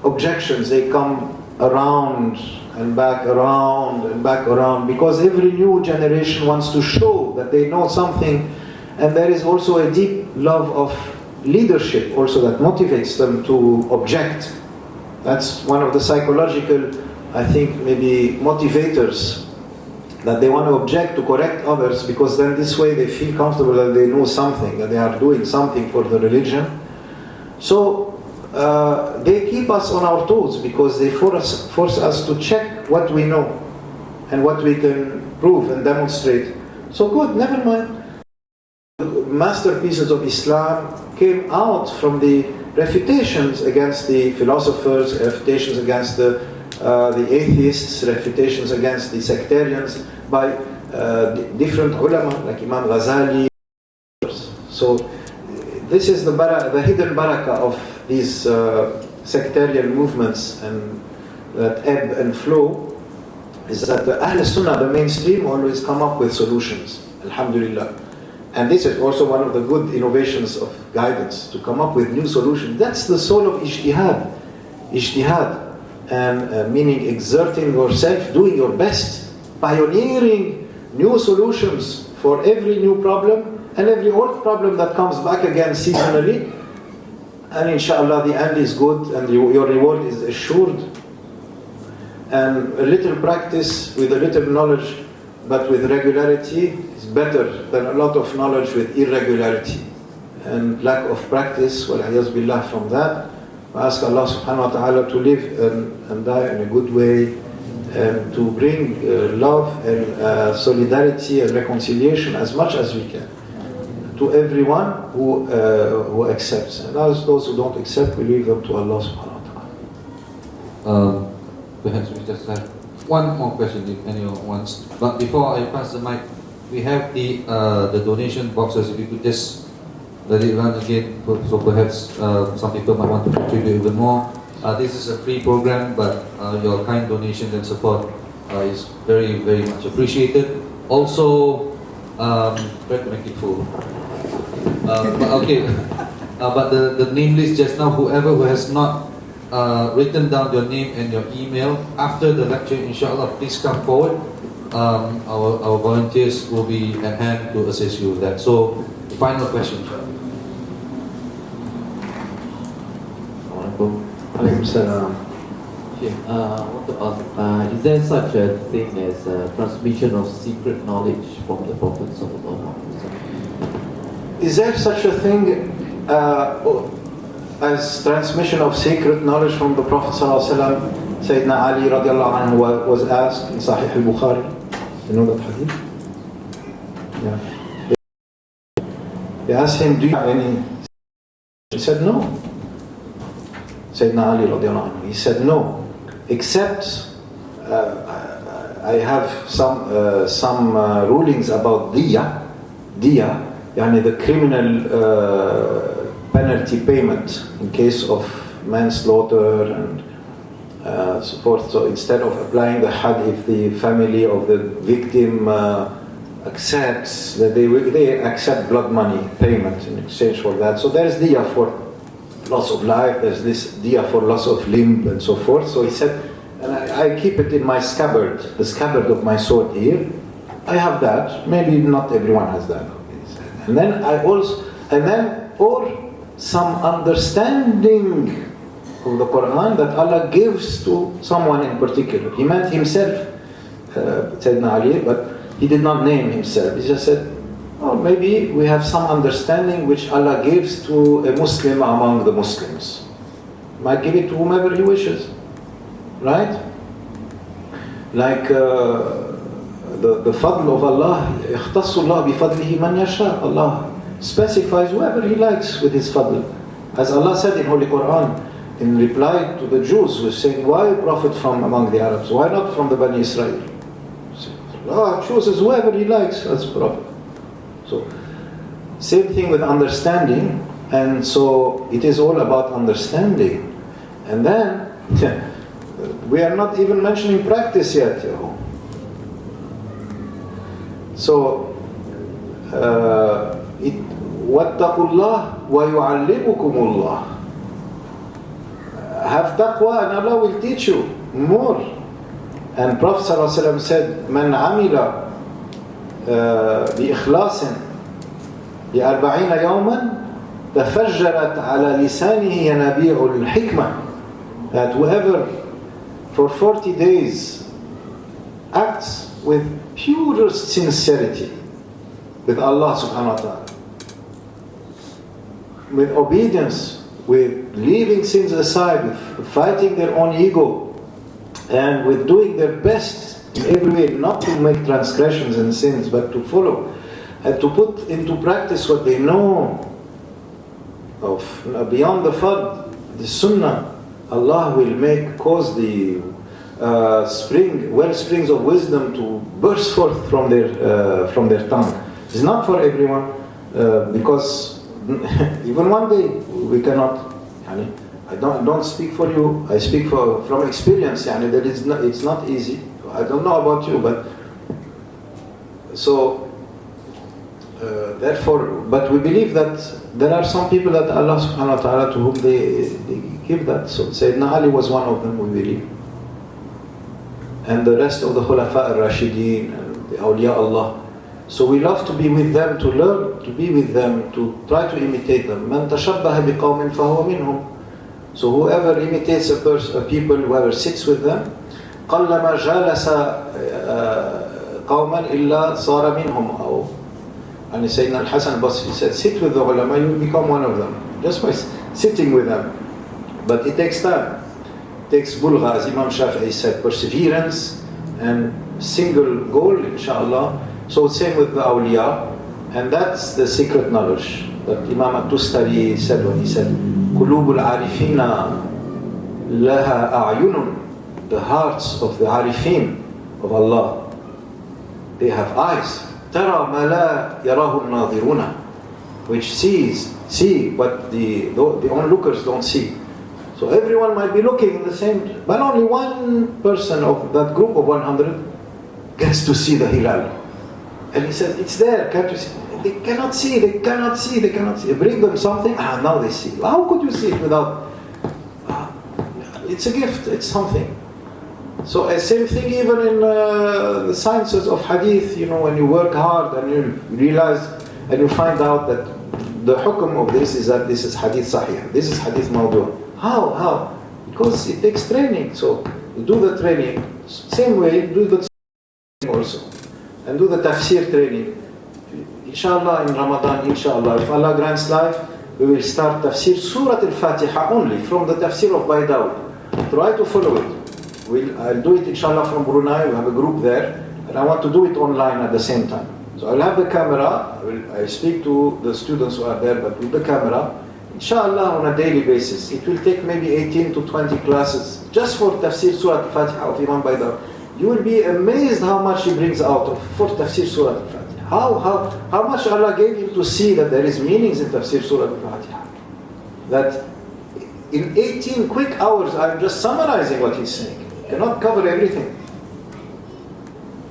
objections. They come around and back around and back around because every new generation wants to show that they know something, and there is also a deep love of leadership also that motivates them to object. That's one of the psychological, I think, maybe motivators, that they want to object to correct others because then this way they feel comfortable that they know something, that they are doing something for the religion. So they keep us on our toes because they force us to check what we know and what we can prove and demonstrate. So good, never mind. Masterpieces of Islam came out from the refutations against the philosophers, refutations against the atheists, refutations against the sectarians by different ulama like Imam Ghazali. So this is the hidden barakah of these sectarian movements and that ebb and flow, is that the Ahl Sunnah, the mainstream, always come up with solutions, alhamdulillah. And this is also one of the good innovations of guidance, to come up with new solutions. That's the soul of ijtihad. Ijtihad, and meaning exerting yourself, doing your best, pioneering new solutions for every new problem, and every old problem that comes back again seasonally. And inshallah the end is good and your reward is assured. And a little practice with a little knowledge but with regularity is better than a lot of knowledge with irregularity and lack of practice. Wal-'iyaz billah from that. I ask Allah subhanahu wa ta'ala to live and die in a good way, and to bring love and solidarity and reconciliation as much as we can to everyone who accepts. And as those who don't accept, we leave them to Allah subhanahu wa ta'ala. Perhaps we just have one more question if anyone wants. But before I pass the mic, we have the donation boxes. If you could just let it run again, so perhaps some people might want to contribute even more. This is a free program, but your kind donations and support is very, very much appreciated. Also, try to make it full. But the name list just now, whoever who has not written down your name and your email, after the lecture, inshallah, please come forward. Our volunteers will be at hand to assist you with that. So, final question. Alaykum salam. I want to ask, is there such a thing as transmission of secret knowledge from the Prophet sallallahu alaihi wasallam? Is there such a thing as transmission of secret knowledge from the Prophet sallallahu alaihi wasallam? Sayyidina Ali radiallahu anhu was asked in Sahih al-Bukhari. You know that hadith? Yeah. They asked him, do you have any? He said no. Sayyidina Ali radiallahu anhu, he said no, except I have some rulings about diya, yani the criminal penalty payment in case of manslaughter and so forth. So instead of applying the had, if the family of the victim accepts that they accept blood money payment in exchange for that. So there's diya for loss of life, there's this diya for loss of limb and so forth. So he said, and I keep it in my scabbard, the scabbard of my sword here. I have that. Maybe not everyone has that. And then or some understanding of the Quran that Allah gives to someone in particular. He meant himself, Sayyidina Ali, but he did not name himself. He just said, oh, maybe we have some understanding which Allah gives to a Muslim among the Muslims. He might give it to whomever he wishes. Right? Like the fadl of Allah, يختص الله بفضله من يشاء. Allah specifies whoever He likes with His fadl. As Allah said in Holy Quran, in reply to the Jews who saying, why a prophet from among the Arabs? Why not from the Bani Israel? Allah chooses whoever He likes as prophet. So, same thing with understanding, and so it is all about understanding. And then, we are not even mentioning practice yet. So, وَاتَّقُوا اللَّهَ وَيُعَلِّمُكُمُ اللَّهُ. Have taqwa and Allah will teach you more. And Prophet ﷺ said, مَنْ عَمِلَ بإخلاص ل40 يوما تفجرت على لسانه ينابيع الحكمة. That whoever for 40 days acts with purest sincerity with Allah subhanahu wa ta'ala, with obedience, with leaving sins aside, with fighting their own ego, and with doing their best in every way, not to make transgressions and sins, but to follow and to put into practice what they know of beyond the fard, the sunnah. Allah will cause the well springs of wisdom to burst forth from their tongue. It's not for everyone, because even one day we cannot. I don't speak for you. I speak from experience. It's not easy. I don't know about you, but so therefore, but we believe that there are some people that Allah subhanahu wa ta'ala to whom they give that. So Sayyidina Ali was one of them, we believe. And the rest of the Khulafa al-Rashideen and the awliya Allah. So we love to be with them, to learn, to be with them, to try to imitate them. مَنْ تَشَبَّهَ بِقَوْمٍ فَهُوَ مِنْهُمْ. So whoever imitates a people, whoever sits with them, قَلَّمَا جَالَسَ قَوْمًا إِلَّا صَارَ مِنْهُمْ. And Sayyidina al-Hasan al-Basri said, sit with the ulama, you will become one of them. Just by sitting with them. But it takes time. It takes bulgha, as Imam Shafi'i said, perseverance and single goal, inshallah. So same with the awliya. And that's the secret knowledge that Imam al-Tustari said when he said, قُلُوبُ الْعَارِفِينَ لَهَا أَعْيُنٌ. The hearts of the arifin of Allah, they have eyes. تَرَى مَا لَا يَرَاهُ النَّاظِرُونَ. Which see what the onlookers don't see. So everyone might be looking in the same, but only one person of that group of 100 gets to see the hilal. And he said, it's there, can't you see? They cannot see. Bring them something, now they see. How could you see it without? It's a gift, it's something. So same thing even in the sciences of hadith, when you work hard and you realize and you find out that the hukum of this is that this is hadith sahih, this is hadith mawdu'. How? Because it takes training. So you do the training, same way, do the training also. And do the tafsir training. Inshallah, in Ramadan, inshallah, if Allah grants life, we will start tafsir Surah Al-Fatiha only, from the tafsir of Baydawud. Try to follow it. I'll do it inshallah from Brunei, we have a group there, and I want to do it online at the same time. So I'll have the camera, I speak to the students who are there, but with the camera, inshallah on a daily basis. It will take maybe 18 to 20 classes, just for tafsir Surah Al-Fatiha of Imam Baydawud. You will be amazed how much he brings out for tafsir Surah Al-Fatiha. How much Allah gave him to see that there is meanings in tafsir Surah Al-Fatiha. That in 18 quick hours, I'm just summarizing what he's saying. You cannot cover everything.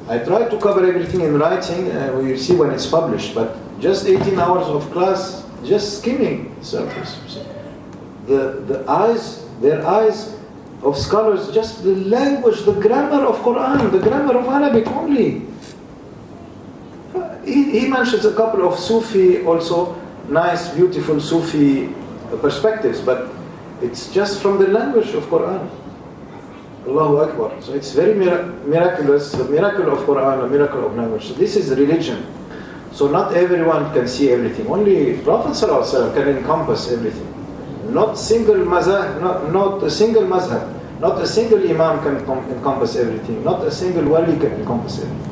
I try to cover everything in writing, we'll see when it's published, but just 18 hours of class, just skimming surface. Their eyes of scholars, just the language, the grammar of Quran, the grammar of Arabic only. He mentions a couple of Sufi also, nice, beautiful Sufi perspectives, but it's just from the language of Quran. Allahu Akbar. So it's very miraculous, the miracle of Quran, the miracle of language. So this is religion. So not everyone can see everything. Only Prophet ﷺ can encompass everything. Not single mazhab, not a single mazhab, not a single imam can encompass everything. Not a single wali can encompass everything.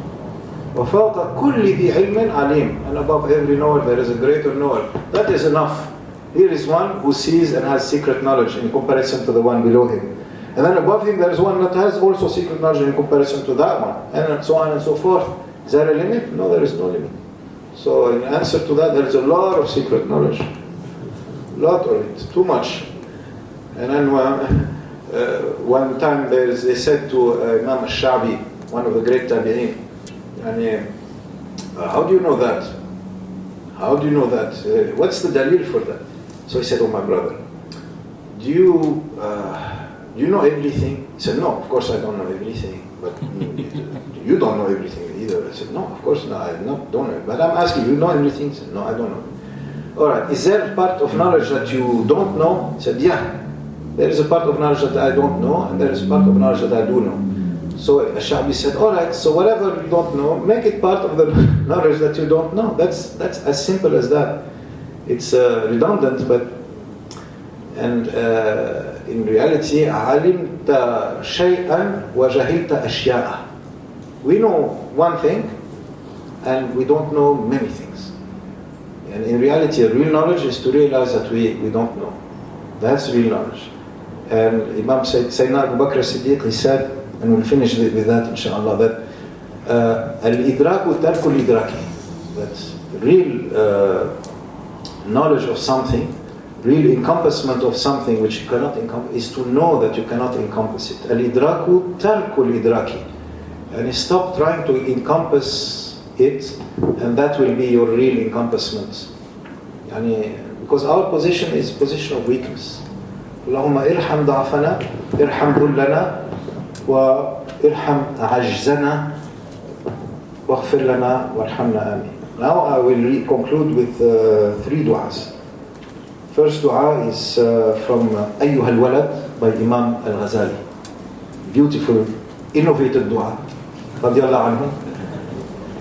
وَفَوْقَ كُلِّ ذِي عِلْمٍ عَلِيمٍ. And above every knower there is a greater knower. That is enough. Here is one who sees and has secret knowledge in comparison to the one below him. And then above him there is one that has also secret knowledge in comparison to that one. And so on and so forth. Is there a limit? No, there is no limit. So in answer to that, there is a lot of secret knowledge. A lot of it. Too much. And then one time they said to Imam al-Shafi'i, one of the great tabi'in, how do you know that? How do you know that? What's the dalil for that? So he said, oh my brother, do you know everything? He said, no, of course I don't know everything. But you don't know everything either. I said, no, of course not, I don't know. But I'm asking, you know everything? He said, no, I don't know. All right, is there a part of knowledge that you don't know? He said, yeah. There is a part of knowledge that I don't know, and there is a part of knowledge that I do know. So Shafi'i said, all right, so whatever you don't know, make it part of the knowledge that you don't know. That's as simple as that. It's redundant, but in reality, عَلِمْتَ شَيْئًا وَجَهِلْتَ أَشْيَاءً. We know one thing, and we don't know many things. And in reality, real knowledge is to realize that we don't know. That's real knowledge. And Imam Sayyidina Abu Bakr as-Siddiq, he said, and we'll finish with that inshallah, that al-idraku tarku al-idraki, that real knowledge of something, real encompassment of something which you cannot encompass, is to know that you cannot encompass it. Al-idraku tarku al-idraki. And stop trying to encompass it, and that will be your real encompassment. Because our position is a position of weakness. Allahumma irham da'afana, irham dhullana, wa irham ajzana, waghfir lana, warhamna amin. Now I will conclude with 3 du'as. First du'a is from Ayyuha al-Walad by Imam al-Ghazali. Beautiful, innovative du'a. Radiyallahu anhu.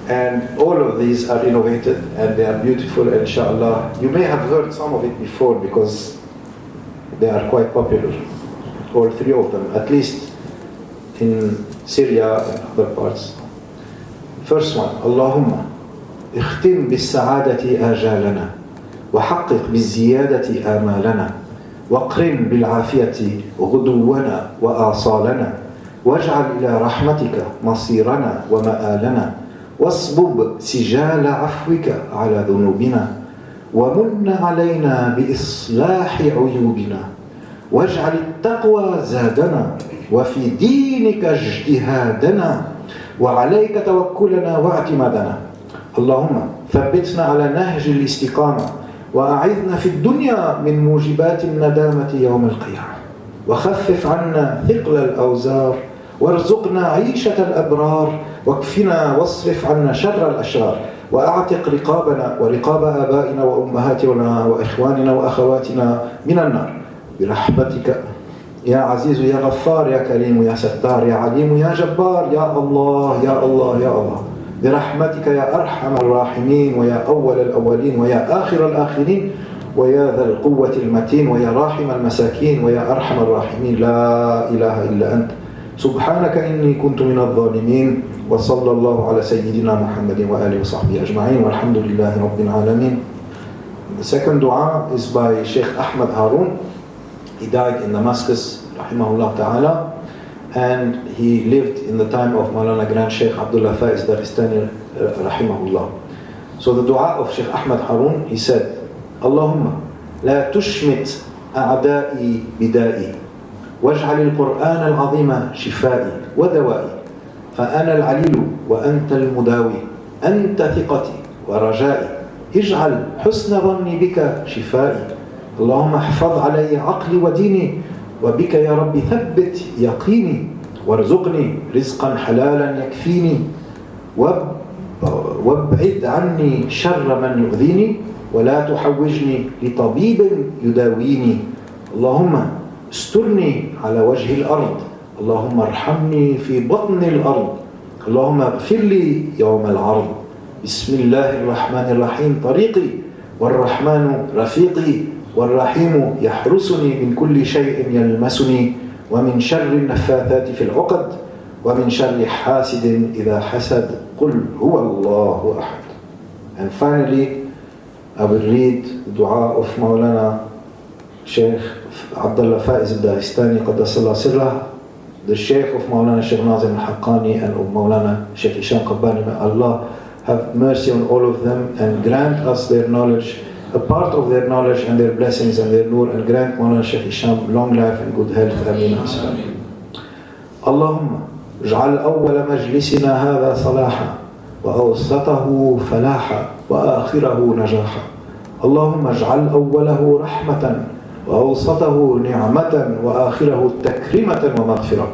And all of these are innovated and they are beautiful, and inshallah. You may have heard some of it before because they are quite popular. All 3 of them, at least in Syria and other parts. First one, Allahumma اختم بالسعادة آجالنا وحقق بالزيادة آمالنا واقرن بالعافية غدونا وآصالنا واجعل إلى رحمتك مصيرنا ومآلنا واصبب سجال عفوك على ذنوبنا ومن علينا بإصلاح عيوبنا واجعل التقوى زادنا وفي دينك اجتهادنا وعليك توكلنا واعتمادنا اللهم ثبتنا على نهج الاستقامة وأعذنا في الدنيا من موجبات الندامة يوم القيامة وخفف عنا ثقل الأوزار وارزقنا عيشة الأبرار واكفنا واصرف عنا شر الأشرار وأعتق رقابنا ورقاب آبائنا وأمهاتنا وإخواننا وأخواتنا من النار برحمتك يا عزيز يا غفار يا كريم يا ستار يا عليم يا جبار يا الله يا الله يا الله برحمتك يا أرحم الراحمين ويا أول الأولين ويا آخر الآخرين ويا ذا القوة المتين ويا راحم المساكين ويا أرحم الراحمين لا إله إلا أنت سبحانك إني كنت من الظالمين وصلى الله على سيدنا محمد وآله وصحبه أجمعين والحمد لله رب العالمين. The second dua is by Sheikh Ahmad Harun. He died in Damascus, rahimahullah ta'ala, and he lived in the time of Maulana Grand Sheikh Abdullah Faiz Daristani, rahimahullah. So the dua of Sheikh Ahmad Harun, he said, Allahumma la tushmit أعدائي بدائي واجعل القرآن العظيم شفائي ودوائي فأنا العليل وأنت المداوي أنت ثقتي ورجائي اجعل حسن ظني بك شفائي اللهم احفظ علي عقلي وديني وبك يا رب ثبت يقيني وارزقني رزقا حلالا يكفيني وابعد عني شر من يؤذيني ولا تحوجني لطبيب يداويني اللهم استرني على وجه الأرض اللهم ارحمني في بطن الأرض اللهم اغفر لي يوم العرض بسم الله الرحمن الرحيم طريقي والرحمن رفيقي والرحيم يحرسني من كل شيء يلمسني ومن شر النفاثات في العقد ومن شر حاسد إذا حسد قل هو الله أحد. And finally, I will read the dua of Maulana Sheikh Abdullah Faiz al-Dahistani Qaddasallah Sirrah, the Sheikh of Maulana Sheikh Nazim al-Haqqani and of Maulana Sheikh Hisham Qabbani. May Allah have mercy on all of them and grant us their knowledge, a part of their knowledge and their blessings and their nur, and grant Maulana Sheikh Hisham long life and good health. Ameen. اللهم اجعل أول مجلسنا هذا صلاحا وأوسطه فلاحا وآخره نجاحا اللهم اجعل أوله رحمة وأوسطه نعمة وآخره تكريمة ومغفرة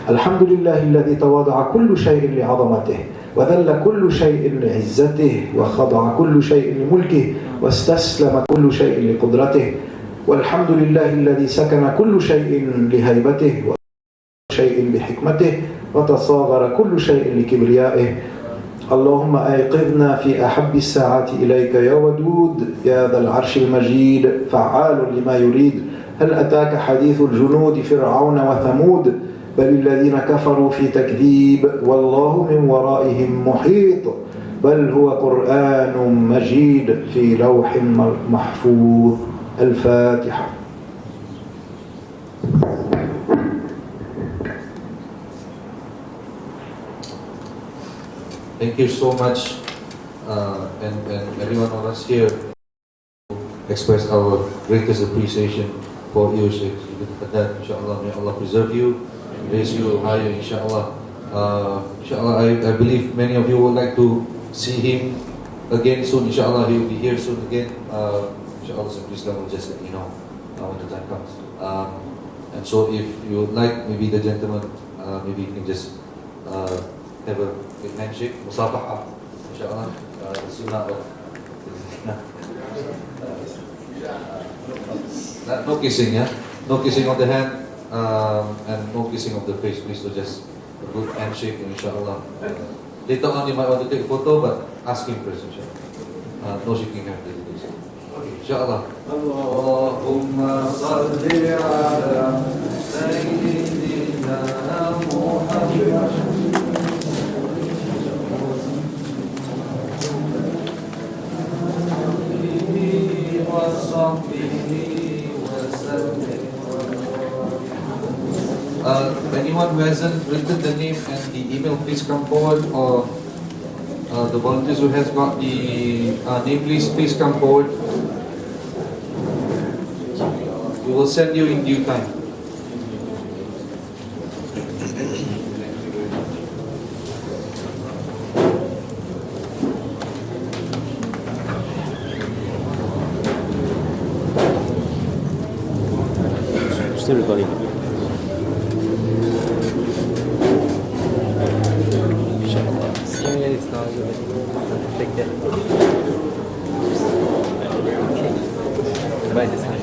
الحمد لله الذي تواضع كل شيء لعظمته وذل كل شيء لعزته وخضع كل شيء لملكه واستسلم كل شيء لقدرته والحمد لله الذي سكن كل شيء لهيبته وكل شيء بحكمته وتصاغر كل شيء لكبريائه اللهم أيقظنا في أحب الساعات إليك يا ودود يا ذا العرش المجيد فعال لما يريد هل أتاك حديث الجنود فرعون وثمود بل الذين كفروا في تكذيب والله من ورائهم محيط بل هو قرآن مجيد في لوح محفوظ. الفاتحة. Thank you so much, and every one of us here express our greatest appreciation for you, Sheikh Haddad. Inshallah, may Allah preserve you, raise you higher, inshallah. Inshallah, I believe many of you would like to see him again soon. Inshallah, he will be here soon again. Inshallah, SimplyIslam will just let you know when the time comes. And so, if you would like, maybe the gentleman, maybe you can just have a handshake, musafaha, inshallah, the sunnah of no kissing, yeah? No kissing on the hand, and no kissing of the face, please. So just a good handshake, inshallah. Later on, you might want to take a photo, but ask him first, inshallah. No shaking hand, please. Inshallah. Allahumma salli ala Sayyidina Muhammad. Anyone who hasn't written the name and the email, please come forward, or the volunteers who has got the name list, please come forward. We will send you in due time. Still recording. Take that. Bye this time.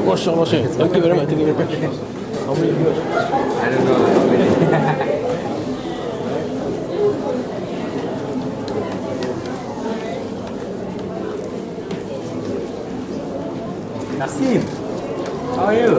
Mashallah. Thank you very much. How many viewers? I don't know. How many? Nassim, how are you?